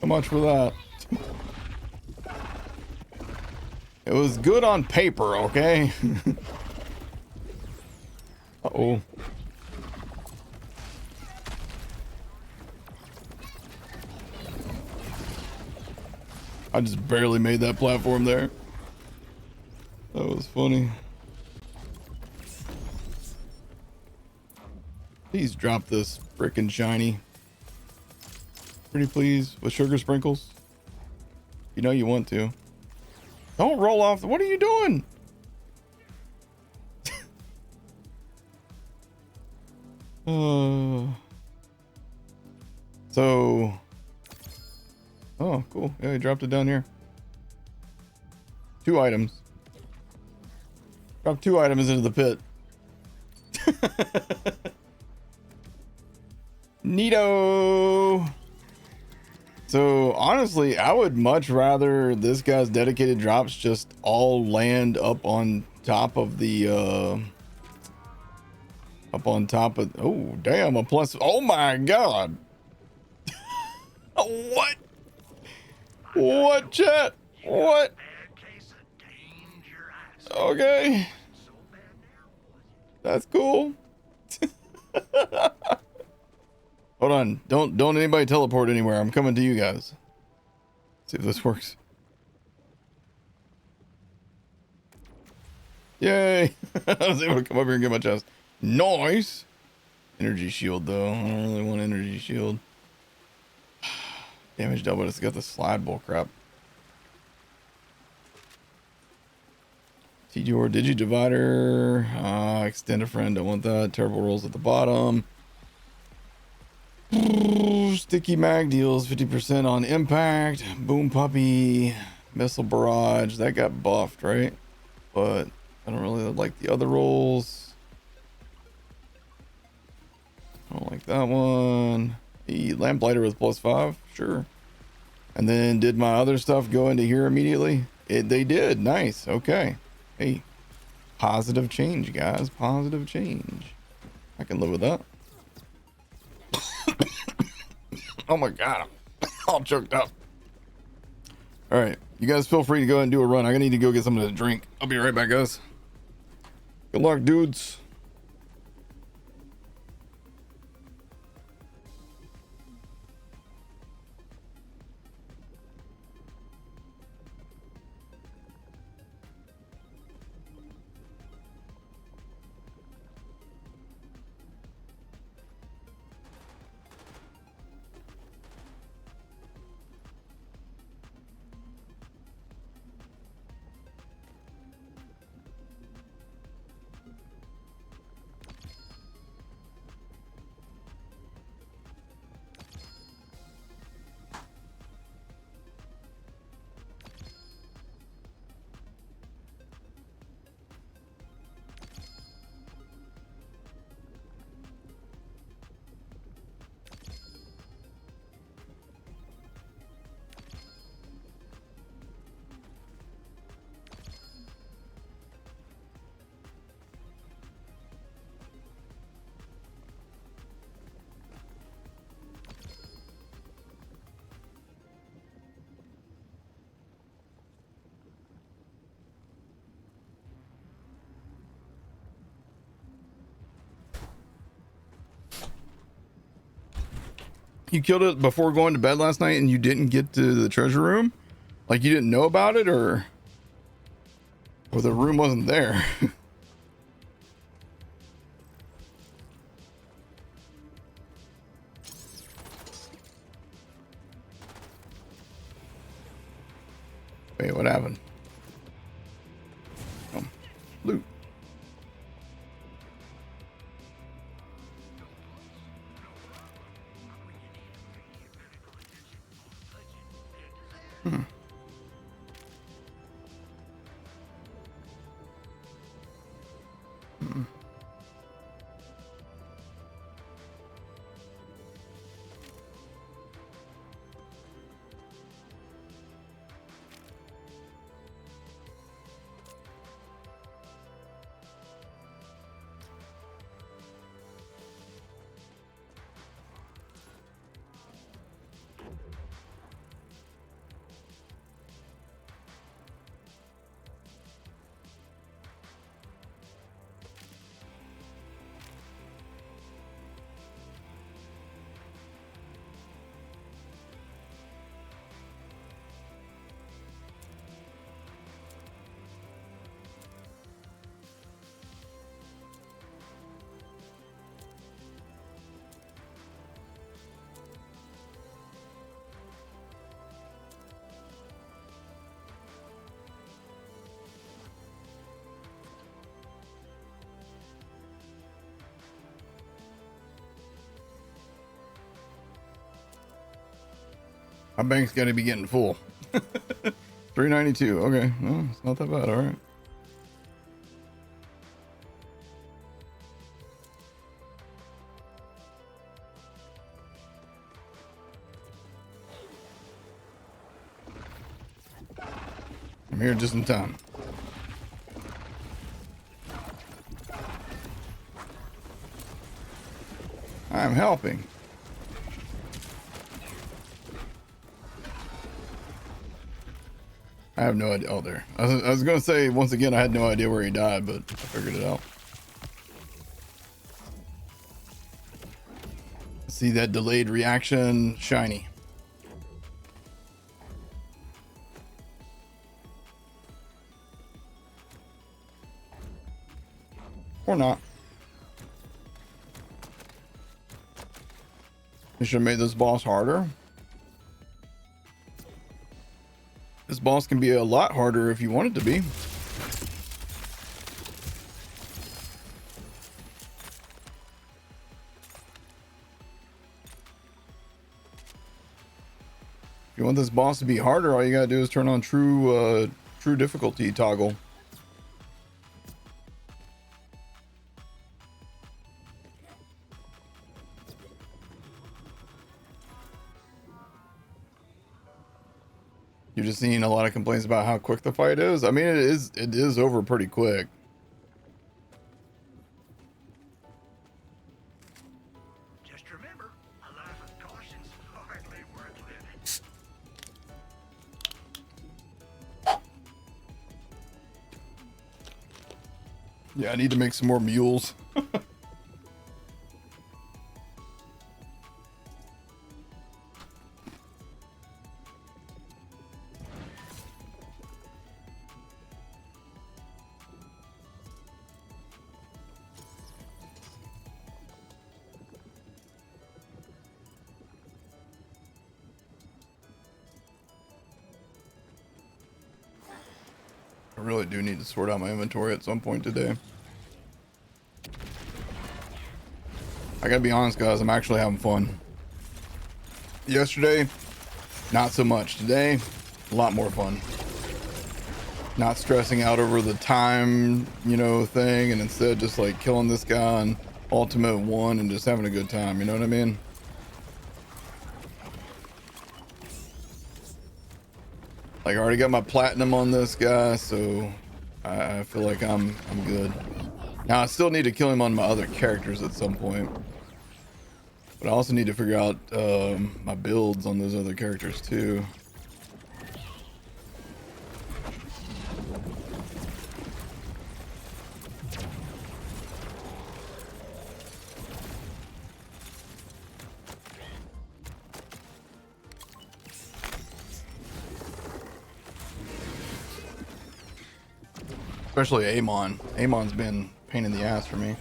So much for that. It was good on paper, okay? Uh-oh. I just barely made that platform there. That was funny. Please drop this frickin' shiny. Pretty please, with sugar sprinkles. You know you want to. Don't roll off. What are you doing? So. Oh, cool. Yeah, he dropped it down here. 2 items. Dropped 2 items into the pit. Neato. So honestly, I would much rather this guy's dedicated drops just all land up on top of the oh damn, a plus. Oh my god. What? What, chat? What? Okay. That's cool. Hold on. Don't anybody teleport anywhere. I'm coming to you guys. See if this works. Yay. I was able to come over here and get my chest. Nice. Energy shield, though. I don't really want energy shield. Damage double. It's got the slide bull crap. TG or Digi Divider. Extend a friend. Don't want that. Terrible rolls at the bottom. Sticky mag deals 50% on impact. Boom puppy. Missile barrage. That got buffed, right? But I don't really like the other rolls. I don't like that one. The lamplighter with +5. Sure. And then did my other stuff go into here immediately? They did. Nice. Okay. Hey, positive change, guys. Positive change. I can live with that. Oh my God. I'm all choked up. All right. You guys feel free to go and do a run. I need to go get something to drink. I'll be right back, guys. Good luck, dudes. You killed it before going to bed last night and you didn't get to the treasure room? Like you didn't know about it, or the room wasn't there? Wait, what happened? Oh, loot. Hmm. Hmm. My bank's got to be getting full. 392. Okay, well, it's not that bad. All right. I'm here just in time. I'm helping. I have no idea. Oh, there. I was going to say, once again, I had no idea where he died, but I figured it out. See that delayed reaction? Shiny. Or not. You should have made this boss harder. This boss can be a lot harder if you want it to be. you want this boss to be harder, all you gotta do is turn on true difficulty toggle. You're just seeing a lot of complaints about how quick the fight is. I mean, it is over pretty quick. Just remember, a life of caution's hardly worth living. Yeah, I need to make some more mules. I really do need to sort out my inventory at some point today. I gotta be honest, guys, I'm actually having fun. Yesterday, not so much. Today, a lot more fun. Not stressing out over the time, you know, thing, and instead just like killing this guy on Ultimate 1 and just having a good time, you know what I mean? Like, I already got my platinum on this guy, so I feel like I'm good. Now, I still need to kill him on my other characters at some point. But I also need to figure out my builds on those other characters, too. Especially Aman. Amon's been a pain in the ass for me.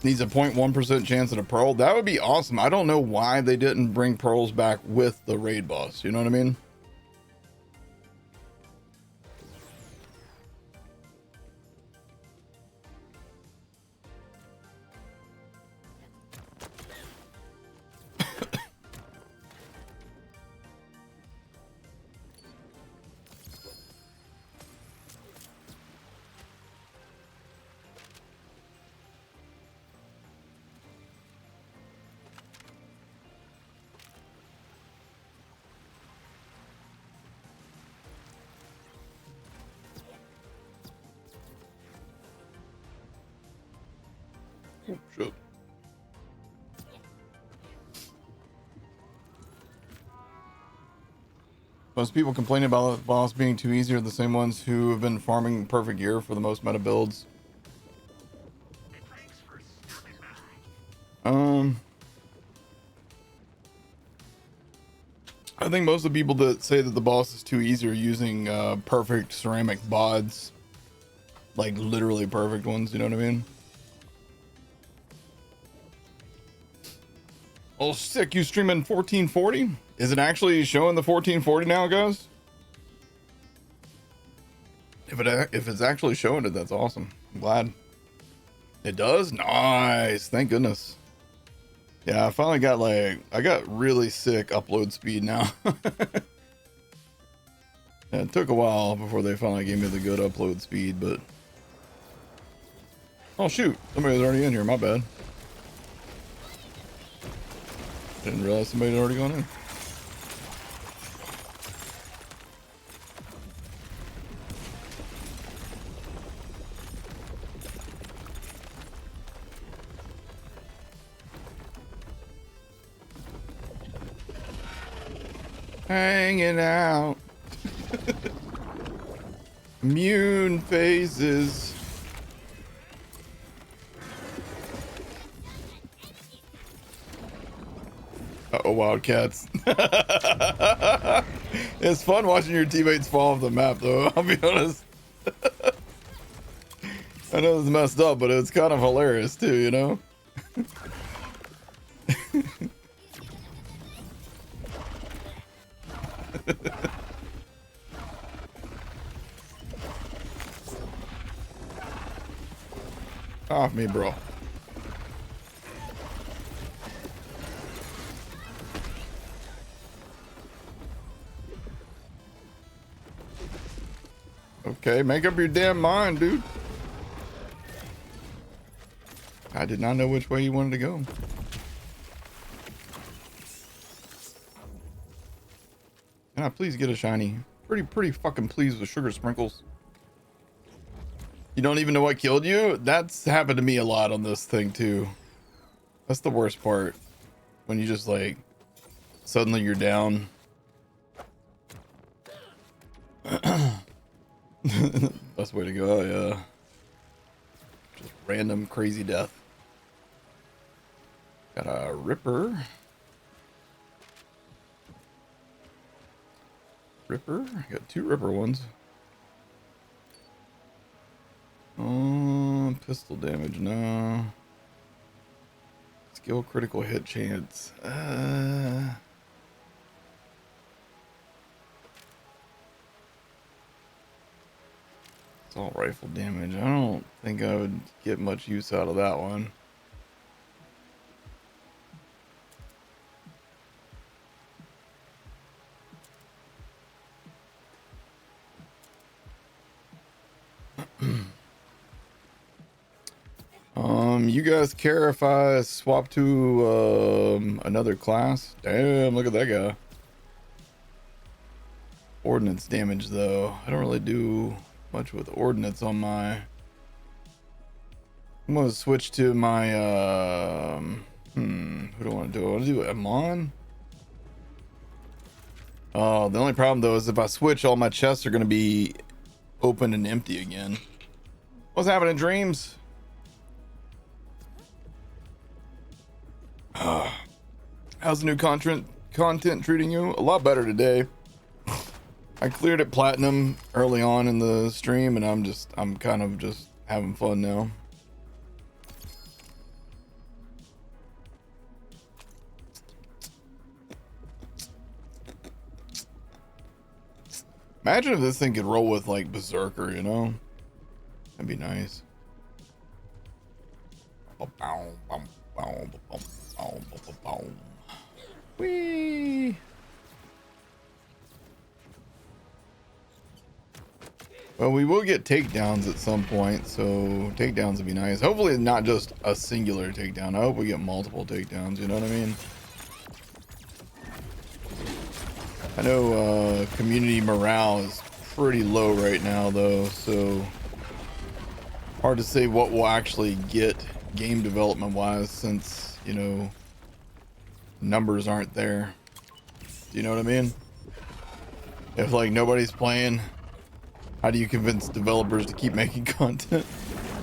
Needs a 0.1% chance at a pearl. That would be awesome. I don't know why they didn't bring pearls back with the raid boss. You know what I mean? Oh, shit. Most people complaining about the boss being too easy are the same ones who have been farming perfect gear for the most meta builds. I think most of the people that say that the boss is too easy are using perfect ceramic bods, like literally perfect ones. You know what I mean? Oh, sick! You streaming 1440? Is it actually showing the 1440 now, guys? If it's actually showing it, that's awesome. I'm glad. It does? Nice. Thank goodness. Yeah, I finally got I got really sick upload speed now. Yeah, it took a while before they finally gave me the good upload speed, but... Oh shoot, somebody was already in here, my bad. Didn't realize somebody had already gone in. Hanging out. Immune phases. Uh-oh, Wildcats. It's fun watching your teammates fall off the map, though. I'll be honest. I know it's messed up, but it's kind of hilarious too, you know? Off me, bro. Okay, make up your damn mind, dude. I did not know which way you wanted to go. Can I please get a shiny? Pretty fucking pleased with sugar sprinkles. You don't even know what killed you? That's happened to me a lot on this thing too. That's the worst part. When you just like, suddenly you're down. Best way to go, yeah. Just random crazy death. Got a Ripper. Got 2 Ripper ones. Pistol damage, no. Skill critical hit chance. It's all rifle damage. I don't think I would get much use out of that one. You guys care if I swap to another class? Damn, look at that guy. Ordnance damage though. I don't really do much with ordnance on my. I'm gonna switch to my who do I want to do? I want to do Aman. Oh, the only problem though is if I switch, all my chests are gonna be open and empty again. What's happening, dreams? How's the new content treating you? A lot better today. I cleared it platinum early on in the stream, and I'm kind of just having fun now. Imagine if this thing could roll with like Berserker, you know? That'd be nice. Whee! Well, we will get takedowns at some point, so takedowns would be nice. Hopefully not just a singular takedown. I hope we get multiple takedowns, you know what I mean? I know community morale is pretty low right now though, so hard to say what we'll actually get game development wise since, you know, numbers aren't there. Do you know what I mean? If like nobody's playing, how do you convince developers to keep making content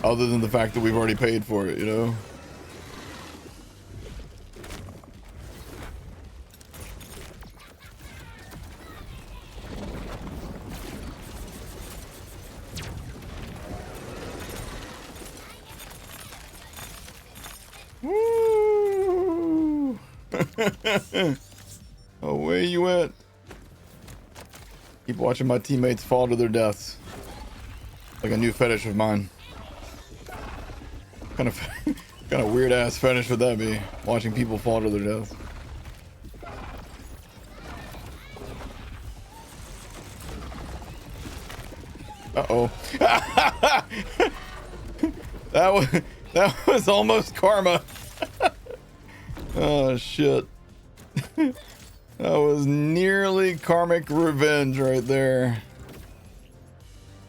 other than the fact that we've already paid for it, you know? Woo! Away you went. Keep watching my teammates fall to their deaths. Like a new fetish of mine. Kind of weird ass fetish would that be? Watching people fall to their deaths. Uh-oh. That was almost karma. Oh shit. That was nearly karmic revenge right there.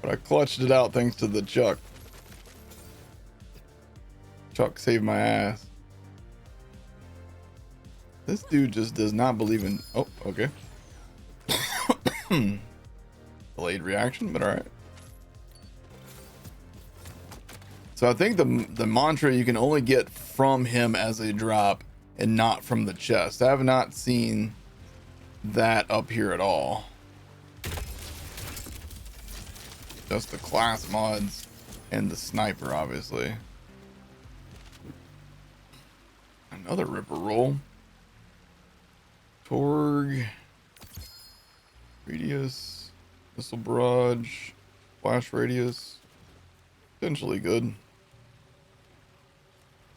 But I clutched it out thanks to the Chuck. Chuck saved my ass. This dude just does not believe in... Oh, okay. Delayed reaction, but alright. So I think the mantra you can only get from him as a drop and not from the chest. I have not seen that up here at all. Just the class mods and the sniper, obviously. Another ripper roll. Torg. Radius. Missile barrage. Flash radius. Potentially good.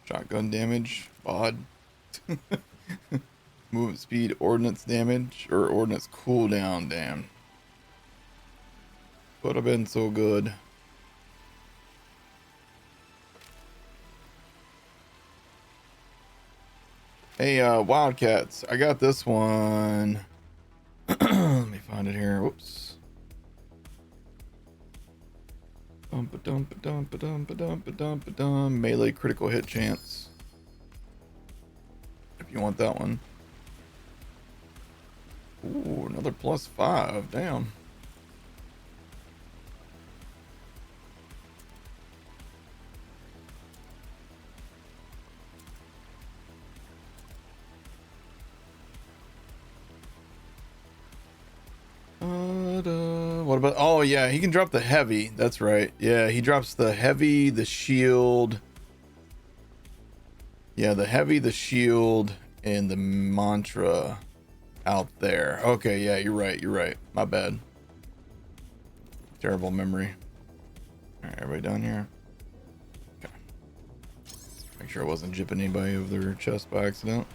Shotgun damage. Bod. Movement speed. Ordnance damage. Or ordnance cooldown. Damn. Would have been so good. Hey, Wildcats. I got this one. Let me find it here. Whoops. Melee critical hit chance. If you want that one. Ooh, another +5. Damn. What about, oh yeah, he can drop the heavy. That's right. Yeah, he drops the heavy, the shield. Yeah, the heavy, the shield, and the mantra out there. Okay, yeah, you're right. You're right. My bad. Terrible memory. All right, everybody down here. Okay. Make sure I wasn't jipping anybody over their chest by accident.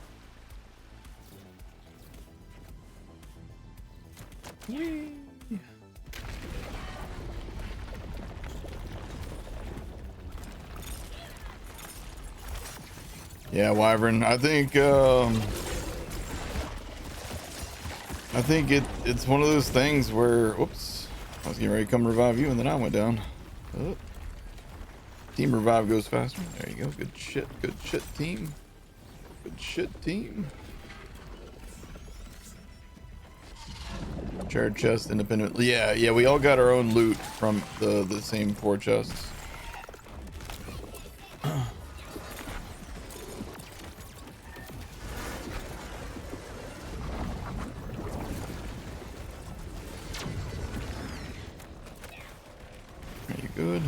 Whee! Yeah, Wyvern. I think it's one of those things where, whoops, I was getting ready to come revive you and then I went down. Oh. Team revive goes faster. There you go. Good shit. Good shit, team. Good shit, team. Shared chest independently. Yeah, we all got our own loot from the same 4 chests. Are you good?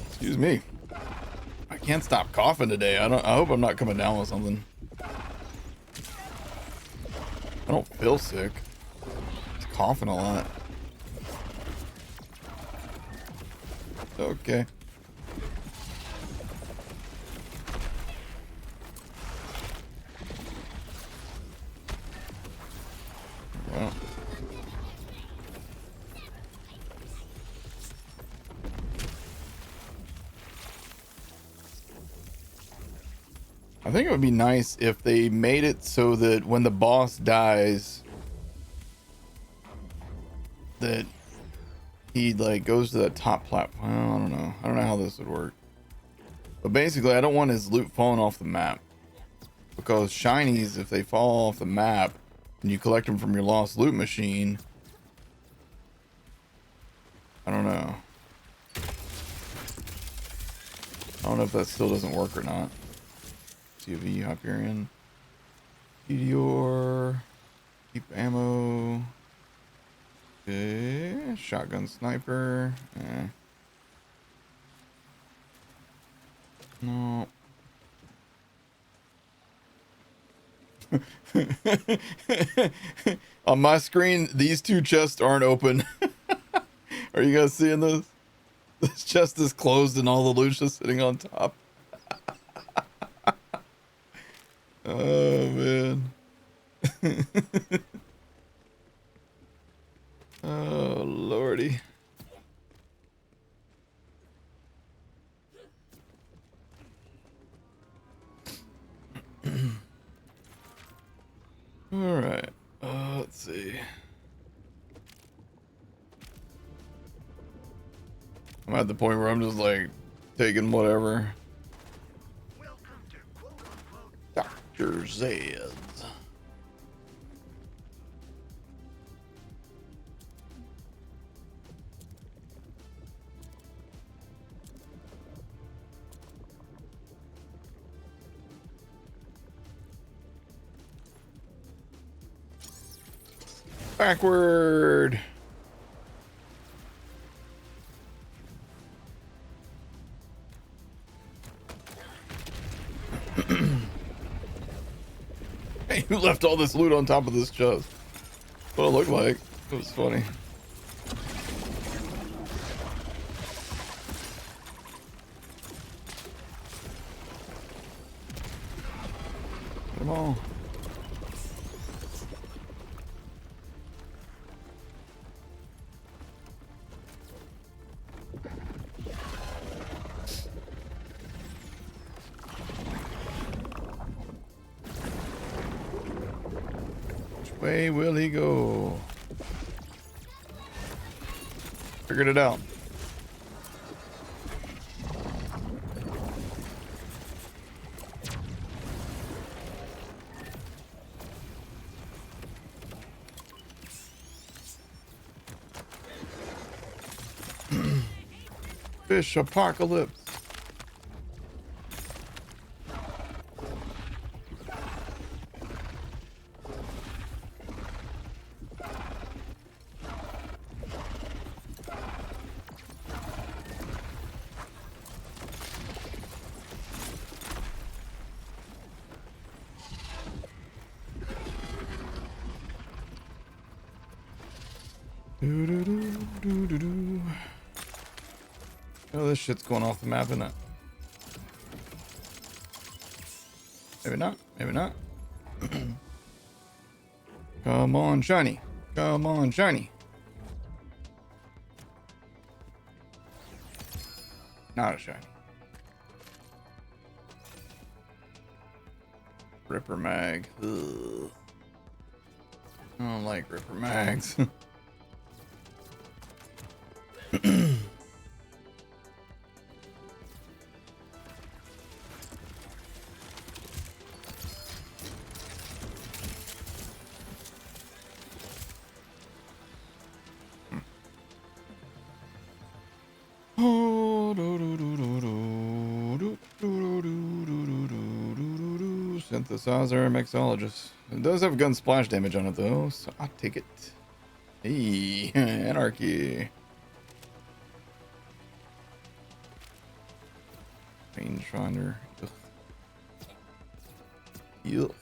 Excuse me. I can't stop coughing today. I hope I'm not coming down with something. I don't feel sick. Just coughing a lot. Okay. Well. I think it would be nice if they made it so that when the boss dies, that he like goes to that top platform. Well, I don't know. I don't know how this would work. But basically, I don't want his loot falling off the map. Because shinies, if they fall off the map and you collect them from your lost loot machine, I don't know. I don't know if that still doesn't work or not. COV, Hyperion, Meteor, keep ammo. Okay, shotgun sniper. No. On my screen, these 2 chests aren't open. Are you guys seeing this? This chest is closed and all the loot's just sitting on top. Oh man. Oh lordy. All right. Let's see. I'm at the point where I'm just like taking whatever. Welcome to quote-unquote Dr. Zed's. Backward. Hey, who left all this loot on top of this chest? What it looked like. It was funny. Come on. Which way will he go? Figured it out. Fish apocalypse. Do. Oh, this shit's going off the map, isn't it? Maybe not. Maybe not. Come on, shiny. Come on, shiny. Not a shiny. Ripper mag. Ugh. I don't like Ripper mags. Synthesizer mixologist. It does have gun splash damage on it though, so I'll take it. Hey, anarchy. Rangefinder. Yuck.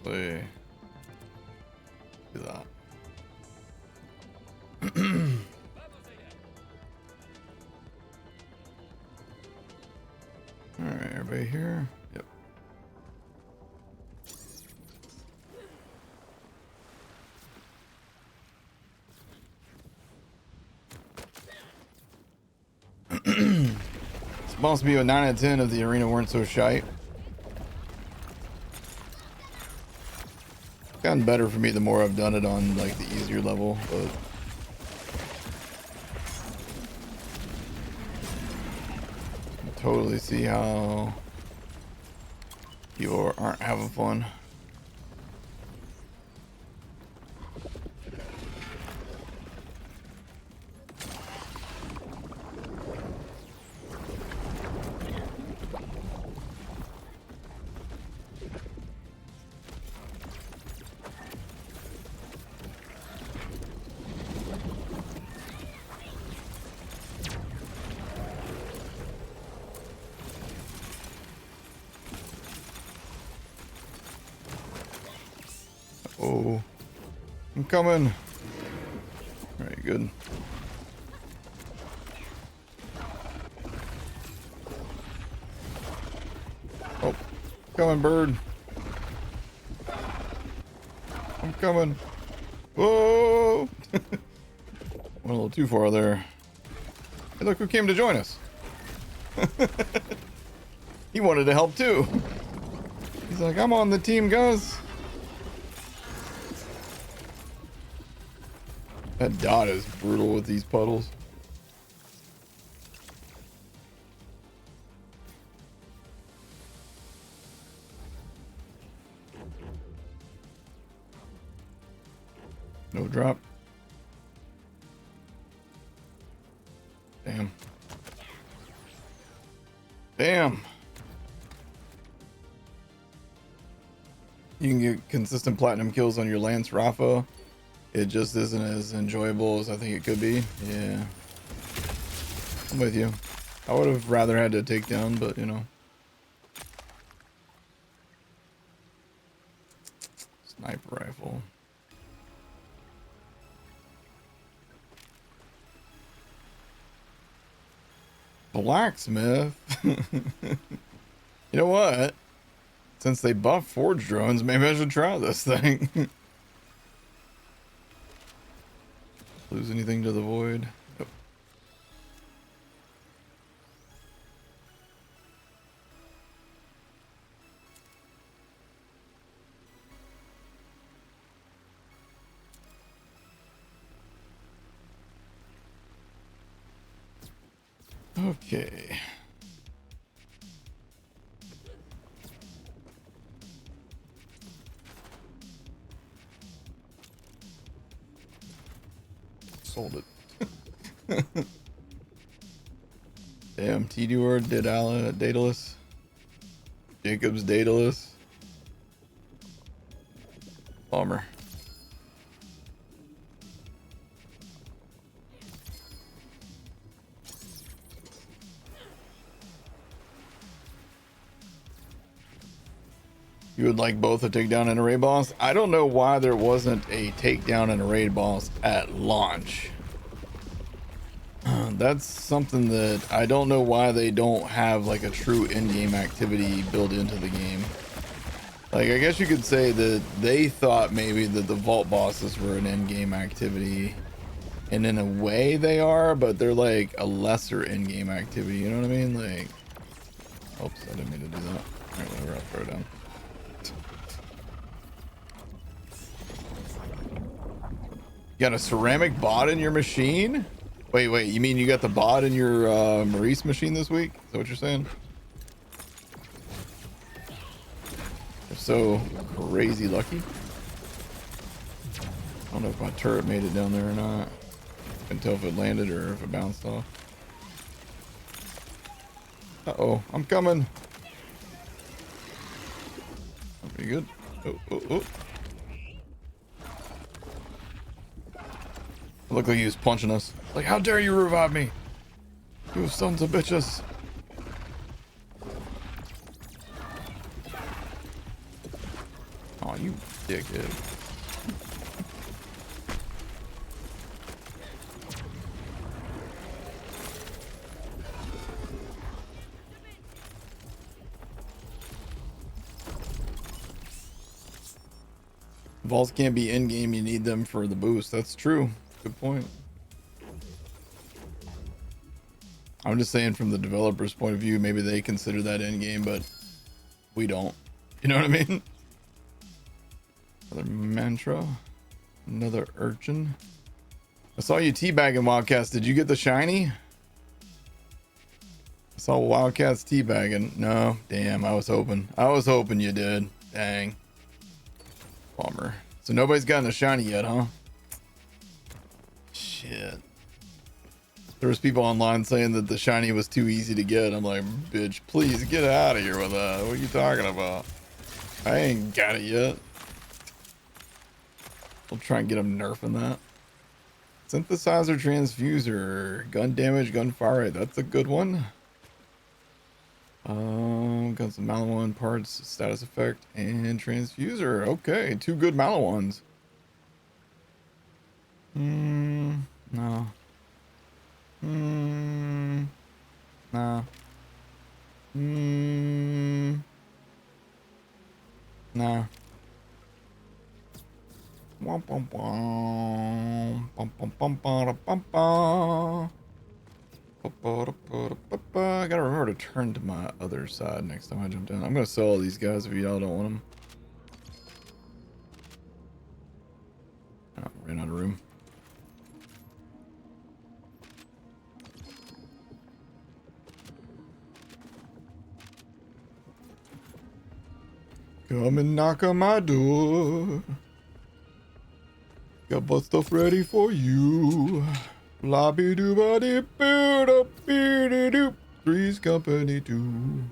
Actually, do that. All right, everybody here. Yep. It's supposed to be a 9 out of 10 if the arena weren't so shite. Gotten better for me the more I've done it on like the easier level, but I totally see how you aren't having fun. Oh, I'm coming. Very good. Oh, coming, bird. I'm coming. Whoa! Went a little too far there. Hey, look who came to join us. He wanted to help too. He's like, I'm on the team, guys. That dot is brutal with these puddles. No drop. Damn. Damn. You can get consistent platinum kills on your Lance Rafa. It just isn't as enjoyable as I think it could be. Yeah. I'm with you. I would have rather had to take down, but you know. Sniper rifle. Blacksmith. You know what? Since they buffed forge drones, maybe I should try this thing. Lose anything to the void? Nope. Okay. Sold it. Damn, T-Duer, Daedalus. Jacob's Daedalus. Bummer. You would like both a takedown and a raid boss? I don't know why there wasn't a takedown and a raid boss at launch. That's something that I don't know why they don't have like a true in-game activity built into the game. Like, I guess you could say that they thought maybe that the vault bosses were an in-game activity, and in a way they are, but they're like a lesser in-game activity, you know what I mean? Like, oops, I didn't mean to do that. All right, whatever, I'll throw it down. You got a ceramic bot in your machine? Wait, you mean you got the bot in your Maurice machine this week? Is that what you're saying? If so, crazy lucky. I don't know if my turret made it down there or not. I can tell if it landed or if it bounced off. Uh-oh, I'm coming. Pretty good. Oh. It looked like he was punching us. Like, how dare you revive me? You sons of bitches. Oh, you dickhead. Vaults can't be in-game, you need them for the boost. That's true. Good point. I'm just saying from the developer's point of view, maybe they consider that in-game, but we don't. You know what I mean? Another mantra. Another urchin. I saw you teabagging, Wildcats. Did you get the shiny? I saw Wildcats teabagging. No, damn, I was hoping. I was hoping you did. Dang. Bummer. So nobody's gotten a shiny yet, huh? Shit. There was people online saying that the shiny was too easy to get. I'm like, bitch, please get out of here with that. What are you talking about? I ain't got it yet. We'll try and get him nerfing that. Synthesizer transfuser. Gun damage, gunfire rate. That's a good one. Got some Malawan parts, status effect, and transfuser. Okay, two good Malawans. No. Nah. Nah. I gotta remember to turn to my other side next time I jump down. I'm gonna sell all these guys if y'all don't want them. Oh, ran out of room. Come and knock on my door. Got butt stuff ready for you. Lobby doo ba dee boo da bee dee doo. Three's company too.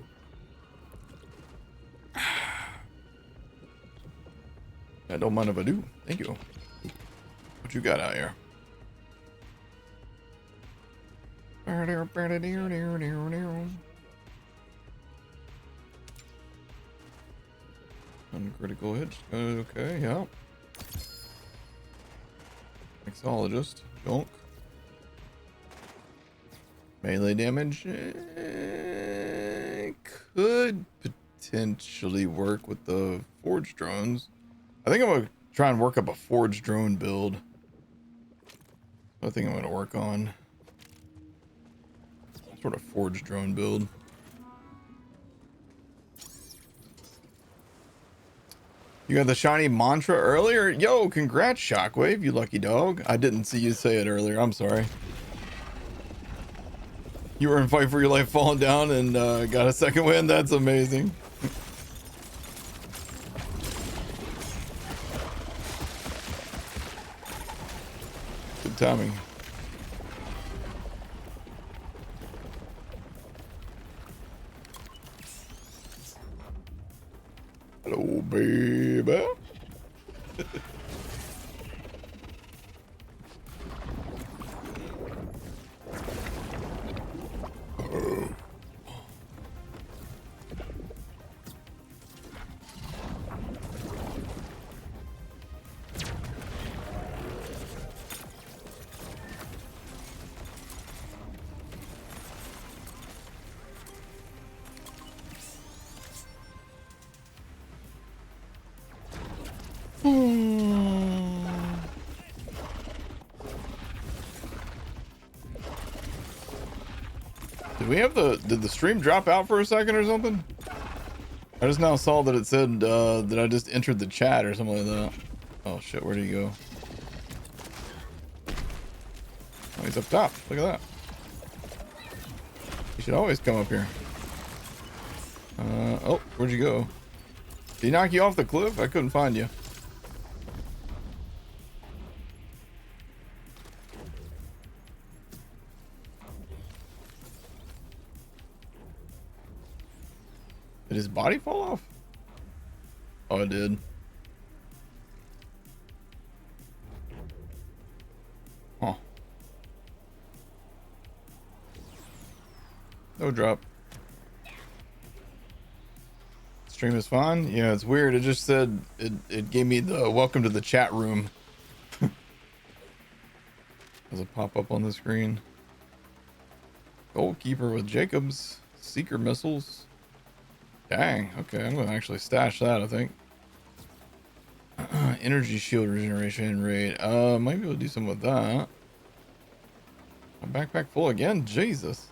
I don't mind if I do. Thank you. What you got out here? Uncritical hit. Okay, yeah. Mixologist. Junk. Melee damage. Could potentially work with the forge drones. I think I'm going to try and work up a forge drone build. I think I'm going to work on. Some sort of forge drone build. You got the shiny mantra earlier? Yo, congrats, Shockwave, you lucky dog. I didn't see you say it earlier. I'm sorry. You were in fight for your life, falling down, and got a second win. That's amazing. Good timing. Hello, baby. Did the stream drop out for a second or something? I just now saw that it said that I just entered the chat or something like that. Oh shit, where did he go? Oh, he's up top. Look at that. He should always come up here. Oh, where'd you go? Did he knock you off the cliff? I couldn't find you. Did his body fall off? Oh, it did. Huh. No drop. Stream is fine. Yeah, it's weird. It just said it gave me the welcome to the chat room. Does it pop up on the screen? Goalkeeper with Jacobs. Seeker missiles. Dang, okay, I'm gonna actually stash that, I think. Energy shield regeneration rate. Might be able to do something with that. My backpack full again? Jesus.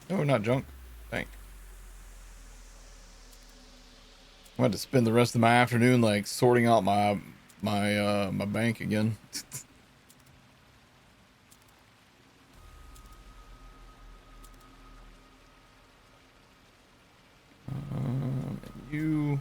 No, not junk. Thank. I'm going to spend the rest of my afternoon like sorting out my bank again. You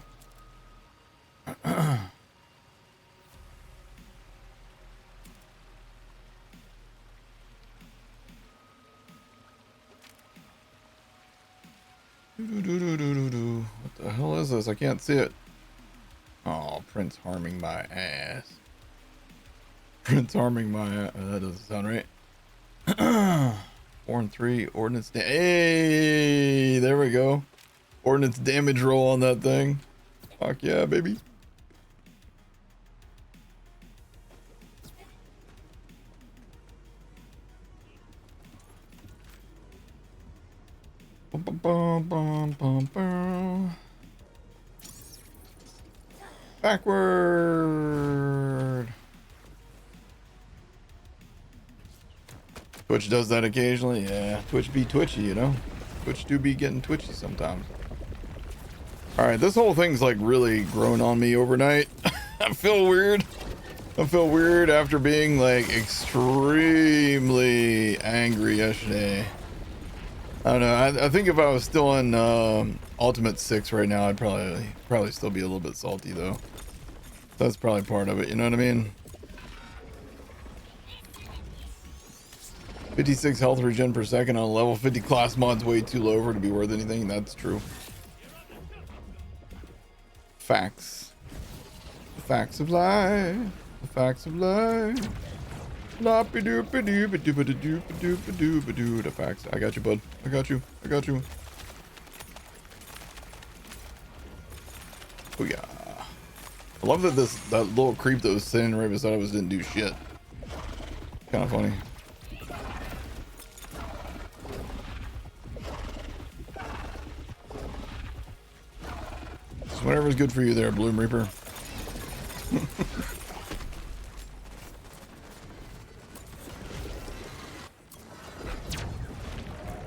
what the hell is this? I can't see it. Oh, Prince harming my ass. Prince harming my ass. That doesn't sound right. 4 and 3 ordnance. Hey, there we go. Ordnance damage roll on that thing. Fuck yeah, baby. Bum, bum, bum, bum, bum, bum. Backward. Twitch does that occasionally. Yeah, Twitch be twitchy, you know. Twitch do be getting twitchy sometimes. All right, this whole thing's like really grown on me overnight. I feel weird. I feel weird after being like extremely angry yesterday. I don't know. I think if I was still in Ultimate 6 right now, I'd probably still be a little bit salty though. That's probably part of it. You know what I mean? 56 health regen per second on a level 50 class mod's way too low for it to be worth anything. That's true. Facts. The facts of life. The facts of life. Loppy doopy doopy doopy doopy doopy doopy doo. The facts. I got you, bud. I got you. I got you. Oh yeah. I love that that little creep that was sitting right beside us didn't do shit. Kind of funny. Just whatever's good for you there, Bloom Reaper.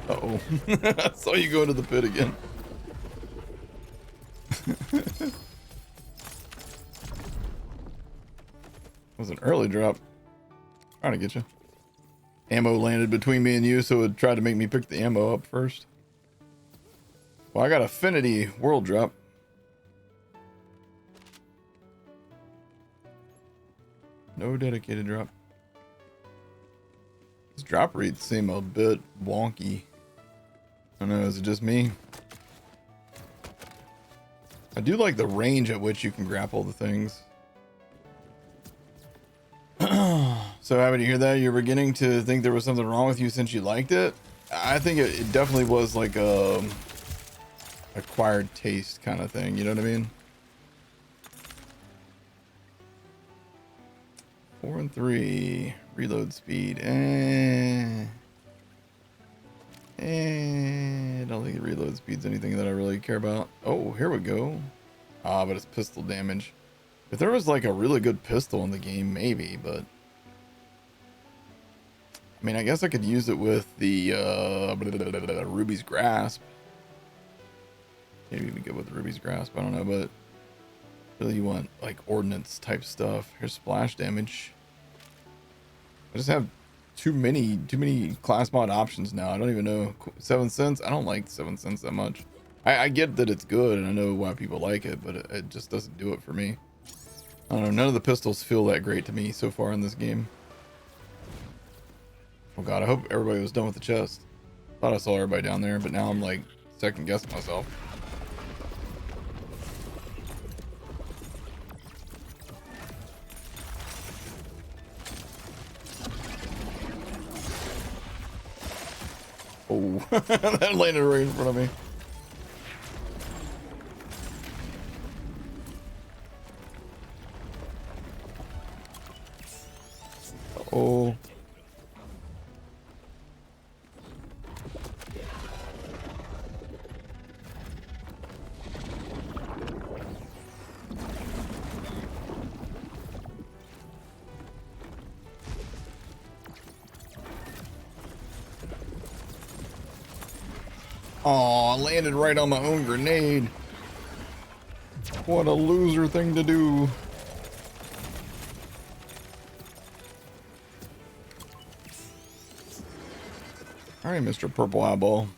Uh-oh. I saw you go into the pit again. Was an early drop. Trying to get you. Ammo landed between me and you, so it tried to make me pick the ammo up first. Well, I got Affinity World drop. No dedicated drop. These drop rates seem a bit wonky. I don't know, is it just me? I do like the range at which you can grapple the things. So happy to hear that. You're beginning to think there was something wrong with you since you liked it. I think it definitely was like a acquired taste kind of thing. You know what I mean? 4 and 3 reload speed. I don't think the reload speed's anything that I really care about. Oh, here we go. Ah, but it's pistol damage. If there was like a really good pistol in the game, maybe, but I mean, I guess I could use it with the Ruby's Grasp. Maybe we go with Ruby's Grasp. I don't know, but really you want like ordnance type stuff. Here's splash damage. I just have too many class mod options now. I don't even know. 7 cents. I don't like 7 cents that much. I get that it's good and I know why people like it, but it just doesn't do it for me. I don't know. None of the pistols feel that great to me so far in this game. Oh god, I hope everybody was done with the chest. Thought I saw everybody down there, but now I'm like second guessing myself. Oh, that landed right in front of me. Oh. Aw, landed right on my own grenade. What a loser thing to do. Alright, Mr. Purple Eyeball.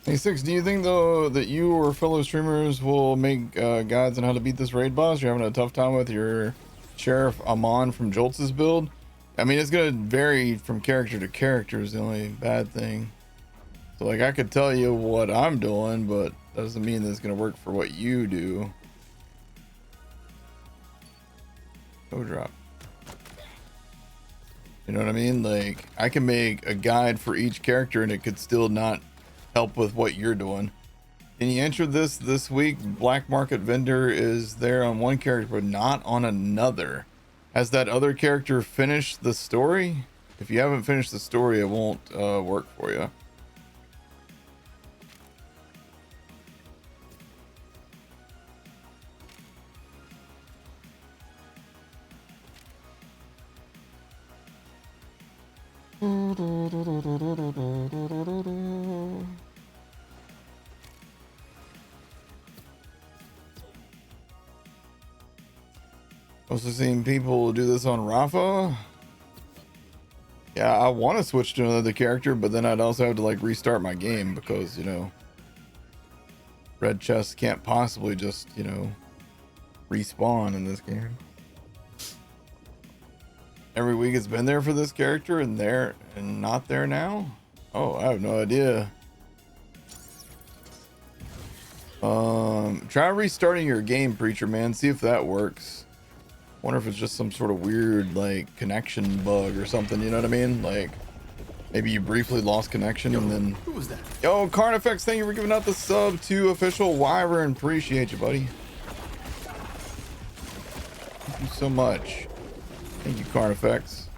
Hey, Six, do you think though that you or fellow streamers will make guides on how to beat this raid boss? You're having a tough time with your Sheriff Aman from Joltz's build? I mean, it's gonna vary from character to character is the only bad thing. So like I could tell you what I'm doing, but that doesn't mean that it's gonna work for what you do. No drop. You know what I mean? Like I can make a guide for each character and it could still not help with what you're doing. Can you enter this week? Black market vendor is there on one character but not on another. Has that other character finished the story? If you haven't finished the story, it won't work for you. Also seen people do this on Rafa. Yeah, I want to switch to another character, but then I'd also have to like restart my game because, you know, red chests can't possibly just, you know, respawn in this game. Every week it's been there for this character and there and not there now? Oh, I have no idea. Try restarting your game, Preacher Man. See if that works. Wonder if it's just some sort of weird like connection bug or something, you know what I mean? Like maybe you briefly lost connection and then Who was that? Yo, Carnifex, thank you for giving out the sub to official Wyvern. Appreciate you, buddy. Thank you so much. Thank you, Carnifex.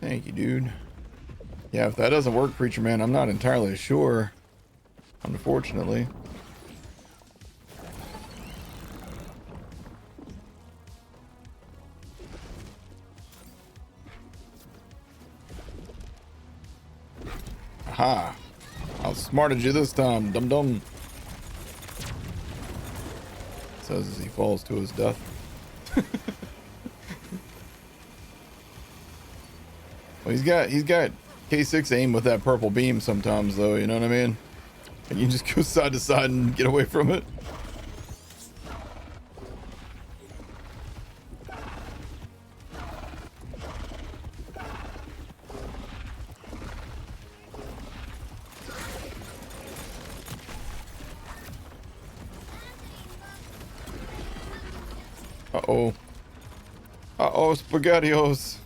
Thank you, dude. Yeah, if that doesn't work, Preacher Man, I'm not entirely sure. Unfortunately. Aha. I outsmarted you this time, dum-dum. Says as he falls to his death. Well, he's got K6 aim with that purple beam sometimes though, you know what I mean? And you just go side to side and get away from it. Uh-oh. Uh-oh, SpaghettiOs.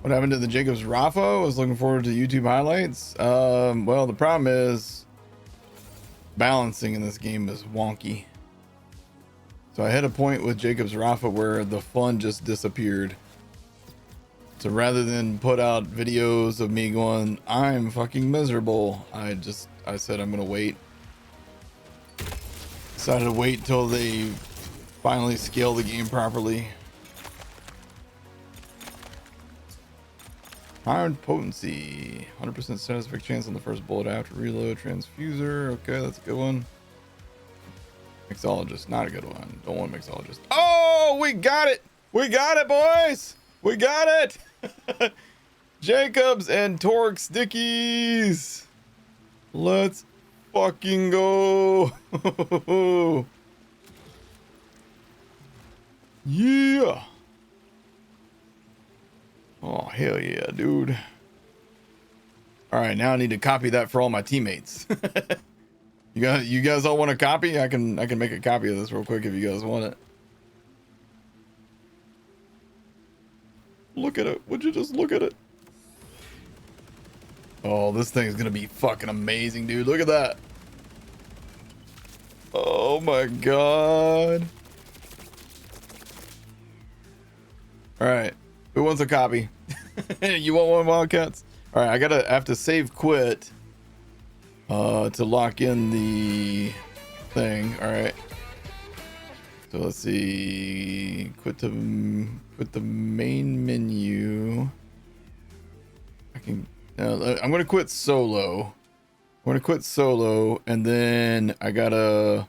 What happened to the Jacobs Rafa? I was looking forward to YouTube highlights. Well, the problem is balancing in this game is wonky. So I hit a point with Jacobs Rafa where the fun just disappeared. So rather than put out videos of me going, I'm fucking miserable, I said I'm gonna wait. Decided to wait till they finally scale the game properly. Iron potency, 100% satisfic chance on the first bullet after reload. Transfuser, okay, that's a good one. Mixologist, not a good one. Don't want mixologist. Oh, we got it! We got it, boys! We got it! Jacobs and Torque Stickies! Let's fucking go! Yeah! Oh, hell yeah, dude. Alright, now I need to copy that for all my teammates. You guys all want a copy? I can make a copy of this real quick if you guys want it. Look at it. Would you just look at it? Oh, this thing's gonna be fucking amazing, dude. Look at that. Oh my god. Alright. Who wants a copy? You want one, Wildcats? Alright, I have to save quit to lock in the thing. Alright. So let's see. Quit the main menu. I'm gonna quit solo. I'm gonna quit solo, and then I gotta.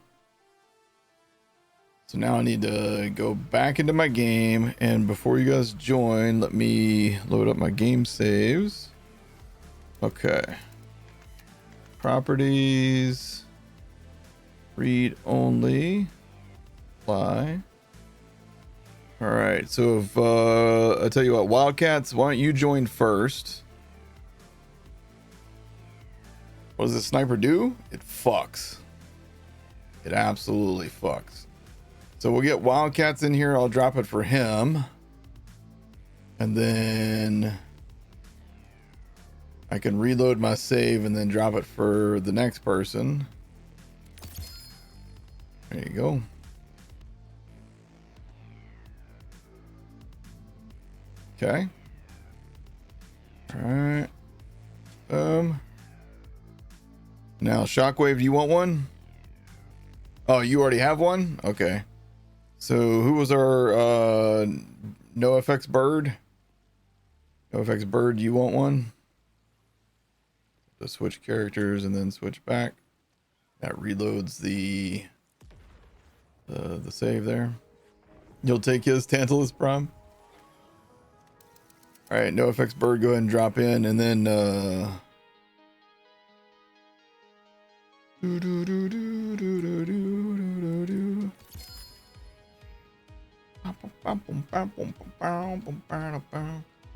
So now I need to go back into my game, and before you guys join, let me load up my game saves. Okay. Properties. Read only. Apply. All right, so if I tell you what, Wildcats, why don't you join first? What does the sniper do? It fucks. It absolutely fucks. So we'll get Wildcats in here. I'll drop it for him, and then I can reload my save and then drop it for the next person. There you go. Okay. All right. Now Shockwave, do you want one? Oh, you already have one? Okay. So who was our NoFX bird? NoFX bird, do you want one? To switch characters and then switch back. That reloads the save there. You'll take his Tantalus Prime. All right, NoFX bird, go ahead and drop in, and then oh,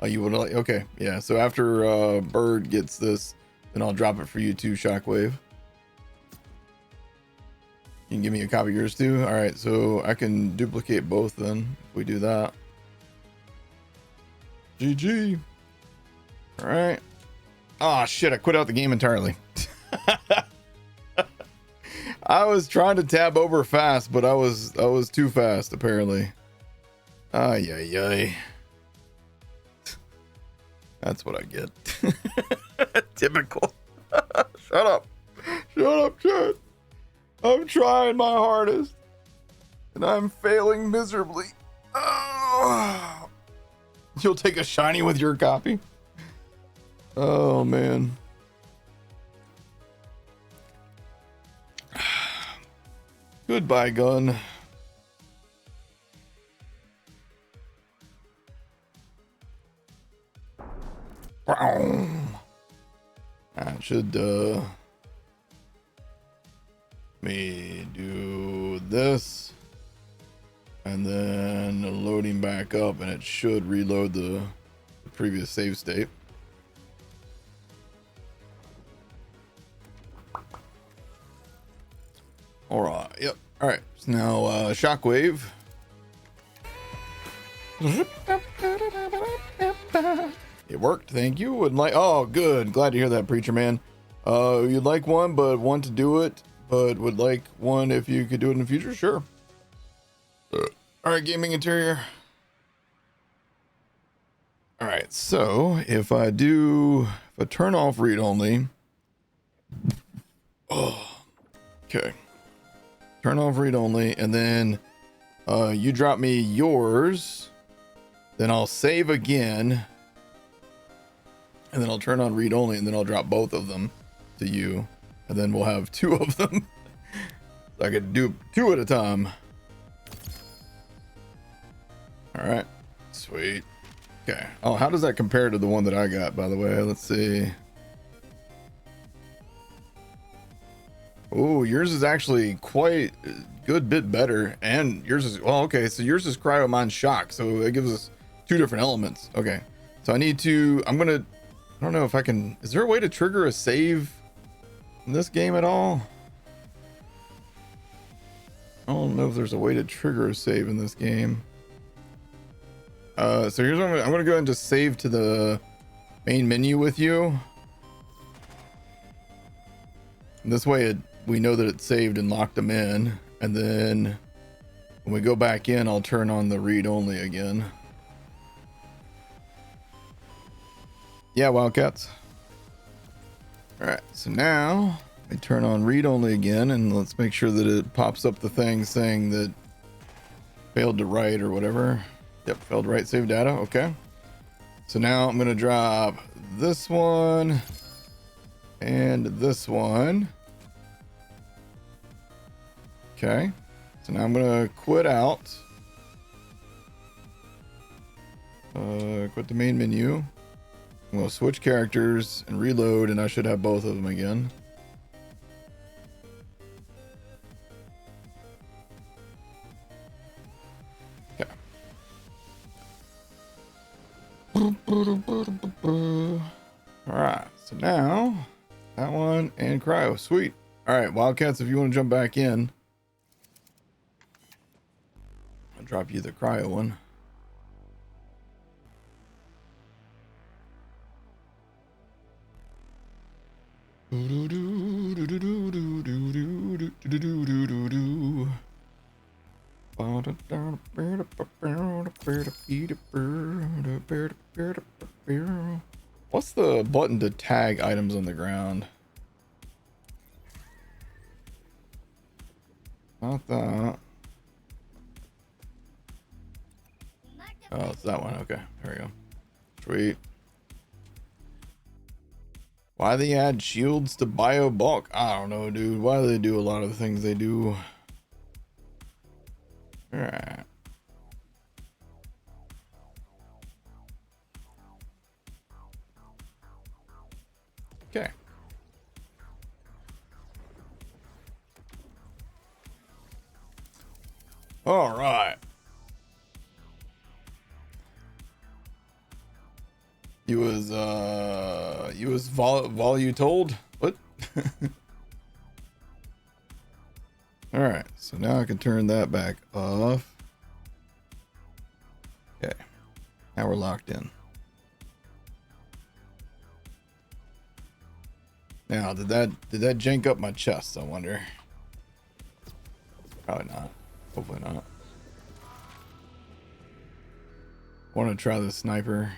you would like, okay, yeah. So after bird gets this, then I'll drop it for you too, Shockwave. You can give me a copy of yours too. All right, so I can duplicate both then if we do that. GG. All right. Oh shit, I quit out the game entirely. I was trying to tab over fast, but I was too fast apparently. Ay ay ay. That's what I get. Typical. Shut up. Shut up, chat. I'm trying my hardest and I'm failing miserably. Oh. You'll take a shiny with your copy? Oh man. Goodbye, gun. I should let me do this and then loading back up, and it should reload the previous save state. All right. Yep. All right. So now Shockwave. It worked. Thank you. Would like. Oh, good. Glad to hear that, Preacher Man. You'd like one, but want to do it, but would like one if you could do it in the future. Sure. All right. Gaming interior. All right. So if I turn off read only. Oh. Okay. Turn off read only, and then you drop me yours, then I'll save again, and then I'll turn on read only, and then I'll drop both of them to you, and then we'll have two of them. I could do two at a time. All right, sweet. Okay. Oh, how does that compare to the one that I got, by the way? Let's see. Oh, yours is actually quite a good bit better, and yours is, well, okay, so yours is cryo, mine's shock, so it gives us two different elements. Okay, so I don't know if I can, is there a way to trigger a save in this game at all? I don't know if there's a way to trigger a save in this game. So here's what I'm gonna go ahead and just save to the main menu with you. And this way we know that it's saved and locked them in, and then when we go back in, I'll turn on the read only again. Yeah, Wildcats. All right, so now we turn on read only again, and let's make sure that it pops up the thing saying that failed to write or whatever. Yep, failed to write save data. Okay, so now I'm gonna drop this one and this one. Okay, so now I'm gonna quit out, quit the main menu. I'm gonna switch characters and reload, and I should have both of them again. Okay. All right, so now that one and cryo, sweet. All right, Wildcats, if you want to jump back in, I'll drop you the cryo one. button to tag items on the ground. Not that. Oh, it's that one. Okay, there we go. Sweet. Why they add shields to bio bulk? I don't know, dude. Why do they do a lot of the things they do? All right. Okay. All right. You was told? What? All right. So now I can turn that back off. Okay. Now we're locked in. Now, did that jank up my chest, I wonder? Probably not. Hopefully not. Want to try the sniper.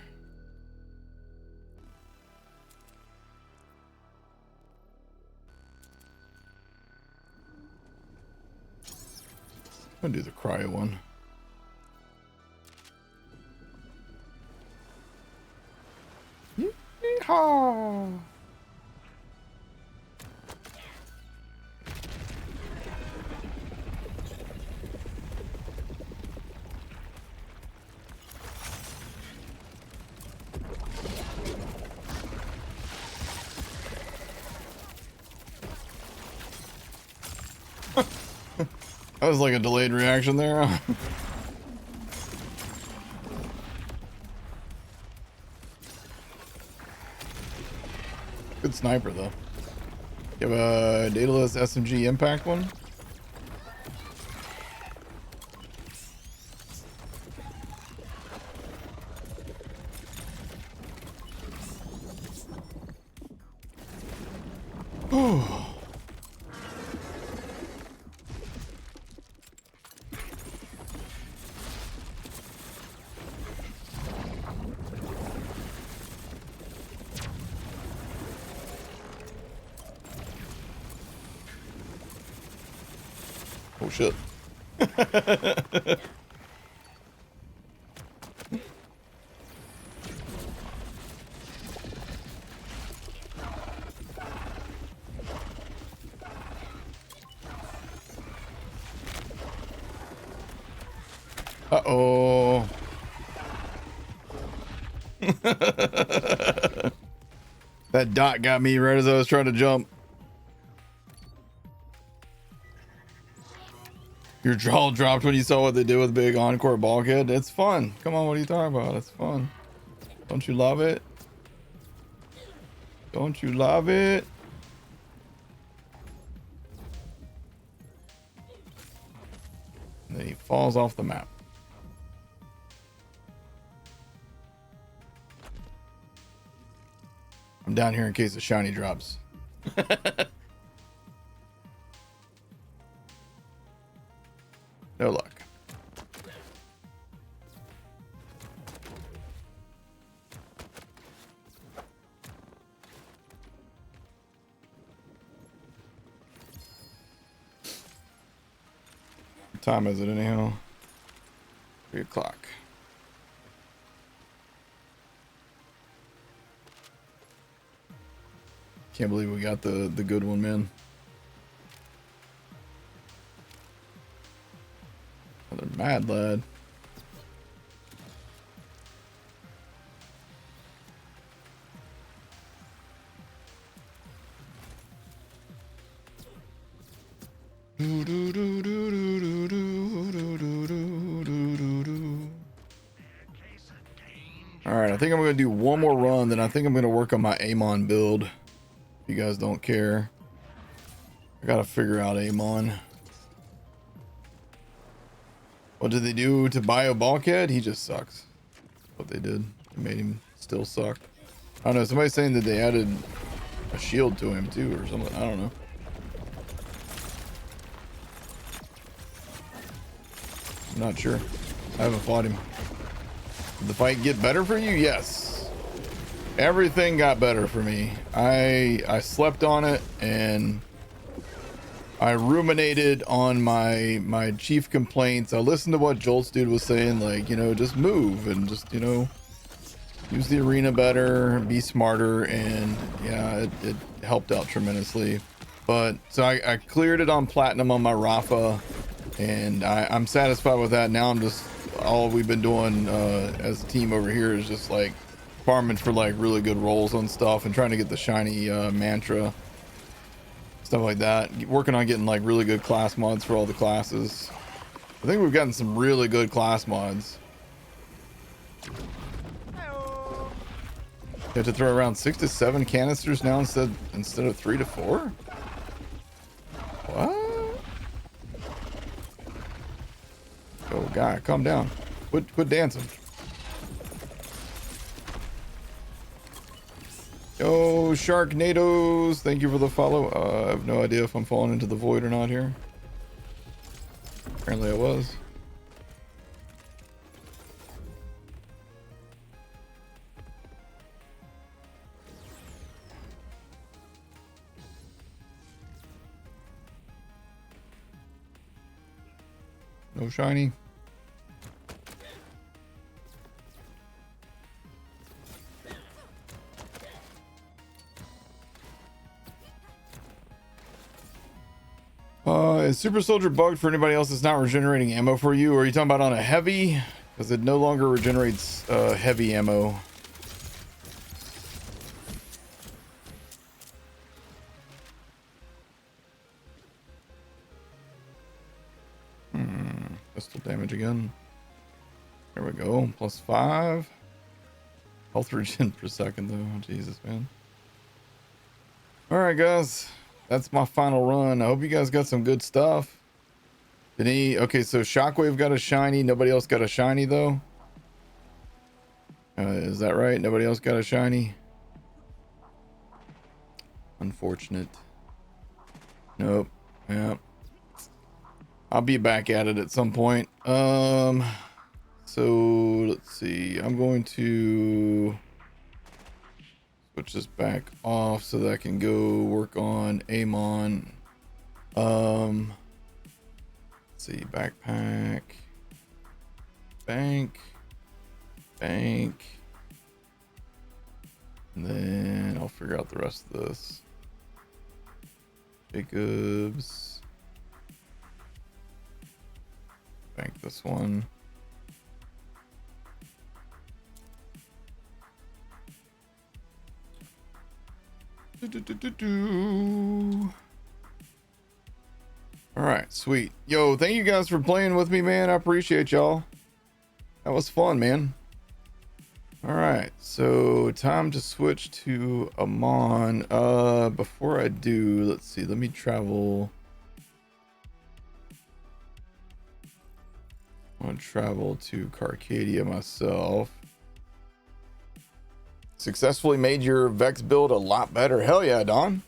I'm gonna do the cryo one. Yeehaw! That was like a delayed reaction there. Good sniper though. You have a dataless SMG impact one? Oh shit. Uh-oh. That dot got me right as I was trying to jump. Your jaw dropped when you saw what they did with Big Encore Bulkhead. It's fun. Come on, what are you talking about? It's fun. Don't you love it? Don't you love it? And then he falls off the map. I'm down here in case the shiny drops. No luck. What time is it anyhow? 3 o'clock. Can't believe we got the good one, man. Another mad lad. Alright, I think I'm going to do one more run, then I think I'm going to work on my Aman build. If you guys don't care. I got to figure out Aman. What did they do to Bio Bulkhead? He just sucks. What they did. It made him still suck. I don't know. Somebody's saying that they added a shield to him too or something. I don't know. I'm not sure. I haven't fought him. Did the fight get better for you? Yes. everything got better for me. I slept on it and I ruminated on my chief complaints. I listened to what Jolt's dude was saying, like, you know, just move and just, you know, use the arena better, be smarter, and yeah, it helped out tremendously. But so I cleared it on platinum on my Rafa, and I'm satisfied with that. Now I'm just, all we've been doing as a team over here is just like farming for like really good rolls on stuff and trying to get the shiny mantra, stuff like that. Working on getting like really good class mods for all the classes. I think we've gotten some really good class mods. Hi-oh. You have to throw around 6 to 7 canisters now instead of 3 to 4. What? Oh, guy, calm down. Quit dancing. Yo, Sharknadoes, thank you for the follow. I have no idea if I'm falling into the void or not here. Apparently I was. No shiny. Is Super Soldier bugged for anybody else that's not regenerating ammo for you? Or are you talking about on a heavy? Because it no longer regenerates heavy ammo. Pistol damage again. There we go. +5. Health regen per second though. Jesus, man. Alright, guys. That's my final run. I hope you guys got some good stuff. Okay, so Shockwave got a shiny. Nobody else got a shiny though. Is that right? Nobody else got a shiny? Unfortunate. Nope. Yeah. I'll be back at it at some point. So let's see. I'm going to switch this back off so that I can go work on Amon. Let's see, backpack, bank, and then I'll figure out the rest of this. Jacobs, bank this one. All right, sweet. Yo, thank you guys for playing with me, man. I appreciate y'all. That was fun, man. All right, so time to switch to Aman. Before I do, let's see. Let me travel. I want to travel to Carcadia myself. Successfully made your Vex build a lot better. Hell yeah, Don.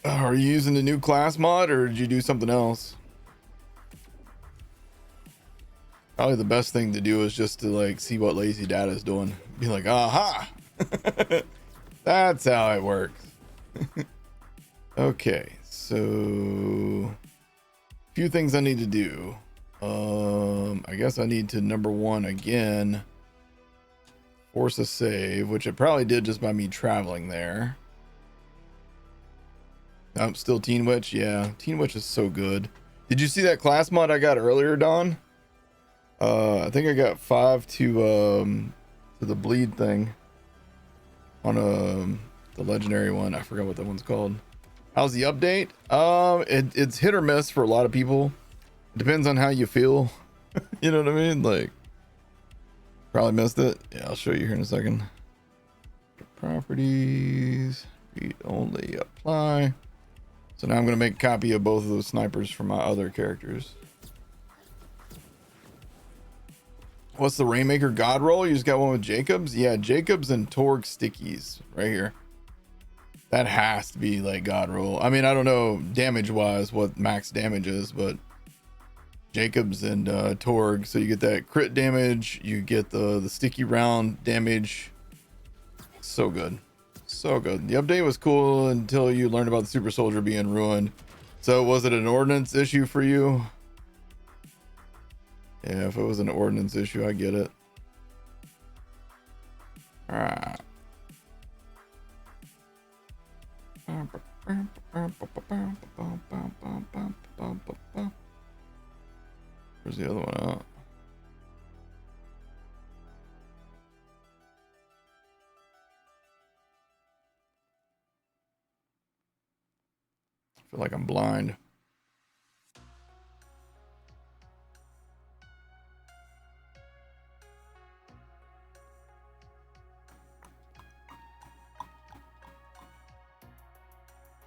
Are you using the new class mod or did you do something else? Probably the best thing to do is just to like see what lazy data is doing. Be like, aha. That's how it works. Okay, so a few things I need to do. I guess I need to, number one, again, force a save, which it probably did just by me traveling there. I'm still Teen Witch. Yeah, Teen Witch is so good. Did you see that class mod I got earlier, Don? I think I got 5 to the bleed thing on the legendary one. I forgot what that one's called. How's the update? It's hit or miss for a lot of people. It depends on how you feel. You know what I mean? Like, probably missed it. Yeah, I'll show you here in a second. Properties, read only, apply. So now I'm going to make a copy of both of those snipers for my other characters. What's the Rainmaker God roll? You just got one with Jacobs? Yeah, Jacobs and Torg stickies right here. That has to be like God roll. I mean, I don't know damage wise what max damage is, but Jacobs and Torg, so you get that crit damage, you get the sticky round damage. So good, so good. The update was cool until you learned about the super soldier being ruined. So was it an ordnance issue for you? Yeah, if it was an ordnance issue, I get it. All right. Where's the other one at? I feel like I'm blind.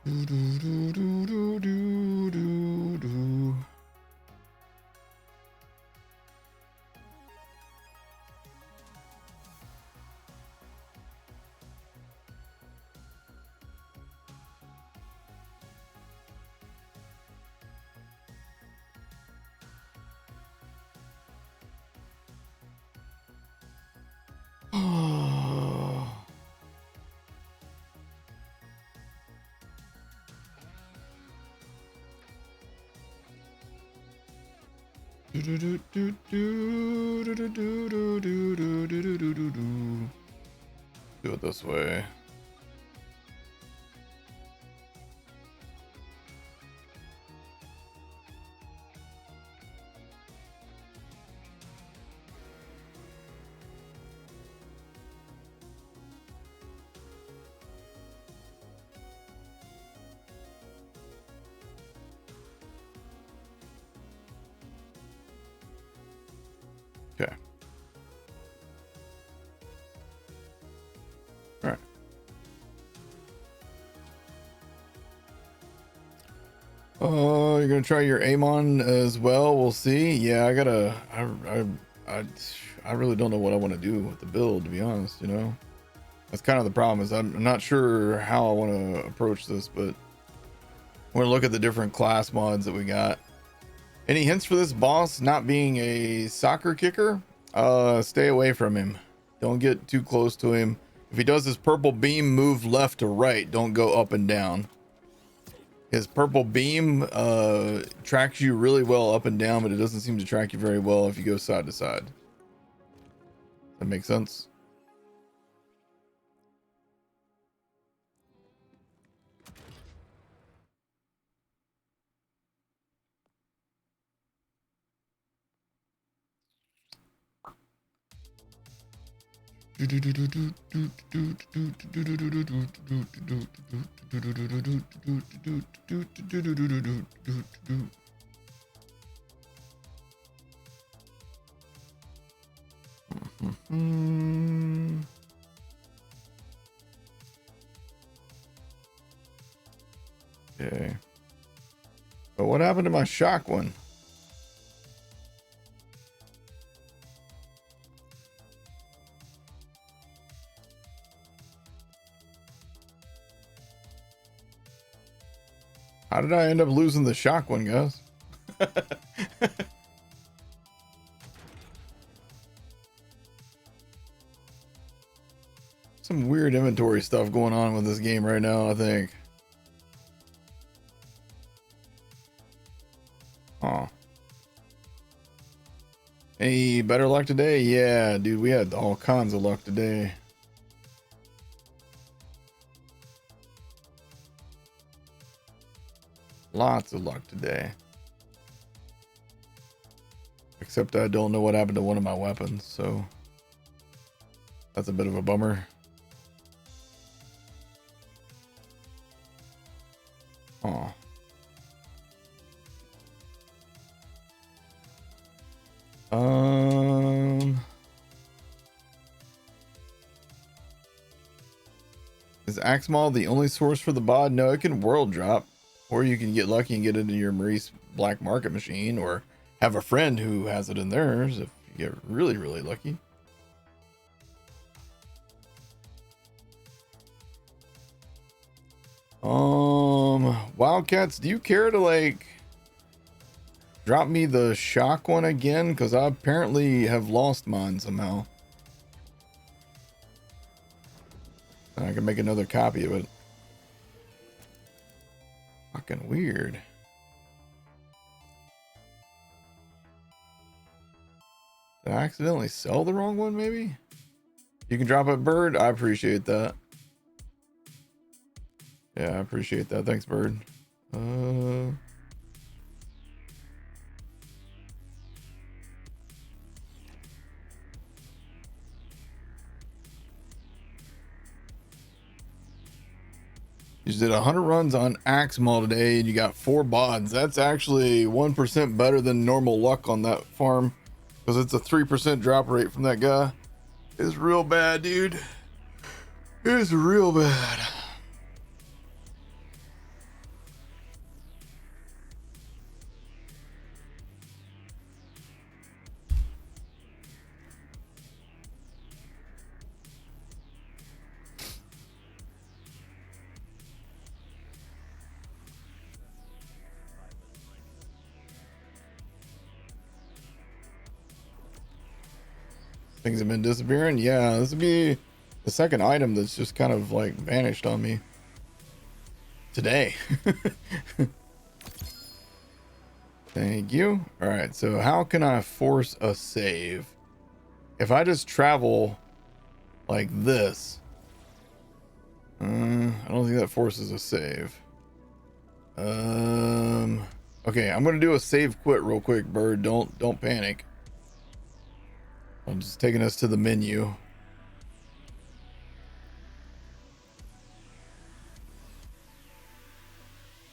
Do, do, do, do, do, do, do, do. Do it this way. Okay. All right. You're gonna try your Amon as well. We'll see. Yeah, I gotta. I really don't know what I want to do with the build, to be honest. You know, that's kind of the problem. Is I'm not sure how I want to approach this, but I want to look at the different class mods that we got. Any hints for this boss not being a soccer kicker? Stay away from him. Don't get too close to him. If he does his purple beam, move left to right. Don't go up and down. His purple beam tracks you really well up and down, but it doesn't seem to track you very well if you go side to side. That makes sense? Okay. But what happened to my shock one? How did I end up losing the shock one, guys? Some weird inventory stuff going on with this game right now, I think. Huh. Any better luck today? Yeah, dude, we had all kinds of luck today. Lots of luck today. Except I don't know what happened to one of my weapons, so that's a bit of a bummer. Oh. Is Axmal the only source for the bod? No, it can world drop. Or you can get lucky and get it into your Maurice black market machine, or have a friend who has it in theirs if you get really, really lucky. Wildcats, do you care to like drop me the shock one again, because I apparently have lost mine somehow. I can make another copy of it. Fucking weird. Did I accidentally sell the wrong one, maybe? You can drop it, Bird. I appreciate that. Yeah, I appreciate that. Thanks, Bird. You just did 100 runs on Axmal today and you got 4 bods. That's actually 1% better than normal luck on that farm, because it's a 3% drop rate from that guy. It's real bad, dude. It's real bad. Things have been disappearing. Yeah, this would be the second item that's just kind of like vanished on me today. Thank you. All right, so how can I force a save? If I just travel like this, I don't think that forces a save. Okay, I'm gonna do a save quit real quick, Bird. Don't panic. I'm just taking us to the menu.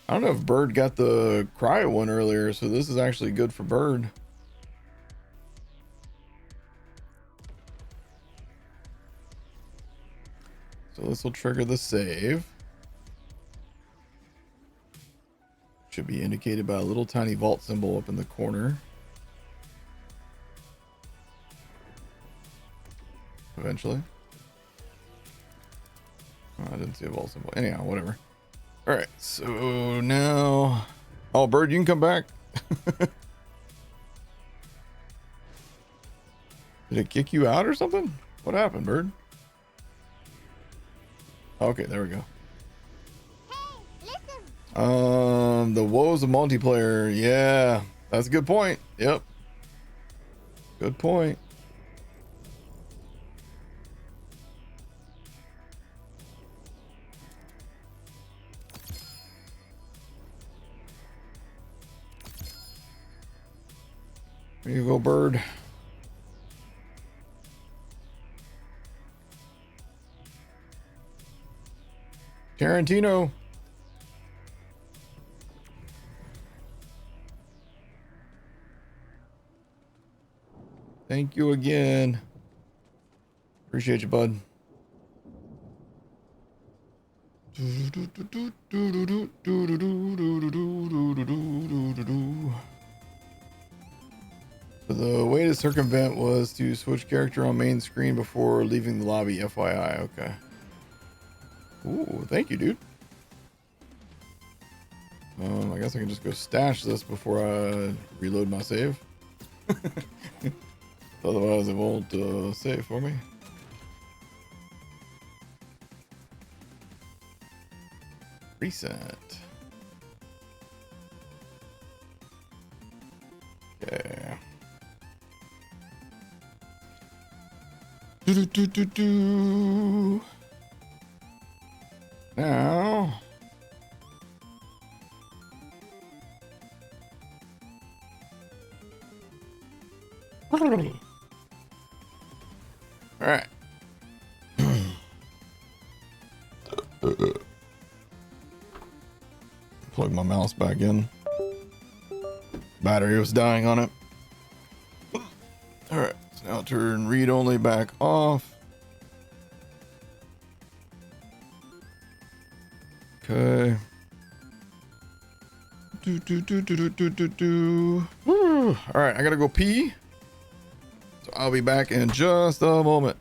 I don't know if Bird got the cryo one earlier, so this is actually good for Bird. So this will trigger the save. Should be indicated by a little tiny vault symbol up in the corner. Eventually. Oh, I didn't see a vault symbol. Anyhow, whatever. All right, so now... Oh, Bird, you can come back. Did it kick you out or something? What happened, Bird? Okay, there we go. Hey, listen. The woes of multiplayer. Yeah, that's a good point. Yep. Good point. There you go, Bird. Tarantino. Thank you again. Appreciate you, bud. So the way to circumvent was to switch character on main screen before leaving the lobby. FYI. Okay. Ooh, thank you, dude. I guess I can just go stash this before I reload my save. Otherwise, it won't save for me. Reset. Okay. Do. Now. All right. Plug my mouse back in. Battery was dying on it. All right. So now turn read only back off. Okay. Woo. All right, I gotta go pee. So I'll be back in just a moment.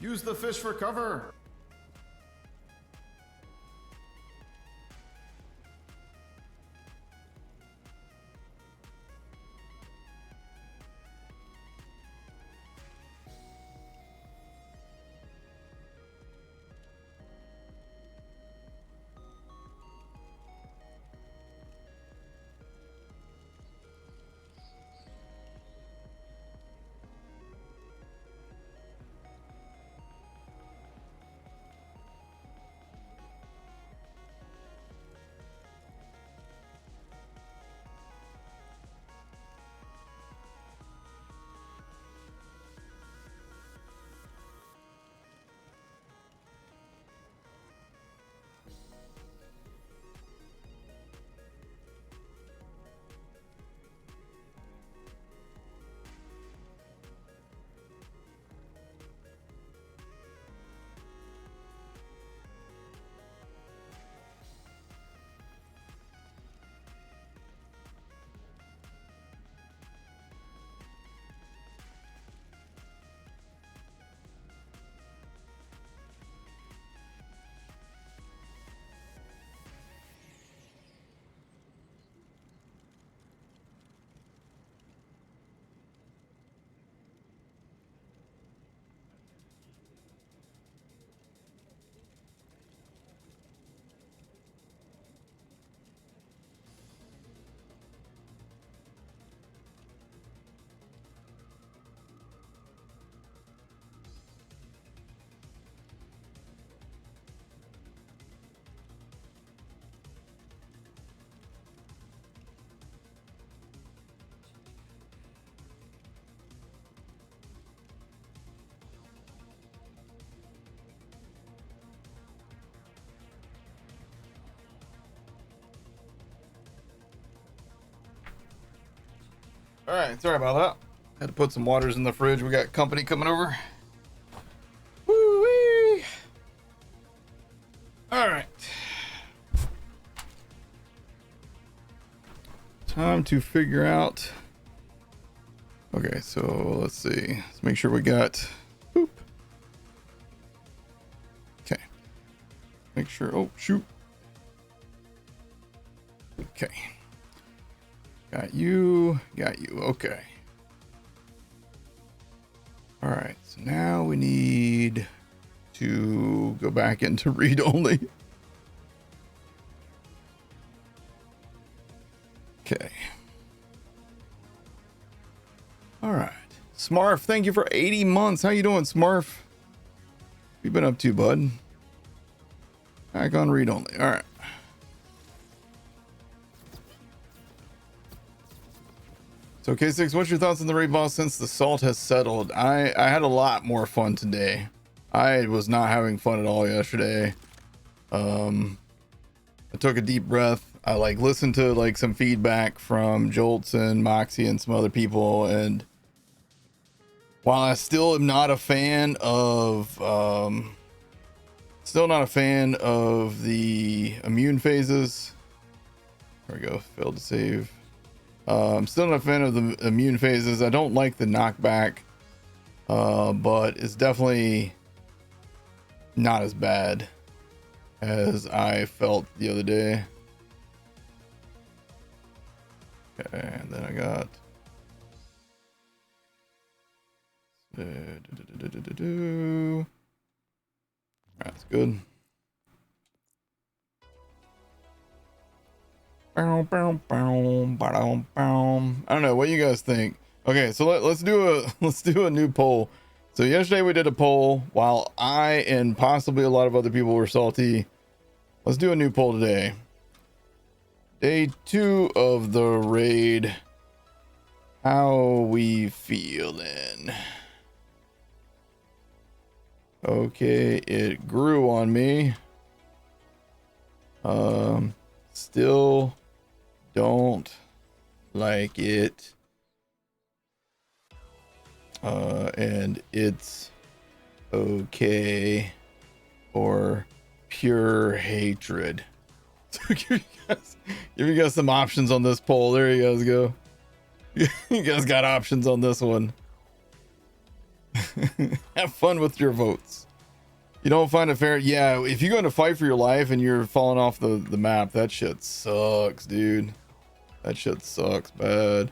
Use the fish for cover. All right, sorry about that. Had to put some waters in the fridge. We got company coming over. Woo-wee. All right. Time to figure out. Okay, so let's see. Let's make sure we got. Boop. Okay. Make sure. Oh, shoot. Okay. Got you. Okay. All right. So now we need to go back into read only. Okay. All right. Smarf, thank you for 80 months. How you doing, Smarf? What you been up to, bud? Back on read only. All right. So K6, what's your thoughts on the raid boss since the salt has settled? I had a lot more fun today. I was not having fun at all yesterday. I took a deep breath. I listened to some feedback from Jolts and Moxie and some other people, and while I still am not a fan of the immune phases. There we go, failed to save. I'm still not a fan of the immune phases. I don't like the knockback, but it's definitely not as bad as I felt the other day. Okay, and then I got that's good. I don't know what you guys think. Okay, so let's do a new poll. So yesterday we did a poll while I and possibly a lot of other people were salty. Let's do a new poll today. Day 2 of the raid. How we feeling? Okay, it grew on me. Still don't like it. And it's okay, or pure hatred. So give you guys some options on this poll. There you guys go. You guys got options on this one. Have fun with your votes. You don't find it fair? Yeah, if you're going to fight for your life and you're falling off the map, that shit sucks, dude. That shit sucks bad.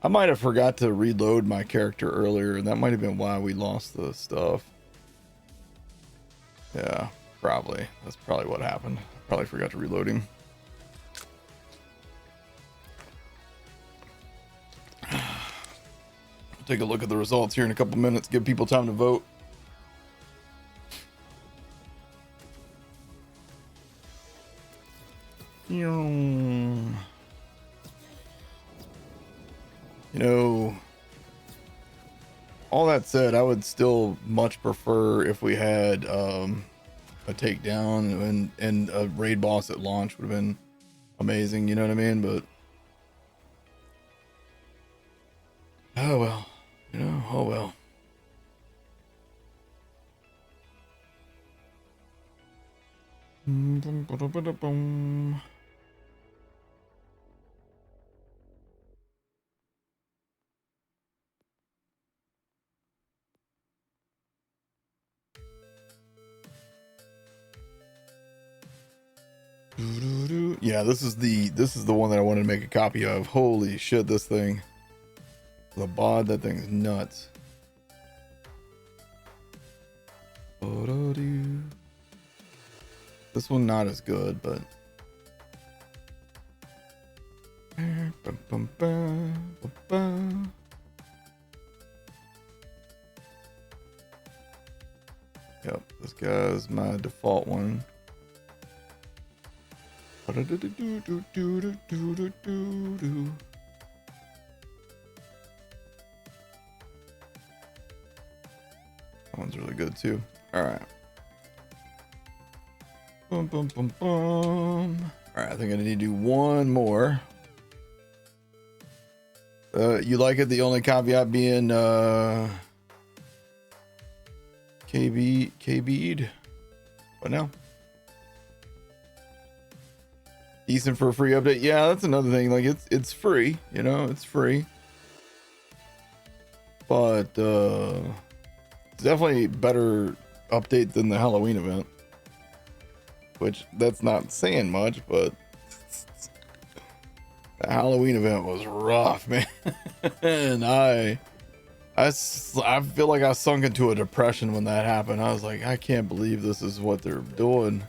I might have forgot to reload my character earlier, and that might have been why we lost the stuff. Yeah, probably. That's probably what happened. Probably forgot to reload him. Take a look at the results here in a couple minutes. Give people time to vote. You know, all that said, I would still much prefer if we had a takedown and a raid boss at launch would have been amazing. You know what I mean? But oh well. You know, oh well. Yeah, this is the one that I wanted to make a copy of. Holy shit, this thing. The bod, that thing's nuts. This one not as good, but yep, this guy's my default one. That one's really good too. All right. Boom, boom, boom, boom. All right, I think I need to do one more. You like it? The only caveat being KB'd. What now? Decent for a free update. Yeah, that's another thing. Like it's free, you know, it's free. But it's definitely better update than the Halloween event. Which that's not saying much, but the Halloween event was rough, man. And I feel like I sunk into a depression when that happened. I was like, I can't believe this is what they're doing.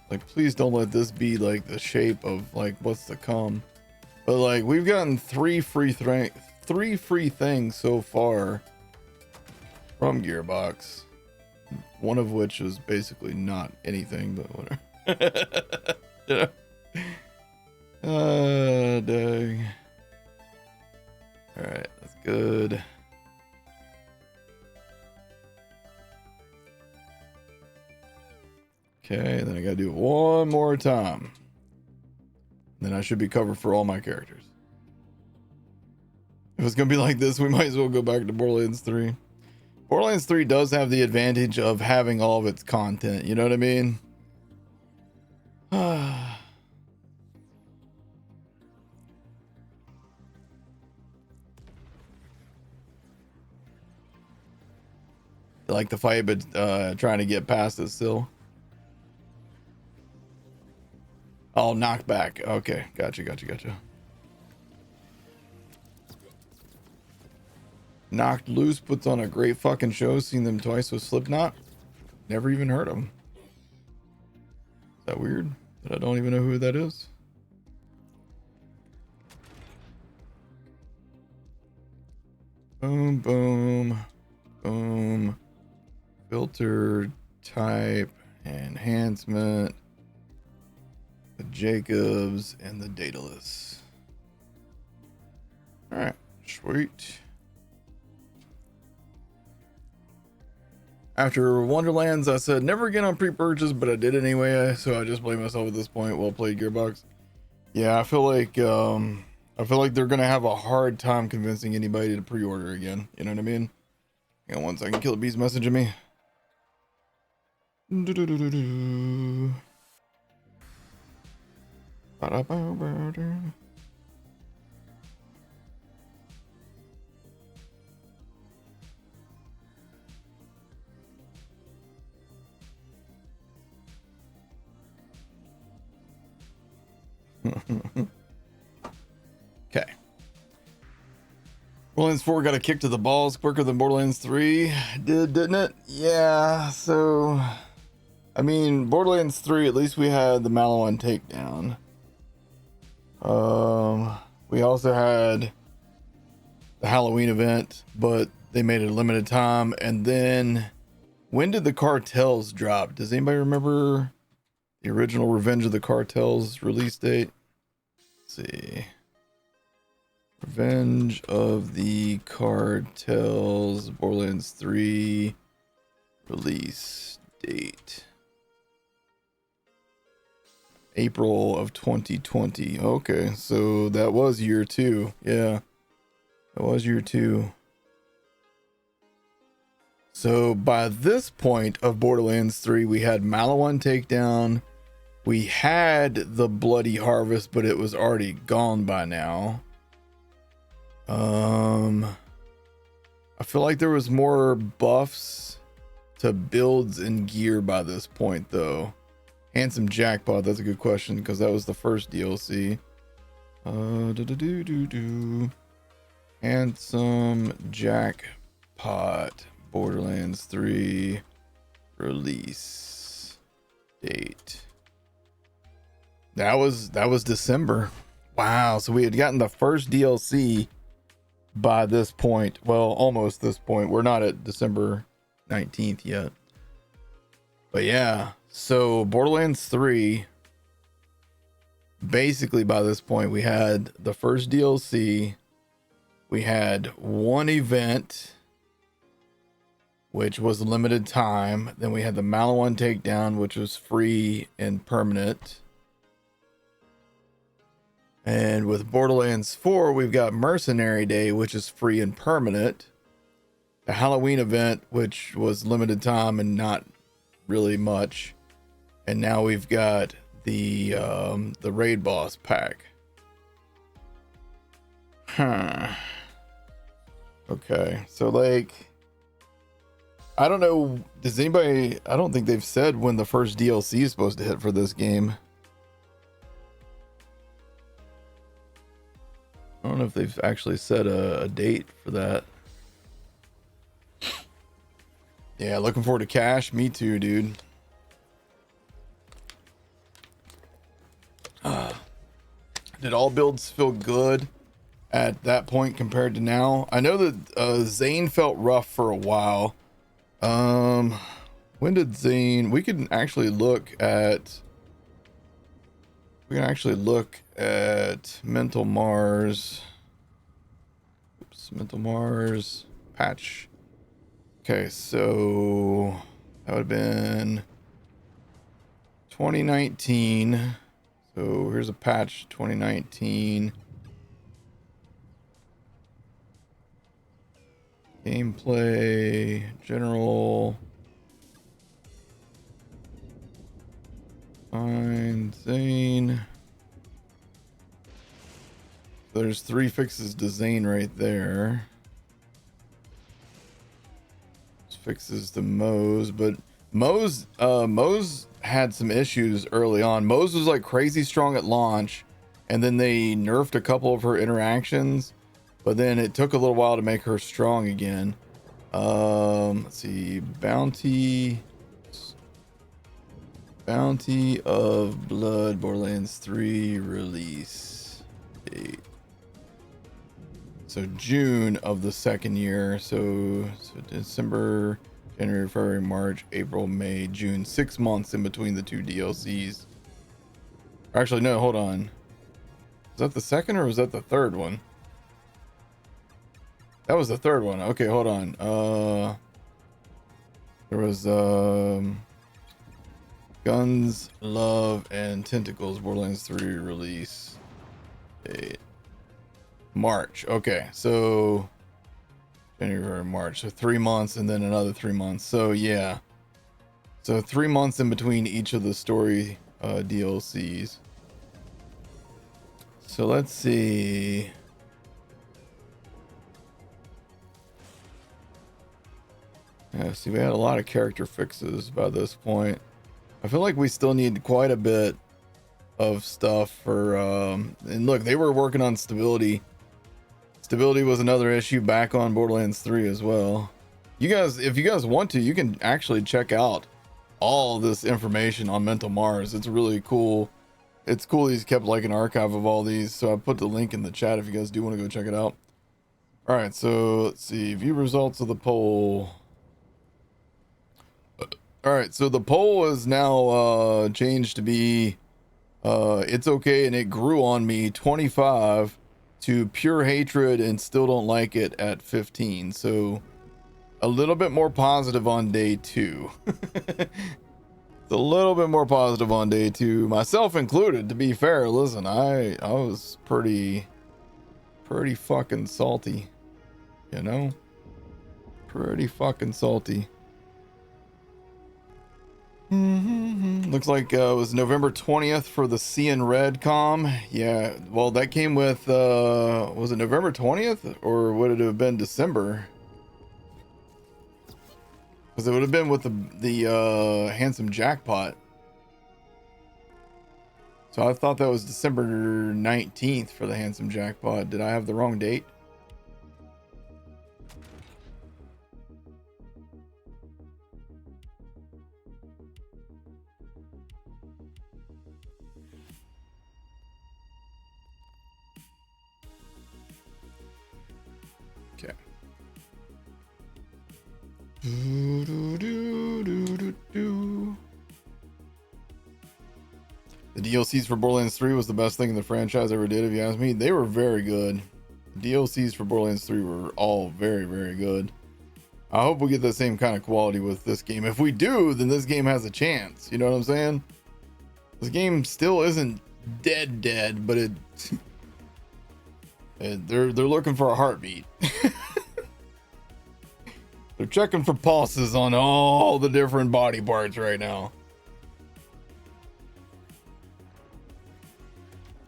Like, please don't let this be like the shape of like what's to come. But like, we've gotten three free things so far from Gearbox. One of which is basically not anything, but whatever. Yeah. Dang. All right, that's good. Okay, then I gotta do it one more time. Then I should be covered for all my characters. If it's gonna be like this, we might as well go back to Borderlands 3. Borderlands 3 does have the advantage of having all of its content, you know what I mean? I like the fight, but trying to get past it still. Oh, knocked back. Okay, gotcha. Knocked Loose puts on a great fucking show. Seen them twice with Slipknot. Never even heard of them. Is that weird? That I don't even know who that is? Boom, boom, boom. Filter, type, enhancement. The Jacobs and the Daedalus. All right, sweet. After Wonderlands, I said never again on pre-purchase, but I did anyway, so I just blame myself at this point. Well played, Gearbox. Yeah, I feel like they're gonna have a hard time convincing anybody to pre-order again. You know what I mean? Hang on one second. Killer Bee's messaging me. Okay. Borderlands 4 got a kick to the balls quicker than Borderlands 3 did, didn't it? Yeah, so I mean, Borderlands 3, at least we had the Maliwan takedown. We also had the Halloween event, but they made it a limited time. And then when did the Cartels drop? Does anybody remember the original Revenge of the Cartels release date? Let's see. Revenge of the Cartels, Borderlands 3 release date. April of 2020. Okay, so that was year 2. Yeah, that was year 2. So by this point of Borderlands 3, we had Maliwan takedown. We had the Bloody Harvest, but it was already gone by now. I feel like there was more buffs to builds and gear by this point, though. Handsome Jackpot, that's a good question, because that was the first DLC. Handsome Jackpot, Borderlands 3 release date. That was December. Wow, so we had gotten the first DLC by this point. Well, almost this point. We're not at December 19th yet. But yeah, so Borderlands 3, basically by this point, we had the first DLC. We had one event, which was a limited time. Then we had the Maliwan takedown, which was free and permanent. And with Borderlands 4, we've got Mercenary Day, which is free and permanent. The Halloween event, which was limited time and not really much. And now we've got the raid boss pack. Okay, so like, I don't know, does anybody, I don't think they've said when the first DLC is supposed to hit for this game. I don't know if they've actually set a date for that. Yeah, looking forward to cash. Me too, dude. Did all builds feel good at that point compared to now? I know that Zane felt rough for a while. When did Zane? We can actually look at Mental Mars. Oops, Mental Mars patch. Okay, so that would have been 2019. So here's a patch 2019. Gameplay, general. Find Zane. There's 3 fixes to Zane right there. Fixes to Mose, but Mose had some issues early on. Mose was like crazy strong at launch, and then they nerfed a couple of her interactions, but then it took a little while to make her strong again. Let's see, Bounty of Blood, Borderlands 3 release date. So June of the second year. So December, January, February, March, April, May, June. 6 months in between the 2 DLCs. Actually, no, hold on. Is that the second or was that the third one? That was the third one. Okay, hold on. There was Guns, Love, and Tentacles, Borderlands 3 release date. March. Okay, so January, March. So 3 months and then another 3 months. So yeah. So 3 months in between each of the story DLCs. So let's see. Yeah, see, we had a lot of character fixes by this point. I feel like we still need quite a bit of stuff for and look, they were working on stability. Stability was another issue back on Borderlands 3 as well. You guys, if you guys want to, you can actually check out all this information on Mental Mars. It's really cool. It's cool he's kept like an archive of all these, so I put the link in the chat if you guys do want to go check it out. All right, so let's see, view results of the poll. All right, so the poll is now changed to be it's okay, and it grew on me 25 to pure hatred and still don't like it at 15. So a little bit more positive on day 2. It's a little bit more positive on day 2, myself included, to be fair. Listen, I was pretty fucking salty, you know, pretty fucking salty. Looks like it was November 20th for the Seeing Red com. Yeah, well, that came with was it November 20th, or would it have been December? Because it would have been with the handsome jackpot. So I thought that was December 19th for the handsome jackpot. Did I have the wrong date? Okay. The DLCs for Borderlands 3 was the best thing the franchise ever did, if you ask me. They were very good. The DLCs for Borderlands 3 were all very, very good. I hope we get the same kind of quality with this game. If we do, then this game has a chance. You know what I'm saying? This game still isn't dead, but they're looking for a heartbeat. They're checking for pulses on all the different body parts right now.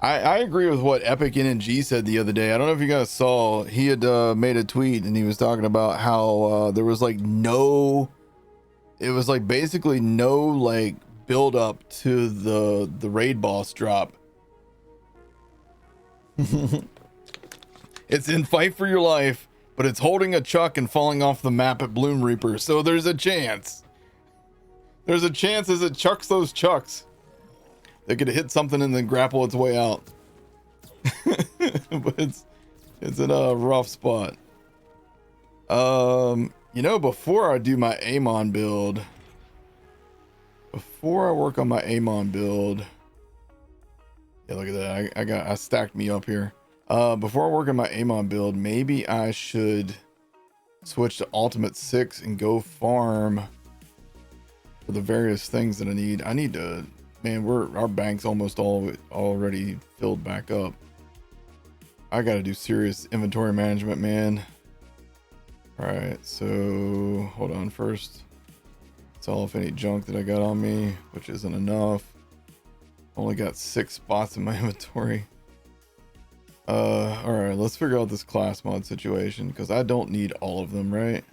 I agree with what Epic NNG said the other day. I don't know if you guys saw, he had made a tweet and he was talking about how there was like it was like basically no like build up to the raid boss drop. It's in Fight for Your Life, but it's holding a chuck and falling off the map at Bloom Reaper. So there's a chance. There's a chance as it chucks those chucks, they could hit something and then grapple its way out. But it's in a rough spot. You know, before I do my Amon build, before I work on my Amon build, yeah, look at that. I stacked me up here. Before I work on my Amon build, maybe I should switch to Ultimate 6 and go farm for the various things that I need. I need to, man, our bank's almost already filled back up. I gotta do serious inventory management, man. All right, so hold on first. Sell off any junk that I got on me, which isn't enough. Only got 6 spots in my inventory. All right, let's figure out this class mod situation because I don't need all of them, right?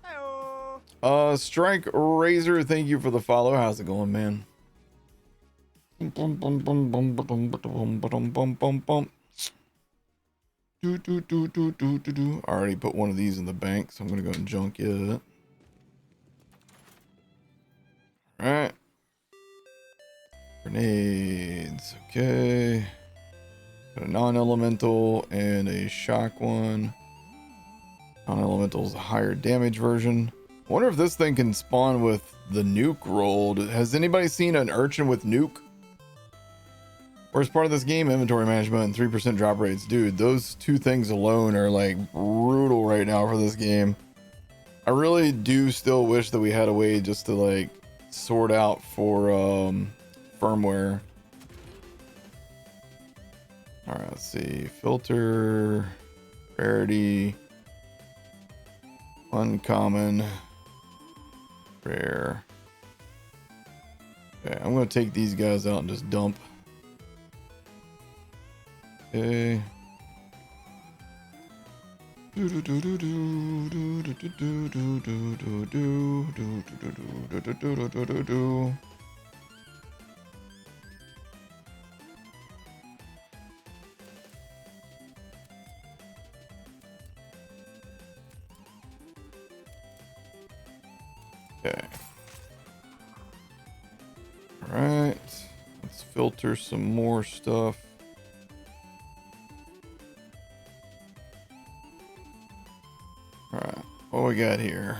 Hi-oh. Strike Razor, thank you for the follow. How's it going, man? I already put one of these in the bank, so I'm gonna go and junk it. All right. Grenades, okay. Got a non-elemental and a shock one. Non-elemental is a higher damage version. I wonder if this thing can spawn with the nuke rolled. Has anybody seen an urchin with nuke? Worst part of this game, inventory management and 3% drop rates. Dude, those two things alone are like brutal right now for this game. I really do still wish that we had a way just to like sort out for firmware. All right, let's see. Filter, rarity, uncommon, rare. Okay, I'm gonna take these guys out and just dump. Okay. Okay. All right. Let's filter some more stuff. All right. What we got here?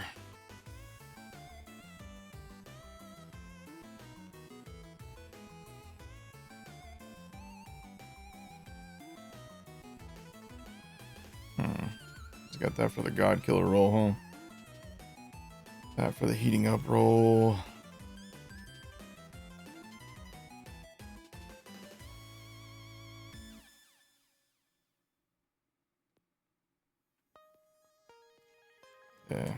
Just got that for the God Killer roll, huh? That for the heating up roll. Okay.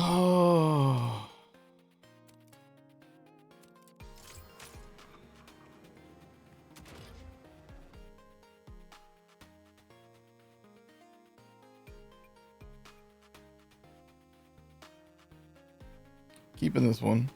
Oh. Keeping this one.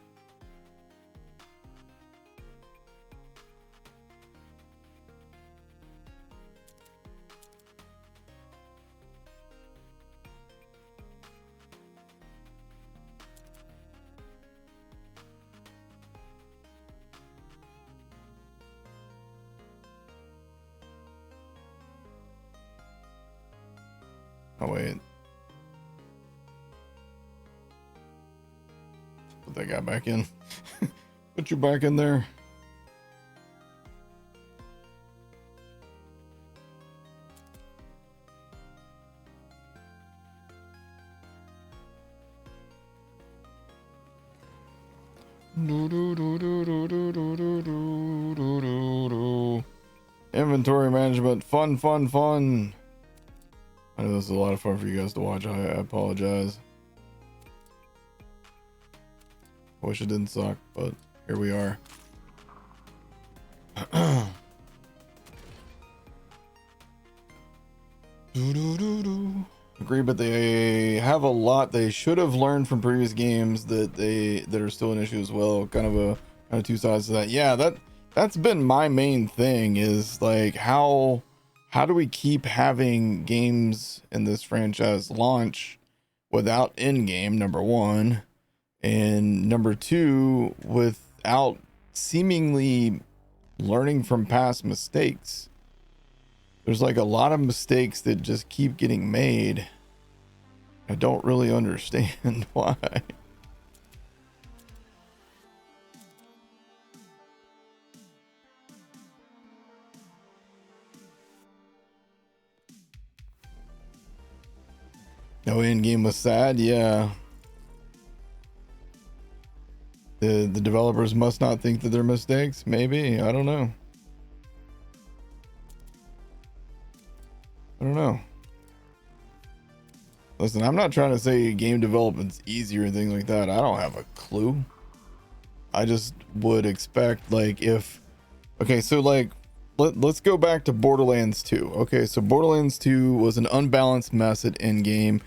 Oh, wait. Put that guy back in. Put you back in there. Inventory management. Fun, fun, fun. I know this is a lot of fun for you guys to watch. I apologize. I wish it didn't suck, but here we are. Agree, but they have a lot they should have learned from previous games that are still an issue as well. Kind of two sides to that. Yeah, that's been my main thing, is like how do we keep having games in this franchise launch without in-game, number one, and number two, without seemingly learning from past mistakes. There's like a lot of mistakes that just keep getting made. I don't really understand why. No in-game was sad, yeah. The developers must not think that they're mistakes, maybe. I don't know. I don't know. Listen, I'm not trying to say game development's easy or things like that. I don't have a clue. I just would expect, like, if... Okay, so, like, let's go back to Borderlands 2. Okay, so Borderlands 2 was an unbalanced mess at endgame.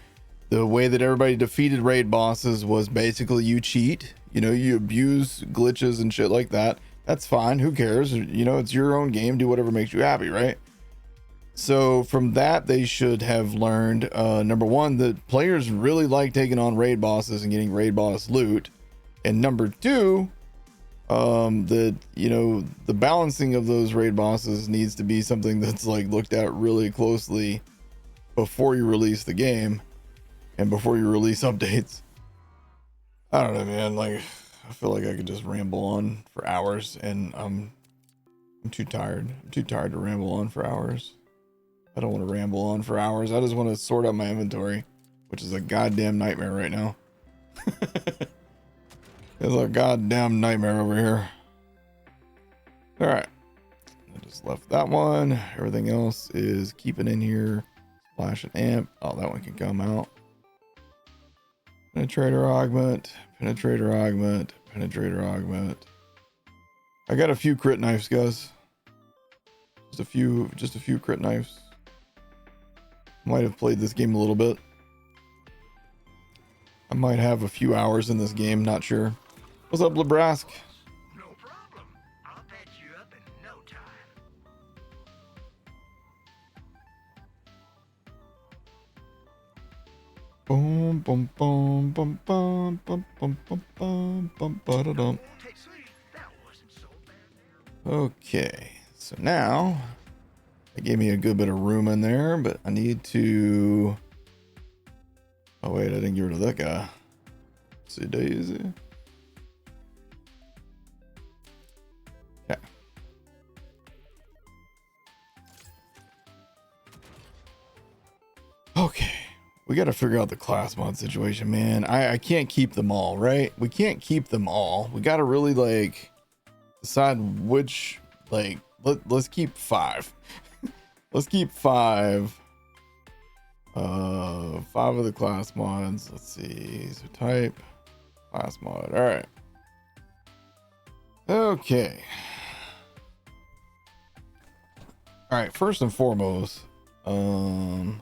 The way that everybody defeated raid bosses was basically you cheat. You know, you abuse glitches and shit like that. That's fine. Who cares? You know, it's your own game. Do whatever makes you happy, right? So from that, they should have learned, number one, that players really like taking on raid bosses and getting raid boss loot. And number two, that, you know, the balancing of those raid bosses needs to be something that's like looked at really closely before you release the game and before you release updates. I don't know, man. Like, I feel like I could just ramble on for hours, and I'm too tired. I'm too tired to ramble on for hours. I don't want to ramble on for hours. I just want to sort out my inventory, which is a goddamn nightmare right now. It's a goddamn nightmare over here. All right. I just left that one. Everything else is keeping in here. Splash and amp. Oh, that one can come out. Penetrator augment. Penetrator augment. Penetrator augment. I got a few crit knives, guys. Just a few crit knives. Might have played this game a little bit. I might have a few hours in this game, not sure. What's up, Lebrask? No problem. I'll patch you up in no time. Boom, boom, boom, boom, boom, boom, boom, boom, boom, boom, ba-da-dum. Hey, sweetie, that wasn't so bad. Okay, so now it gave me a good bit of room in there, but I need to. Oh wait, I didn't get rid of that guy. See Daisy. Yeah. Okay, we got to figure out the class mod situation, man. I can't keep them all, right? We can't keep them all. We got to really like decide which, like, let's keep 5. Let's keep 5. 5 of the class mods. Let's see. So type class mod. All right. Okay. All right. First and foremost, so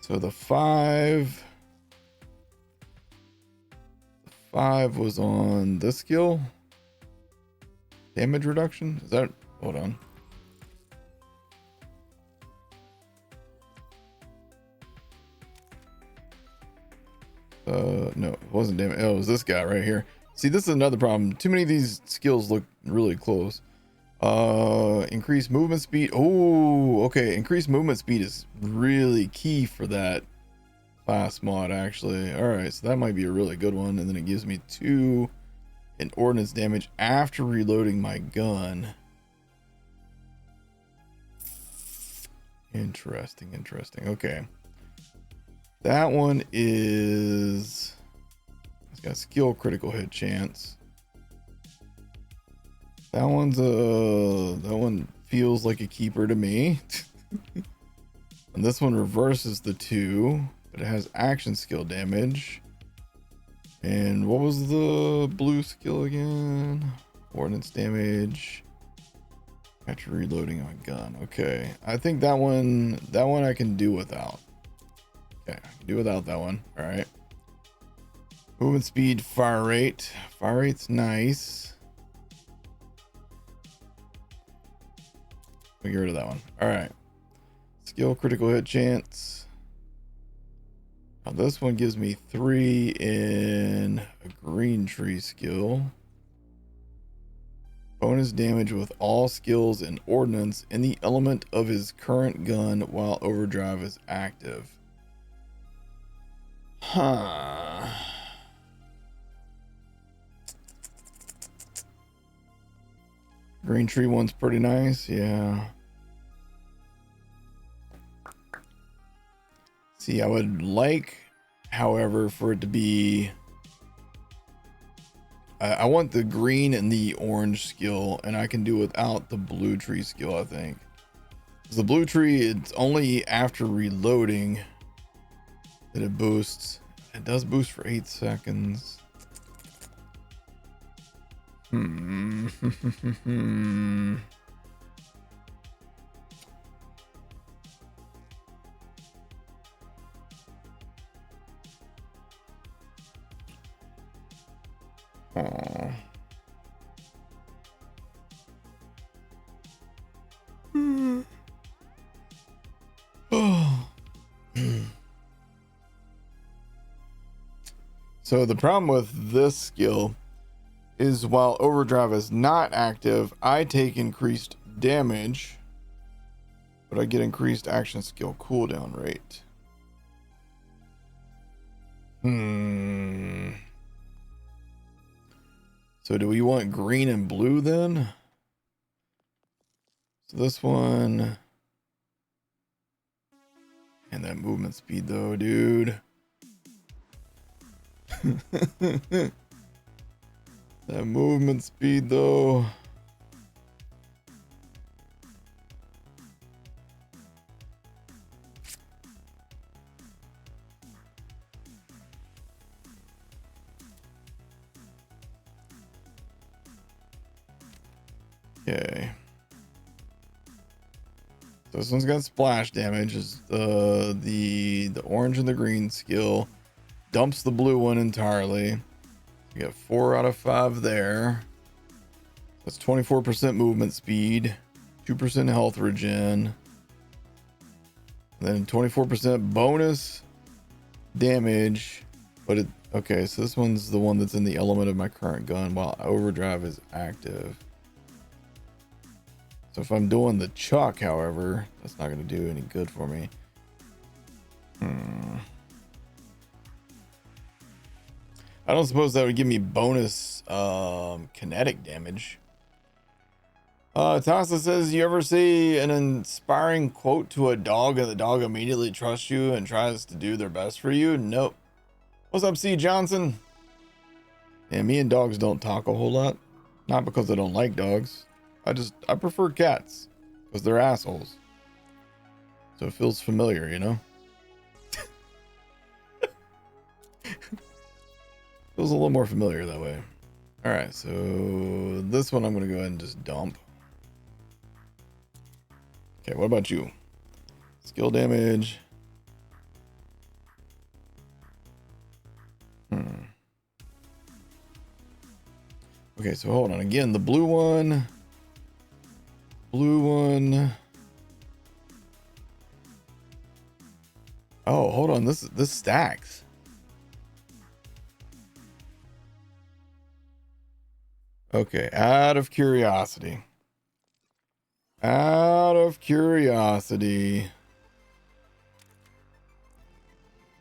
the 5 was on this skill. Damage reduction. Is that? Hold on. No, it wasn't damage. Oh, it was this guy right here. See, this is another problem. Too many of these skills look really close. Increased movement speed. Oh, okay. Increased movement speed is really key for that class mod, actually. All right, so that might be a really good one. And then it gives me 2 in ordnance damage after reloading my gun. Interesting. Okay. That one is, it's got skill critical hit chance. That one feels like a keeper to me. And this one reverses the 2, but it has action skill damage. And what was the blue skill again? Ordnance damage after reloading my gun. Okay, I think that one I can do without. Okay, I can do without that one. All right. Movement speed, fire rate. Fire rate's nice. We get rid of that one. All right. Skill critical hit chance. Now this one gives me 3 in a green tree skill. Bonus damage with all skills and ordnance in the element of his current gun while overdrive is active. Huh. Green tree one's pretty nice, yeah. See, I would like, however, for it to be, I want the green and the orange skill, and I can do without the blue tree skill, I think. 'Cause the blue tree, it's only after reloading that it boosts. It does boost for 8 seconds. Aw. Oh. So the problem with this skill is while overdrive is not active, I take increased damage, but I get increased action skill cooldown rate. So do we want green and blue then? So this one, and that movement speed though, dude. That movement speed though. Okay. This one's got splash damage. Is the orange and the green skill dumps the blue one entirely. You got 4 out of 5 there. That's 24% movement speed, 2% health regen, and then 24% bonus damage. But it okay, so this one's the one that's in the element of my current gun while overdrive is active. So if I'm doing the chuck, however, that's not going to do any good for me. I don't suppose that would give me bonus kinetic damage. Tasa says, you ever see an inspiring quote to a dog and the dog immediately trusts you and tries to do their best for you? Nope. What's up, C. Johnson? Yeah, me and dogs don't talk a whole lot. Not because I don't like dogs. I prefer cats because they're assholes. So it feels familiar, you know? Feels a little more familiar that way. All right, so this one I'm going to go ahead and just dump. Okay, what about you? Skill damage. Okay, so hold on. Again, the blue one. Blue one. Oh, hold on. This stacks. Okay, out of curiosity. Out of curiosity.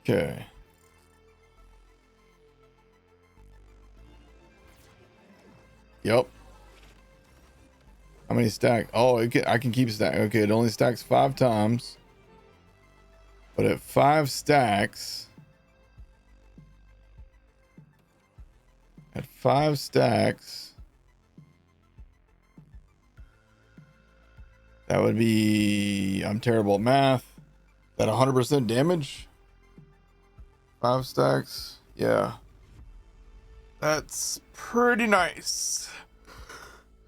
Okay. Yep. How many stack? Oh, I can keep stacking. Okay, it only stacks 5 times. But at 5 stacks. At 5 stacks. That would be, I'm terrible at math. That 100% damage? 5 stacks? Yeah. That's pretty nice.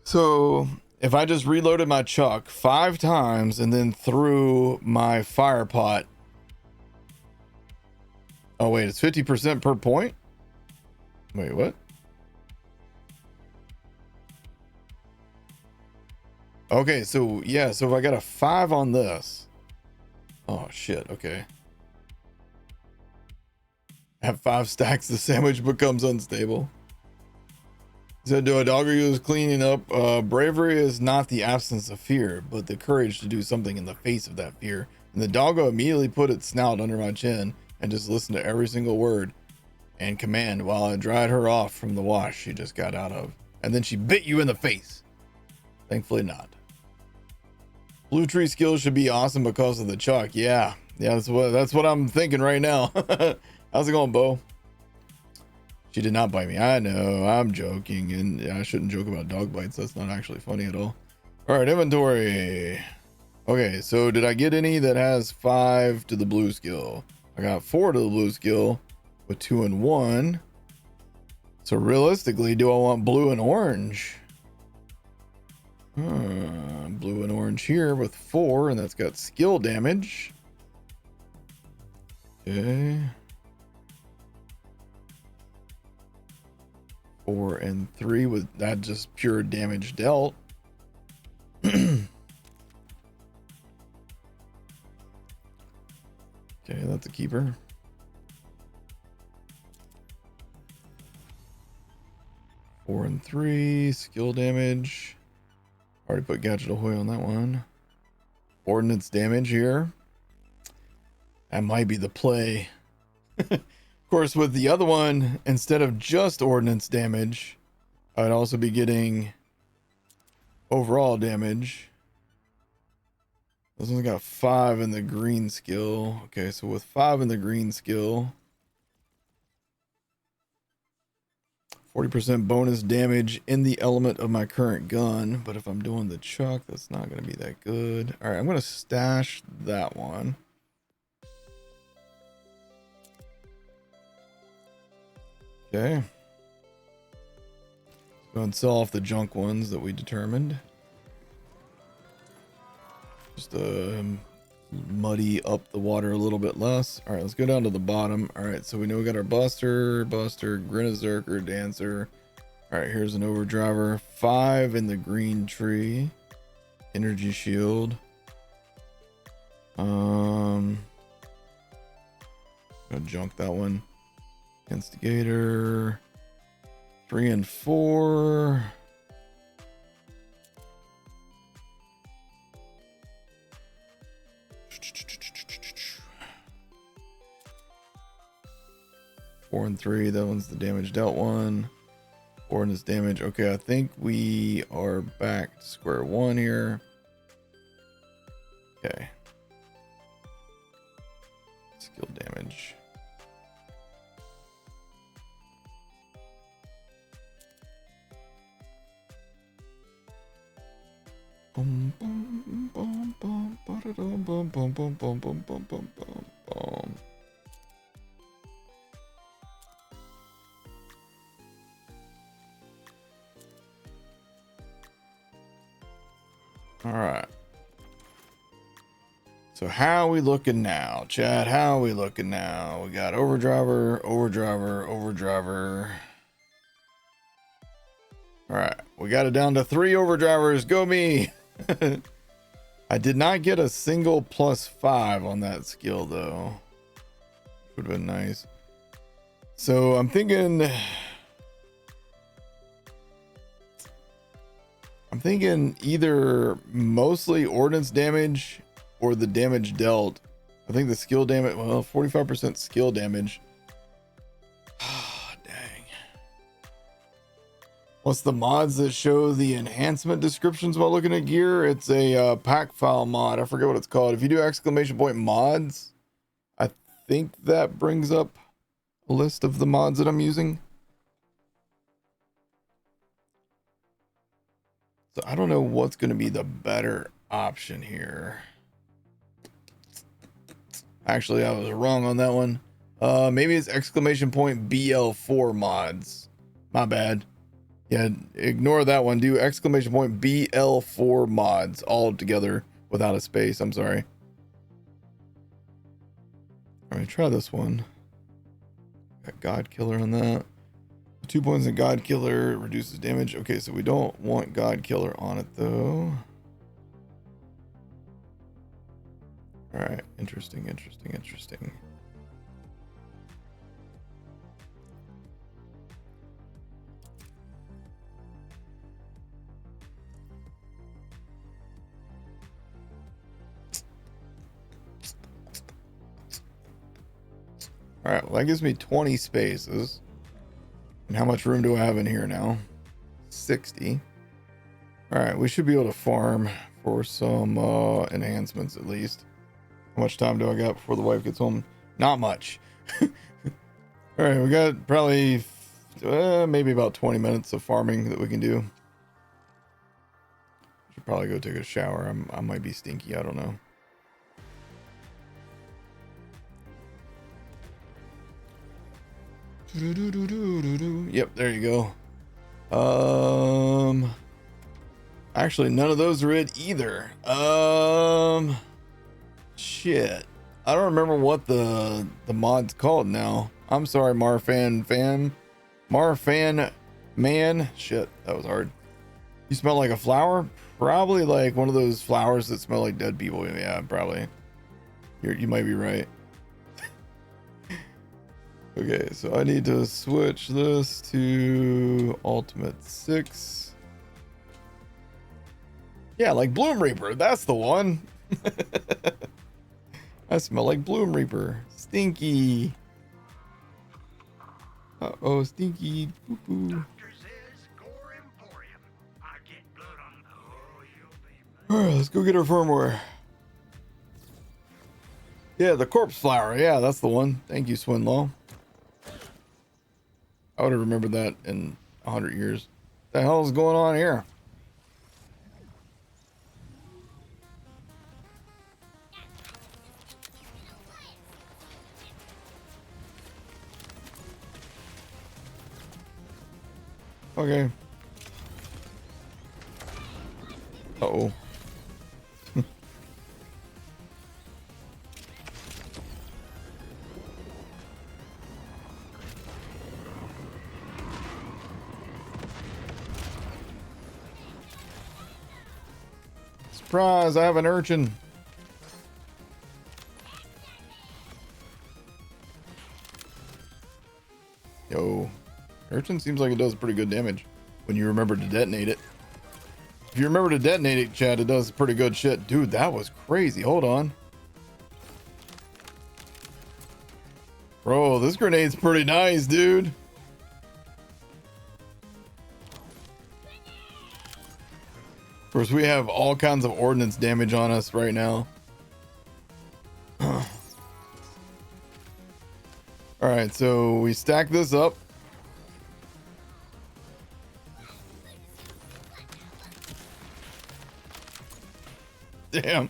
So if I just reloaded my chuck 5 times and then threw my fire pot. Oh wait, it's 50% per point? Wait, what? Okay, so yeah, so if I got a 5 on this. Oh shit, okay. At 5 stacks, the sandwich becomes unstable. So do a doggo use cleaning up? Bravery is not the absence of fear, but the courage to do something in the face of that fear. And the doggo immediately put its snout under my chin and just listened to every single word and command while I dried her off from the wash she just got out of. And then she bit you in the face. Thankfully not. Blue tree skills should be awesome because of the chuck. Yeah, that's what I'm thinking right now. How's it going, Bo? She did not bite me. I know, I'm joking, and I shouldn't joke about dog bites. That's not actually funny at all. All right, inventory. Okay, so did I get any that has 5 to the blue skill? I got 4 to the blue skill with 2 and 1. So realistically, do I want blue and orange? Blue and orange here with 4, and that's got skill damage. Okay. 4 and 3 with that just pure damage dealt. Okay, that's a keeper. Four and 3 skill damage. Already put Gadget Ahoy on that one. Ordnance damage here. That might be the play. Of course, with the other one, instead of just ordnance damage, I'd also be getting overall damage. This one's got 5 in the green skill. Okay, so with 5 in the green skill, 40% bonus damage in the element of my current gun. But if I'm doing the chuck, that's not going to be that good. All right, I'm going to stash that one. Okay. Let's go and sell off the junk ones that we determined. Just muddy up the water a little bit less. All right, let's go down to the bottom. All right, so we know we got our Buster, Grinazerker, Dancer. All right, here's an Overdriver. 5 in the green tree. Energy Shield. Gonna junk that one. Instigator. 3 and 4. Four and 3. That one's the damage dealt one. 4 in this damage. Okay, I think we are back to square one here. Okay. Skill damage. Boom, boom, boom, boom, ba-da-dum, boom, boom, boom, boom, boom, boom, boom, boom, boom. All right. So how are we looking now, Chad? How are we looking now? We got Overdriver. All right, we got it down to 3 Overdrivers. Go me. I did not get a single +5 on that skill though. Would have been nice. So I'm thinking either mostly ordnance damage or the damage dealt. I think the skill damage, well, 45% skill damage. Dang. What's the mods that show the enhancement descriptions while looking at gear? It's a pack file mod. I forget what it's called. If you do !mods, I think that brings up a list of the mods that I'm using. So I don't know what's going to be the better option here. Actually, I was wrong on that one. Maybe it's !BL4 mods. My bad. Yeah, ignore that one. Do !BL4 mods all together without a space. I'm sorry. All right, try this one. Got God Killer on that. 2 points in God Killer reduces damage. Okay, so we don't want God Killer on it though. All right, interesting. All right, well that gives me 20 spaces. And how much room do I have in here now? 60. All right, we should be able to farm for some enhancements at least. How much time do I got before the wife gets home? Not much. All right, we got probably maybe about 20 minutes of farming that we can do. Should probably go take a shower. I might be stinky. I don't know. Yep, there you go. Actually, none of those are it either. Shit. I don't remember what the mod's called now. I'm sorry, Marfan man. Shit, that was hard. You smell like a flower? Probably like one of those flowers that smell like dead people. Yeah, probably. You might be right. Okay, so I need to switch this to Ultimate 6. Yeah, like Bloom Reaper. That's the one. I smell like Bloom Reaper. Stinky. Uh-oh, stinky. Poo-poo. Dr. Z's Gore Emporium. I get blood on. Oh, you'll be. All right, let's go get our firmware. Yeah, the corpse flower. Yeah, that's the one. Thank you, Swinlaw. I would have remembered that in 100 years. What the hell is going on here? Okay. Surprise, I have an urchin. Yo, urchin seems like it does pretty good damage when you remember to detonate it. If you remember to detonate it, Chad, it does pretty good shit. Dude, that was crazy. Hold on. Bro, this grenade's pretty nice, dude. Of course, we have all kinds of ordnance damage on us right now. All right, so we stack this up. Damn.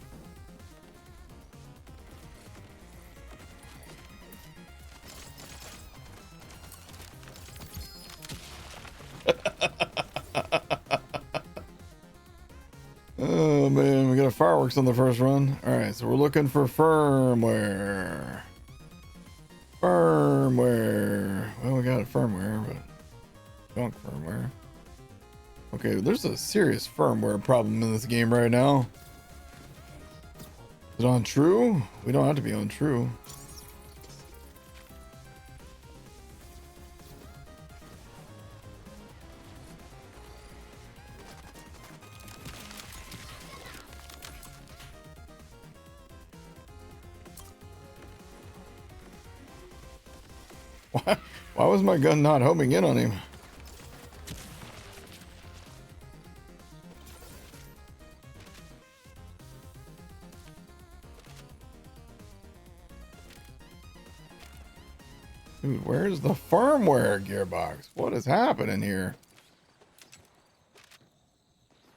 Oh man, we got fireworks on the first run. All right, so we're looking for firmware. Firmware. Well, we got a firmware, but junk firmware. Okay, there's a serious firmware problem in this game right now. Is it on true? We don't have to be on true. Why was my gun not homing in on him? Dude, where's the firmware, Gearbox? What is happening here?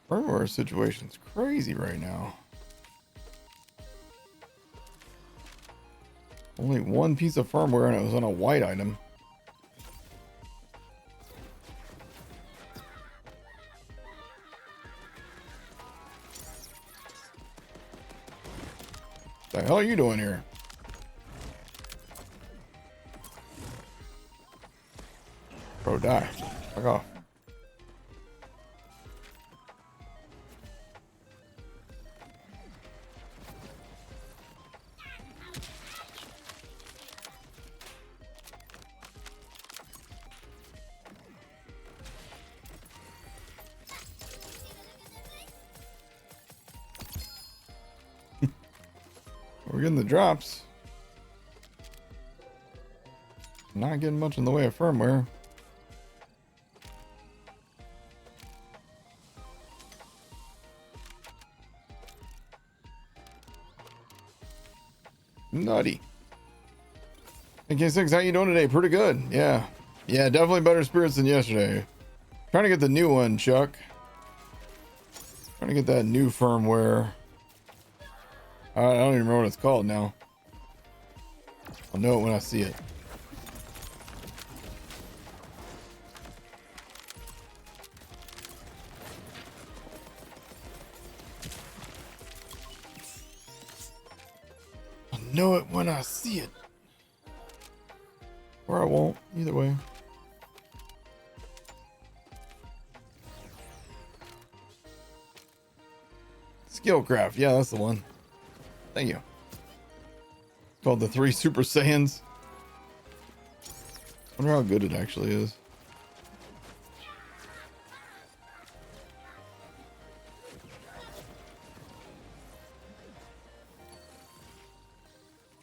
Firmware situation's crazy right now. Only one piece of firmware and it was on a white item. What the hell are you doing here? Bro, die. Fuck off. We're getting the drops. Not getting much in the way of firmware. Nutty. Hey K6, how you doing today? Pretty good. Yeah. Yeah, definitely better spirits than yesterday. Trying to get the new one, Chuck. Trying to get that new firmware. I don't even remember what it's called now. I'll know it when I see it. I'll know it when I see it. Or I won't, either way. Skillcraft, yeah, that's the one. Thank you. Called the 3 Super Saiyans. Wonder how good it actually is.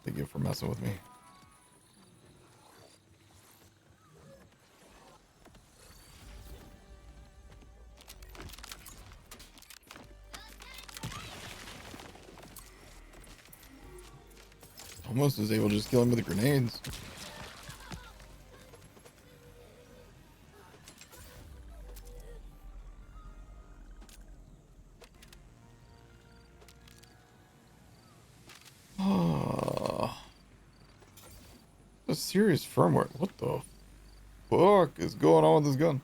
Thank you for messing with me. Almost was able to just kill him with the grenades. A serious firmware. What the fuck is going on with this gun?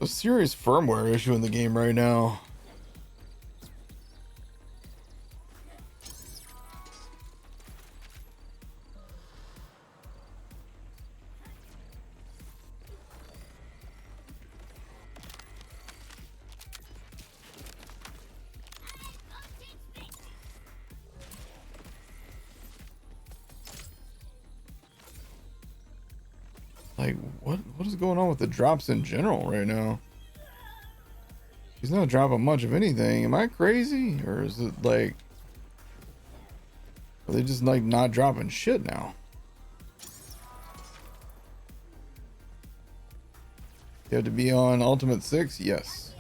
A serious firmware issue in the game right now. Like, what is going on with the drops in general right now? He's not dropping much of anything. Am I crazy? Or is it like, are they just like not dropping shit now? You have to be on Ultimate 6? Yes.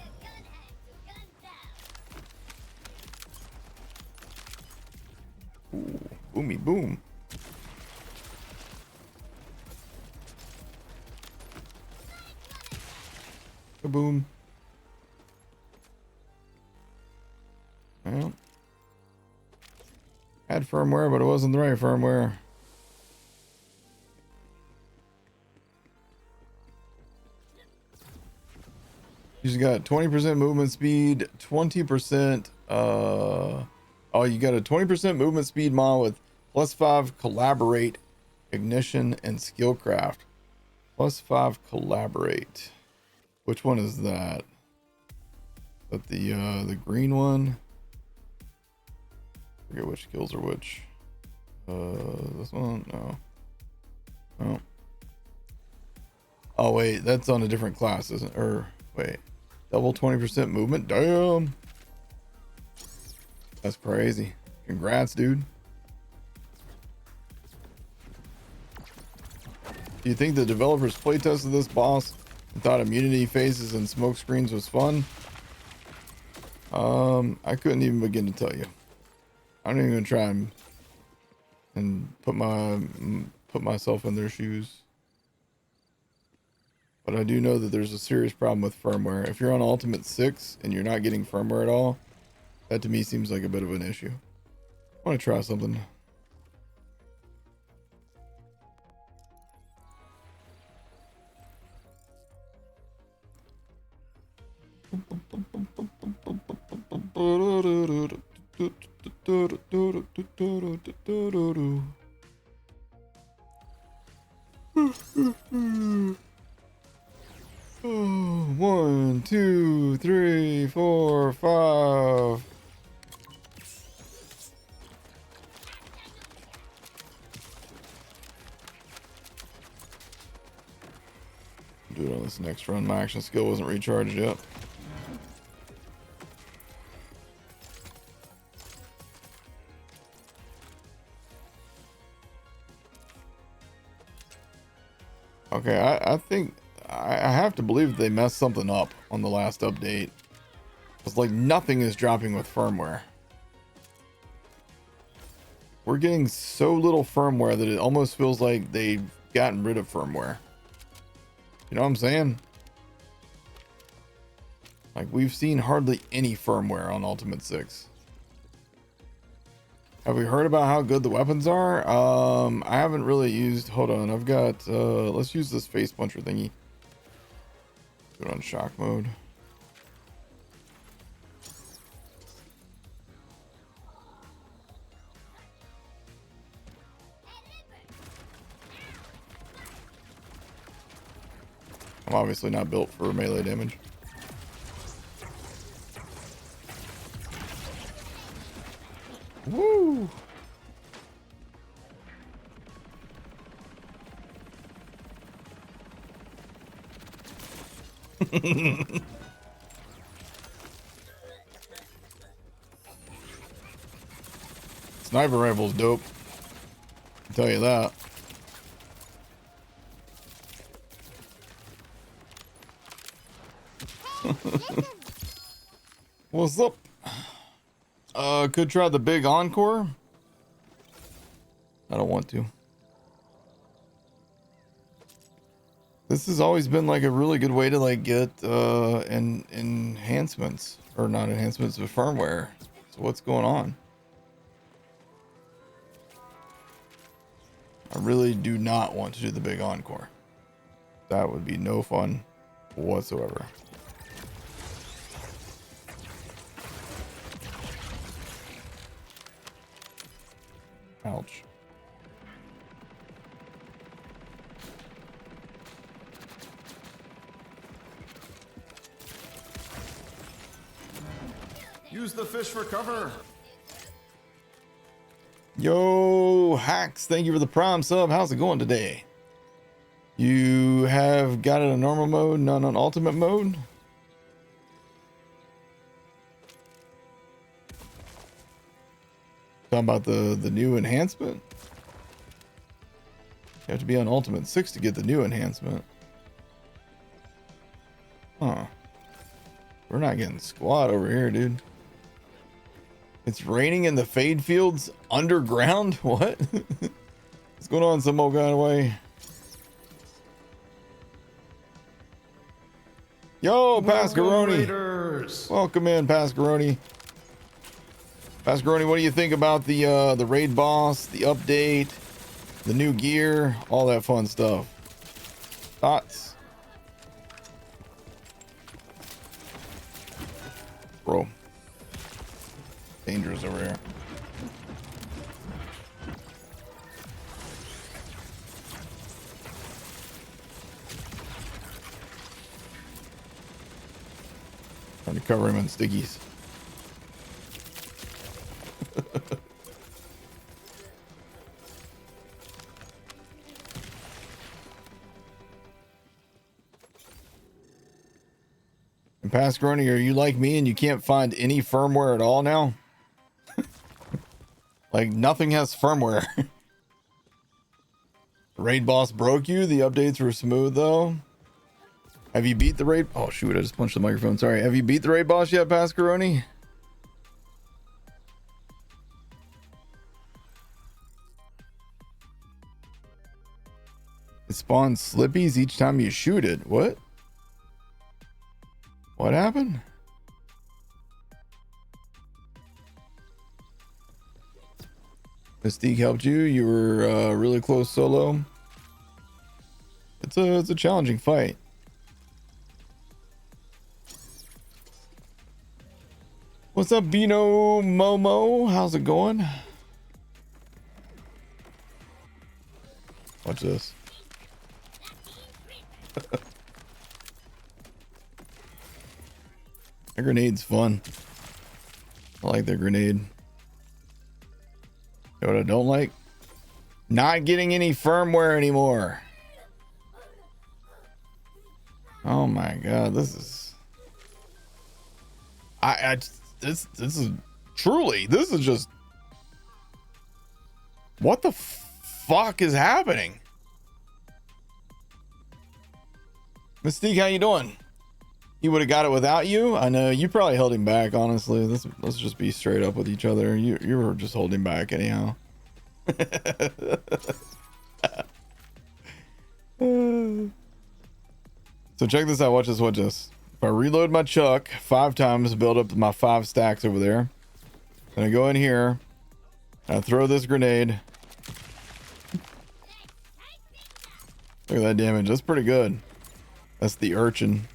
Ooh, boomy boom. Kaboom. Well, had firmware, but it wasn't the right firmware. You just got 20% movement speed, 20%, oh, you got a 20% movement speed mod with +5 collaborate, ignition, and skillcraft. +5 collaborate. Which one is that? Is that the green one? I forget which skills are which. This one? No. Oh. Oh wait, that's on a different class, isn't it? Or wait. Double 20% movement? Damn. That's crazy. Congrats, dude. Do you think the developers playtested this boss and thought immunity phases and smoke screens was fun? I couldn't even begin to tell you. I'm not even gonna try and put myself in their shoes. But I do know that there's a serious problem with firmware. If you're on Ultimate 6 and you're not getting firmware at all, that to me seems like a bit of an issue. I want to try something. Oh, 1, 2, 3, 4, 5. Do it on this next run. My action skill wasn't recharged yet. Okay, I think I have to believe they messed something up on the last update. It's like nothing is dropping with firmware. We're getting so little firmware that it almost feels like they've gotten rid of firmware. You know what I'm saying? Like, we've seen hardly any firmware on Ultimate 6. Have we heard about how good the weapons are? I haven't really used, hold on, I've got, let's use this face puncher thingy. Do it on shock mode. I'm obviously not built for melee damage. Woo! Sniper rifle's dope. I'll tell you that. What's up? Could try the big encore. I don't want to. This has always been like a really good way to like get enhancements, or not enhancements, but firmware. So what's going on? I really do not want to do the big encore. That would be no fun whatsoever. Ouch. Use the fish for cover. Yo, Hacks, thank you for the prime sub. How's it going today? You have got it on normal mode, none on ultimate mode. Talking about the new enhancement. You have to be on ultimate 6 to get the new enhancement. Huh. We're not getting squat over here, dude. It's raining in the fade fields underground? What? What's going on some old kind of way? Yo, Pascaroni. Welcome in, Pascaroni. Pascaroni, what do you think about the raid boss, the update, the new gear, all that fun stuff? Thoughts? Bro. Dangerous over here. Trying to cover him in stickies. And Pascaroni, are you like me and you can't find any firmware at all now? Like nothing has firmware. Raid boss broke you. The updates were smooth though. Have you beat the raid? Oh shoot, I just punched the microphone. Sorry. Have you beat the raid boss yet, Pascaroni? It spawns slippies each time you shoot it. What? What happened? Mystique helped you. You were really close solo. It's a challenging fight. What's up, Bino Momo? How's it going? Watch this. That grenade's fun. I like that grenade. You know what I don't like? Not getting any firmware anymore. Oh my god, this is... This is truly, this is just... What the fuck is happening? Mystique, how you doing? He would have got it without you. I know you probably held him back. Honestly, let's just be straight up with each other. You were just holding back anyhow. So check this out. Watch this. Watch this. If I reload my chuck 5 times, build up my 5 stacks over there. Then I go in here. I throw this grenade. Look at that damage. That's pretty good. That's the urchin.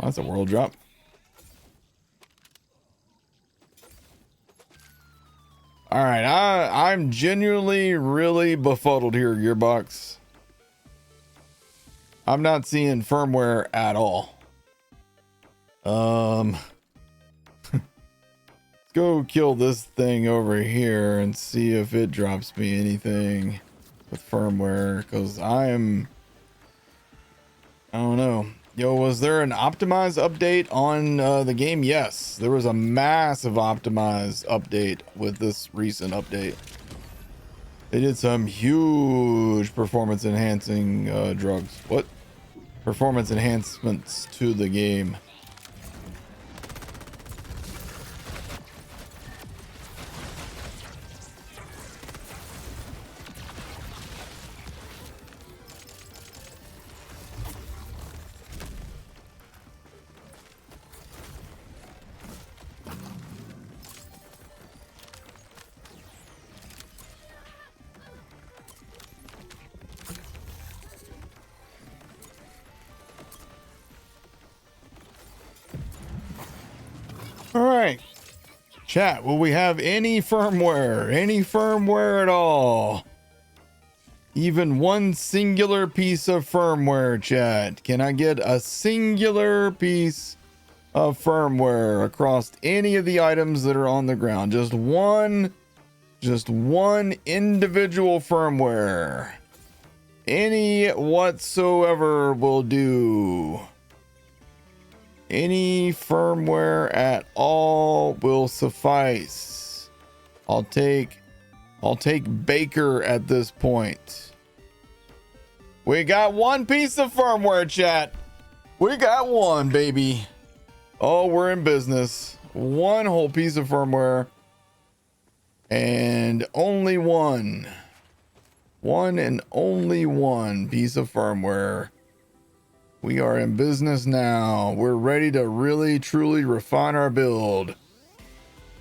Oh, that's a world drop. All right, I'm genuinely really befuddled here, Gearbox. I'm not seeing firmware at all. Let's go kill this thing over here and see if it drops me anything with firmware, because I don't know. Yo, was there an optimized update on the game? Yes, there was a massive optimized update with this recent update. They did some huge performance enhancing drugs. What? Performance enhancements to the game. All right, chat, will we have any firmware? Any firmware at all? Even one singular piece of firmware, chat? Can I get a singular piece of firmware across any of the items that are on the ground? Just one Just one individual firmware. Any whatsoever will do. Any firmware at all will suffice. I'll take Baker at this point. We got one piece of firmware, chat. We got one, baby. Oh, we're in business. One whole piece of firmware. And only one. One and only one piece of firmware. We are in business now. We're ready to really, truly refine our build.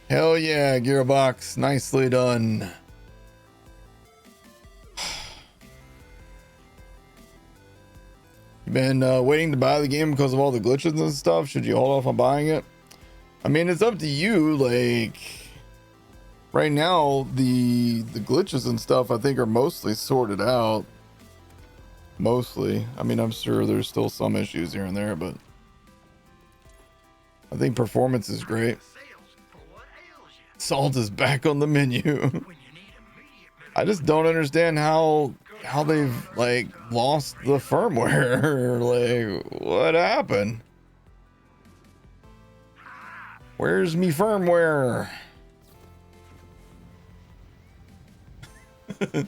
Hell yeah, Gearbox. Nicely done. You've been waiting to buy the game because of all the glitches and stuff. Should you hold off on buying it? I mean, it's up to you. Like, right now, the glitches and stuff, I think, are mostly sorted out. Mostly. I mean, I'm sure there's still some issues here and there, but I think performance is great. Salt is back on the menu. I just don't understand how they've like lost the firmware. Like, what happened? Where's me firmware? Can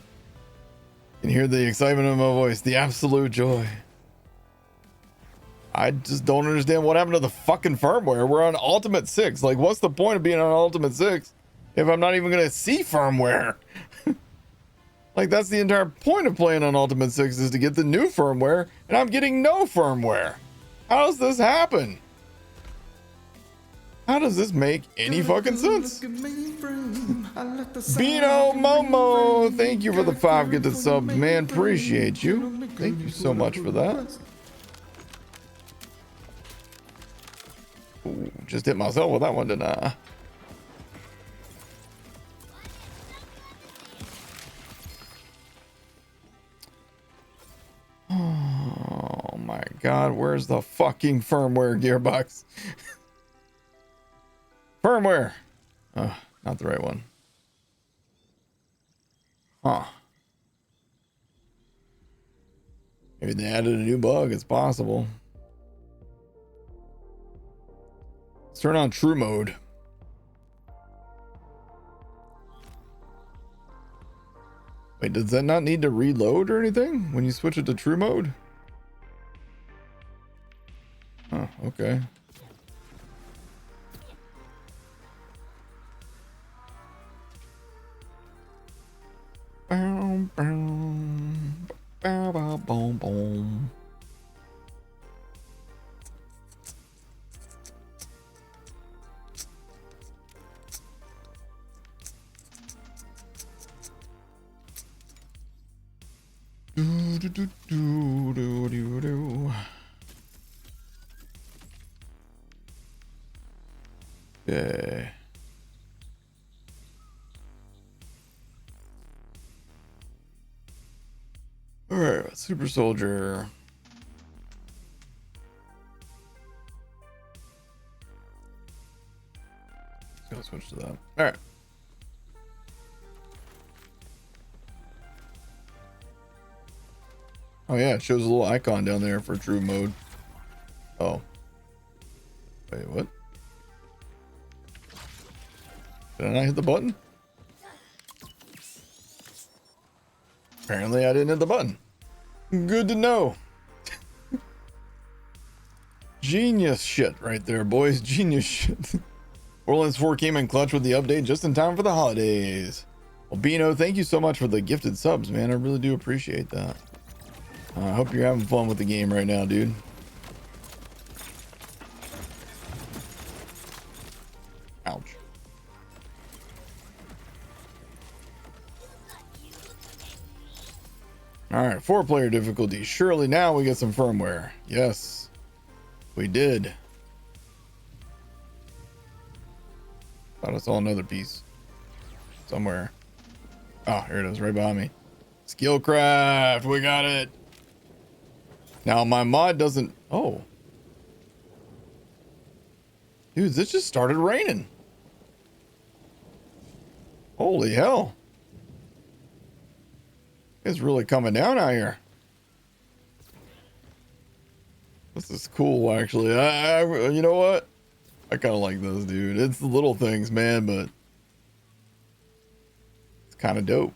hear the excitement in my voice, the absolute joy. I just don't understand what happened to the fucking firmware. We're on Ultimate 6. Like, what's the point of being on Ultimate 6 if I'm not even gonna see firmware? Like, that's the entire point of playing on Ultimate 6 is to get the new firmware, and I'm getting no firmware. How does this happen? How does this make any fucking sense? Bino Momo, thank you for the 5 gifted subs, man. Appreciate you. Thank you so much for that. Ooh, just hit myself with that one, didn't I? Oh my god, where's the fucking firmware, Gearbox? Firmware! Oh, not the right one. Huh. Maybe they added a new bug, it's possible. Let's turn on true mode. Wait, does that not need to reload or anything when you switch it to true mode? Oh, okay. Boom, boom, boom, boom, boom, boom. Do, do, do, do, do, do, do. Okay. All right, super soldier. Let's go switch to that. All right. Oh yeah, it shows a little icon down there for true mode. Oh. Wait, what? Did I not hit the button? Apparently I didn't hit the button. Good to know. Genius shit right there, boys. Genius shit. Borderlands 4 came in clutch with the update just in time for the holidays. Well, Bino, thank you so much for the gifted subs, man. I really do appreciate that. I hope you're having fun with the game right now, dude. Ouch. All right, 4-player difficulty. Surely now we get some firmware. Yes, we did. Thought I saw another piece somewhere. Oh, here it is, right behind me. Skillcraft, we got it. Now my mod doesn't. Oh, dude, this just started raining. Holy hell. It's really coming down out here. This is cool, actually. You know what? I kind of like this, dude. It's the little things, man, but it's kind of dope.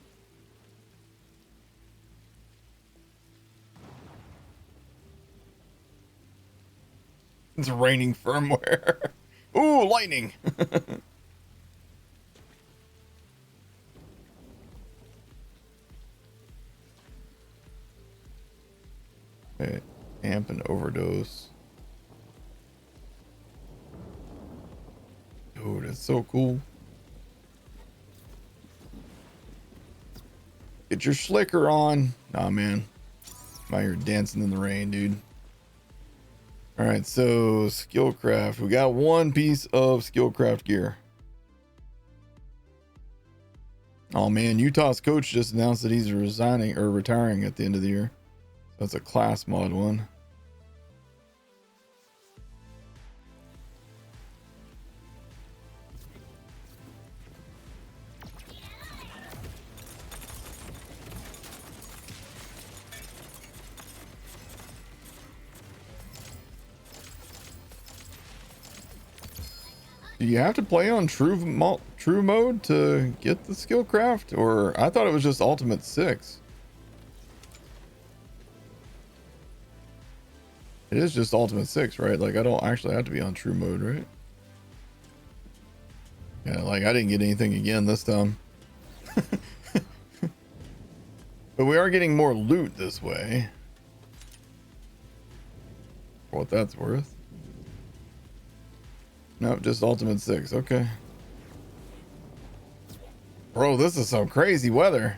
It's raining firmware. Ooh, lightning. Okay, amp and overdose. Dude, it's so cool. Get your slicker on. Nah, man. I'm out here dancing in the rain, dude. All right, so skillcraft. We got one piece of skillcraft gear. Oh man, Utah's coach just announced that he's resigning or retiring at the end of the year. That's a class mod one. Do you have to play on true mode to get the skillcraft? Or I thought it was just Ultimate 6. It is just Ultimate 6, right? Like I don't actually have to be on true mode, right? Yeah, like I didn't get anything again this time. But we are getting more loot this way. For what that's worth. Nope, just Ultimate 6. Okay. Bro, this is some crazy weather.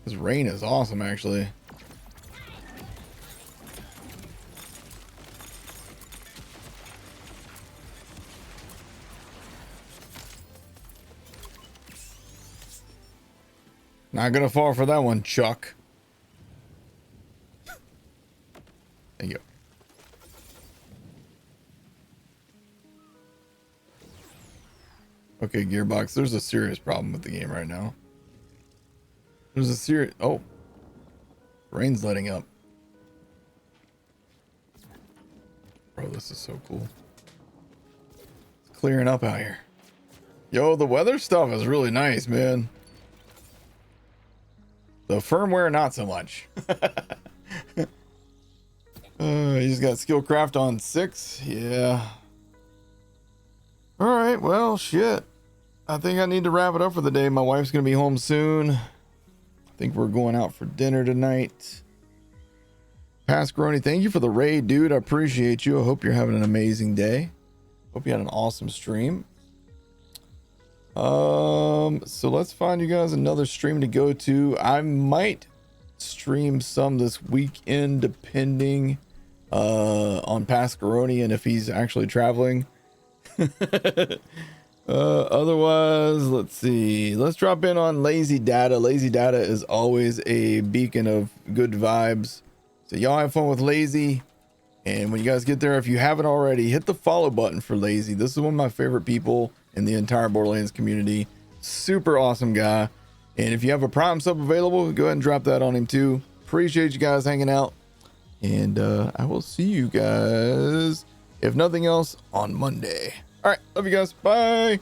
This rain is awesome, actually. Not gonna fall for that one, Chuck. Thank you. Okay, Gearbox, there's a serious problem with the game right now. There's a serious... Oh. Rain's letting up. Bro, this is so cool. It's clearing up out here. Yo, the weather stuff is really nice, man. The firmware, not so much. He's got skillcraft on 6. Yeah. All right. Well, shit. I think I need to wrap it up for the day. My wife's going to be home soon. I think we're going out for dinner tonight. Pascaroni, thank you for the raid, dude. I appreciate you. I hope you're having an amazing day. Hope you had an awesome stream. So let's find you guys another stream to go to. I might stream some this weekend depending on Pascaroni and if he's actually traveling. Otherwise, let's see. Let's drop in on Lazy Data. Lazy Data is always a beacon of good vibes. So y'all have fun with Lazy. And when you guys get there, if you haven't already, hit the follow button for Lazy. This is one of my favorite people in the entire Borderlands community. Super awesome guy. And if you have a Prime sub available, go ahead and drop that on him too. Appreciate you guys hanging out. And I will see you guys, if nothing else, on Monday. All right. Love you guys. Bye.